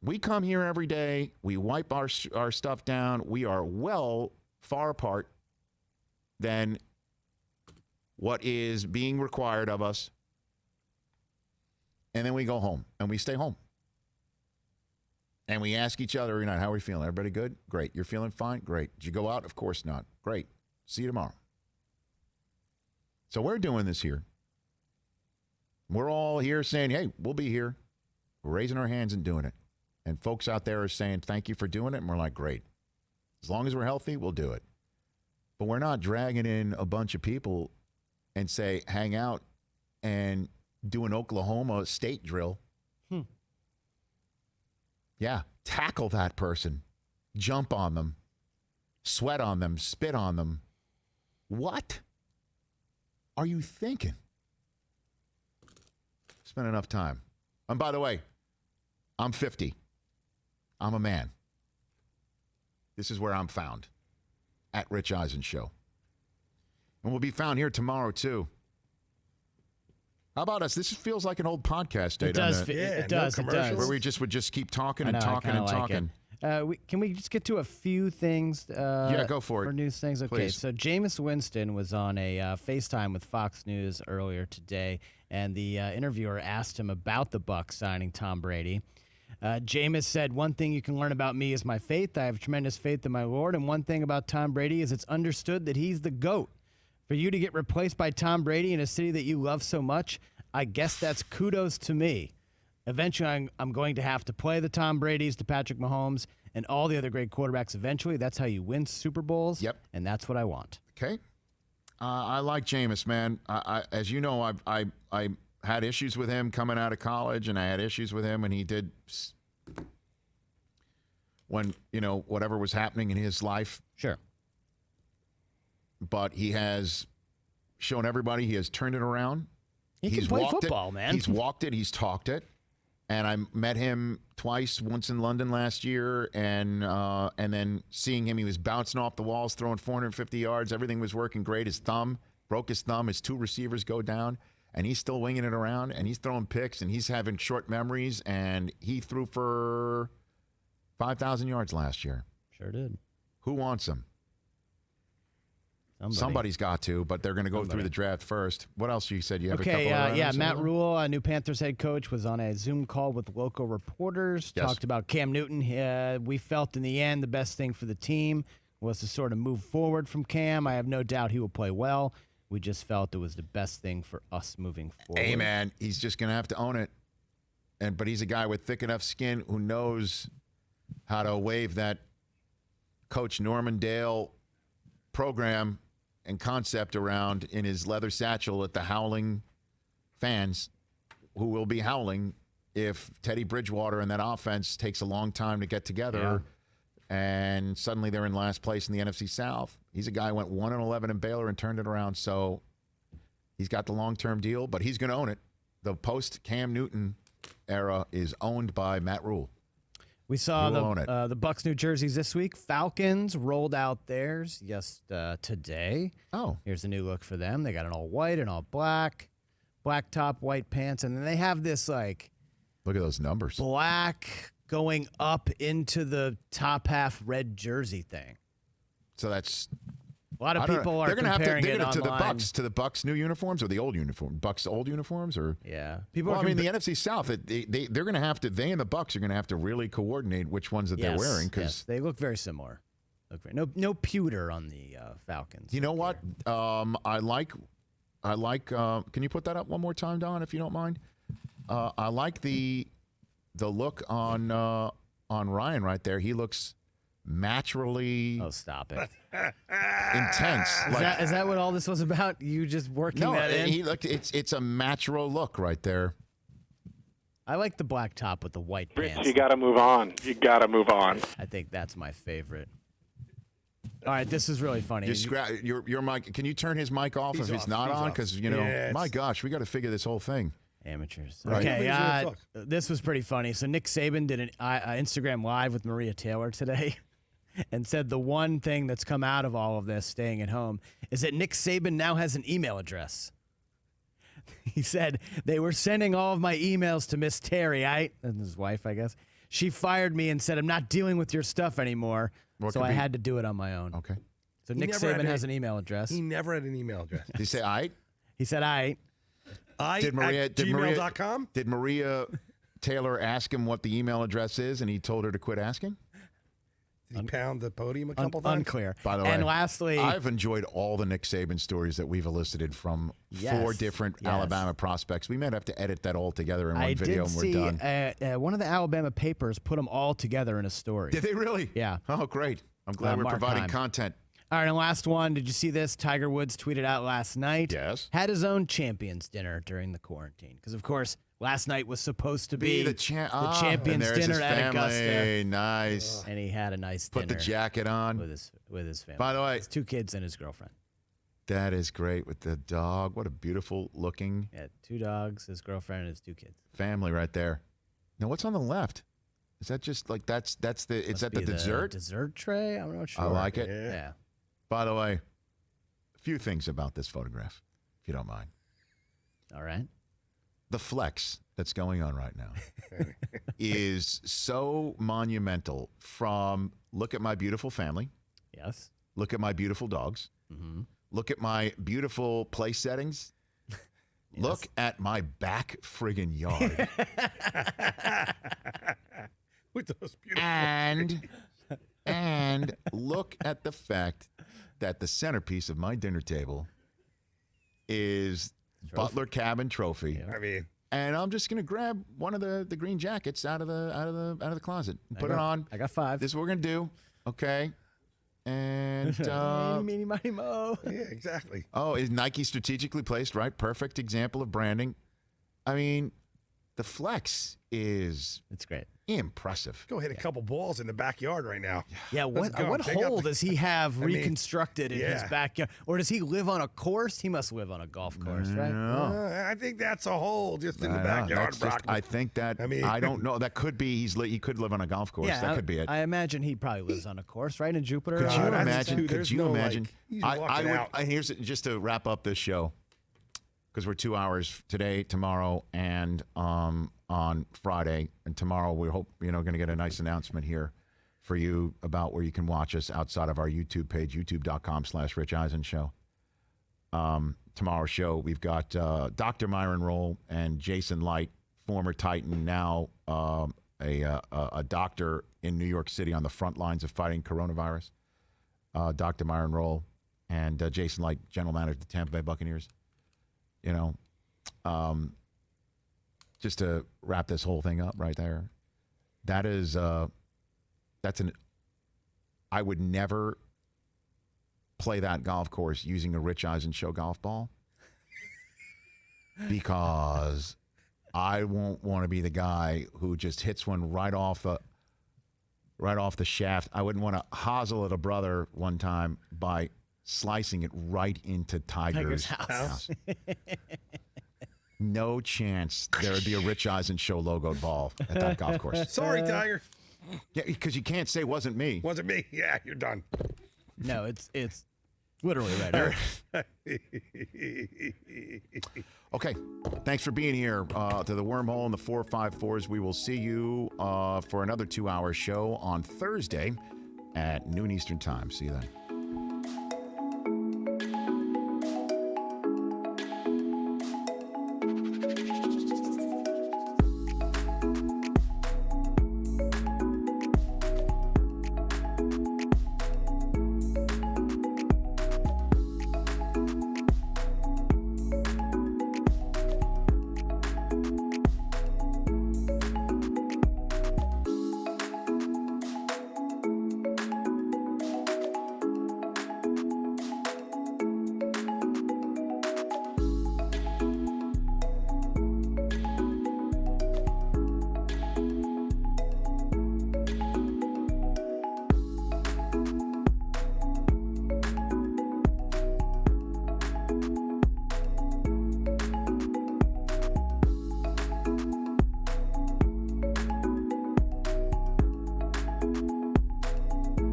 Speaker 1: We come here every day. We wipe our stuff down. We are far apart than what is being required of us. And then we go home and we stay home. And we ask each other every night, how are we feeling? Everybody good? Great. You're feeling fine? Great. Did you go out? Of course not. Great. See you tomorrow. So we're doing this here. We're all here saying, hey, we'll be here. We're raising our hands and doing it. And folks out there are saying, thank you for doing it. And we're like, great. As long as we're healthy, we'll do it. But we're not dragging in a bunch of people and say, hang out and do an Oklahoma state drill. Yeah, tackle that person. Jump on them. Sweat on them. Spit on them. What are you thinking? Spend enough time. And by the way, I'm 50. I'm a man. This is where I'm found. At Rich Eisen Show. And we'll be found here tomorrow, too. How about us? This feels like an old podcast day, doesn't it?
Speaker 5: It does.
Speaker 1: Where we would just keep talking and talking and talking.
Speaker 5: Can we just get to a few things?
Speaker 1: Yeah, go for it.
Speaker 5: For news things. Okay,
Speaker 1: Please.
Speaker 5: so Jameis Winston was on a FaceTime with Fox News earlier today, and the interviewer asked him about the Bucs signing Tom Brady. Jameis said, one thing you can learn about me is my faith. I have tremendous faith in my Lord, and one thing about Tom Brady is it's understood that he's the GOAT. For you to get replaced by Tom Brady in a city that you love so much, I guess that's kudos to me. Eventually, I'm going to have to play the Tom Bradys, the Patrick Mahomes, and all the other great quarterbacks eventually. That's how you win Super Bowls.
Speaker 1: Yep.
Speaker 5: And that's what I want.
Speaker 1: Okay. I like Jameis, man. As you know, I had issues with him coming out of college, and I had issues with him when he did when, whatever was happening in his life.
Speaker 5: Sure.
Speaker 1: But he has shown everybody he has turned it around.
Speaker 5: He's play football, man.
Speaker 1: He's walked it. He's talked it. And I met him twice, once in London last year, and then seeing him, he was bouncing off the walls, throwing 450 yards. Everything was working great. His thumb, broke his thumb. His two receivers go down. and he's still winging it around, and he's throwing picks, and he's having short memories, and he threw for 5,000 yards last year.
Speaker 5: Sure did.
Speaker 1: Who wants him? Somebody's got to, but they're going to go through the draft first. What else you said? You have a couple of
Speaker 5: Matt Rule, a new Panthers head coach, was on a Zoom call with local reporters, talked about Cam Newton. We felt in the end the best thing for the team was to sort of move forward from Cam. I have no doubt he will play well. We just felt it was the best thing for us moving forward.
Speaker 1: Hey, man, he's just going to have to own it. But he's a guy with thick enough skin who knows how to wave that Coach Norman Dale program and concept around in his leather satchel at the howling fans who will be howling if Teddy Bridgewater and that offense takes a long time to get together and suddenly they're in last place in the NFC South. He's a guy who went 1-11 in Baylor and turned it around, so he's got the long-term deal, but he's going to own it. The post-Cam Newton era is owned by Matt Rule.
Speaker 5: We saw the Bucs new jerseys this week. Falcons rolled out theirs today.
Speaker 1: Oh.
Speaker 5: Here's a new look for them. They got an all white and all black top, white pants, and then they have this like
Speaker 1: look at those numbers.
Speaker 5: Black going up into the top half red jersey thing.
Speaker 1: So that's
Speaker 5: a lot of people are comparing it online.
Speaker 1: To the Bucs new uniforms or the old uniform? Bucs old uniforms or
Speaker 5: people.
Speaker 1: Well, I mean, the NFC South, they're going to have to. They and the Bucs are going to have to really coordinate which ones that they're wearing because
Speaker 5: they look very similar. No pewter on the Falcons.
Speaker 1: You know what? I like. Can you put that up one more time, Don, if you don't mind? I like the look on Ryan right there. He looks naturally.
Speaker 5: Oh, stop it.
Speaker 1: Intense.
Speaker 5: Is that what all this was about? You just working that in?
Speaker 1: It's a natural look right there.
Speaker 5: I like the black top with the white pants.
Speaker 14: You got to move on.
Speaker 5: I think that's my favorite. All right, this is really funny.
Speaker 1: Your mic. Can you turn his mic off if it's not on? Because my gosh, we got to figure this whole thing.
Speaker 5: Amateurs.
Speaker 1: Right.
Speaker 5: Okay, this was pretty funny. So Nick Saban did an Instagram Live with Maria Taylor today and said the one thing that's come out of all of this, staying at home, is that Nick Saban now has an email address. He said, they were sending all of my emails to Miss Terry, and his wife, I guess. She fired me and said, I'm not dealing with your stuff anymore, so I had to do it on my own.
Speaker 1: Okay.
Speaker 5: So Nick Saban has an email address.
Speaker 4: He never had an email address.
Speaker 1: Did he say I?
Speaker 5: He said I.
Speaker 4: gmail.com?
Speaker 1: Did Maria Taylor ask him what the email address is, and he told her to quit asking?
Speaker 4: Did he pound the podium a couple times?
Speaker 5: Unclear.
Speaker 1: By the way,
Speaker 5: and lastly,
Speaker 1: I've enjoyed all the Nick Saban stories that we've elicited from 4 different Alabama prospects. We might have to edit that all together in one video, and we're done.
Speaker 5: I did see one of the Alabama papers put them all together in a story.
Speaker 1: Did they really?
Speaker 5: Yeah.
Speaker 1: Oh, great. I'm glad we're providing content.
Speaker 5: All right, and last one. Did you see this? Tiger Woods tweeted out last night.
Speaker 1: Yes.
Speaker 5: Had his own champions dinner during the quarantine. Because, of course, last night was supposed to be the champions dinner at Augusta.
Speaker 1: Nice.
Speaker 5: And he had a nice dinner.
Speaker 1: Put the jacket on.
Speaker 5: With his family.
Speaker 1: By the way.
Speaker 5: His 2 kids and his girlfriend.
Speaker 1: That is great with the dog. What a beautiful looking.
Speaker 5: Yeah, 2 dogs, his girlfriend, and his 2 kids.
Speaker 1: Family right there. Now, what's on the left? Is that just like is that the dessert?
Speaker 5: Dessert tray? I'm not sure.
Speaker 1: I like it.
Speaker 5: Yeah.
Speaker 1: By the way, a few things about this photograph, if you don't mind.
Speaker 5: All right.
Speaker 1: The flex that's going on right now is so monumental from look at my beautiful family.
Speaker 5: Yes.
Speaker 1: Look at my beautiful dogs.
Speaker 5: Mm-hmm.
Speaker 1: Look at my beautiful place settings. Yes. Look at my back friggin' yard.
Speaker 4: With those beautiful
Speaker 1: and look at the fact that the centerpiece of my dinner table is Butler Cabin trophy.
Speaker 4: Yeah. I mean,
Speaker 1: and I'm just gonna grab one of the green jackets out of the closet and put it on.
Speaker 5: I got 5.
Speaker 1: This is what we're gonna do, okay? And
Speaker 5: meeny, miny, mo.
Speaker 4: Yeah, exactly.
Speaker 1: Oh, is Nike strategically placed? Right, perfect example of branding. I mean, the flex is
Speaker 5: great.
Speaker 1: Impressive.
Speaker 4: Go hit a couple balls in the backyard right now.
Speaker 5: Yeah, what hole does he have reconstructed in his backyard? Or does he live on a course? He must live on a golf course, right?
Speaker 4: I think that's a hole just in the backyard, Brock.
Speaker 1: I think that, I don't know. That could be, he could live on a golf course.
Speaker 5: Yeah,
Speaker 1: that could be it.
Speaker 5: I imagine he probably lives on a course, right, in Jupiter?
Speaker 1: Could you imagine?
Speaker 4: He's
Speaker 1: I would,
Speaker 4: walking out.
Speaker 1: here's just to wrap up this show. because we're 2 hours today, tomorrow, and on Friday. And tomorrow we hope, going to get a nice announcement here for you about where you can watch us outside of our YouTube page, youtube.com/Rich Eisen Show. Tomorrow's show, we've got Dr. Myron Roll and Jason Light, former Titan, now a doctor in New York City on the front lines of fighting coronavirus. Dr. Myron Roll and Jason Light, general manager of the Tampa Bay Buccaneers. Just to wrap this whole thing up right there, I would never play that golf course using a Rich Eisen Show golf ball because I won't want to be the guy who just hits one right off the shaft. I wouldn't want to hosel at a brother one time by slicing it right into Tiger's house. No chance there would be a Rich Eisen Show logoed ball at that golf course.
Speaker 4: Sorry, Tiger.
Speaker 1: Yeah, because you can't say wasn't me.
Speaker 4: Wasn't me. Yeah, you're done.
Speaker 5: No, it's literally right here.
Speaker 1: Okay, thanks for being here to the Wormhole and the 454s. We will see you for another 2-hour show on Thursday at noon Eastern Time. See you then.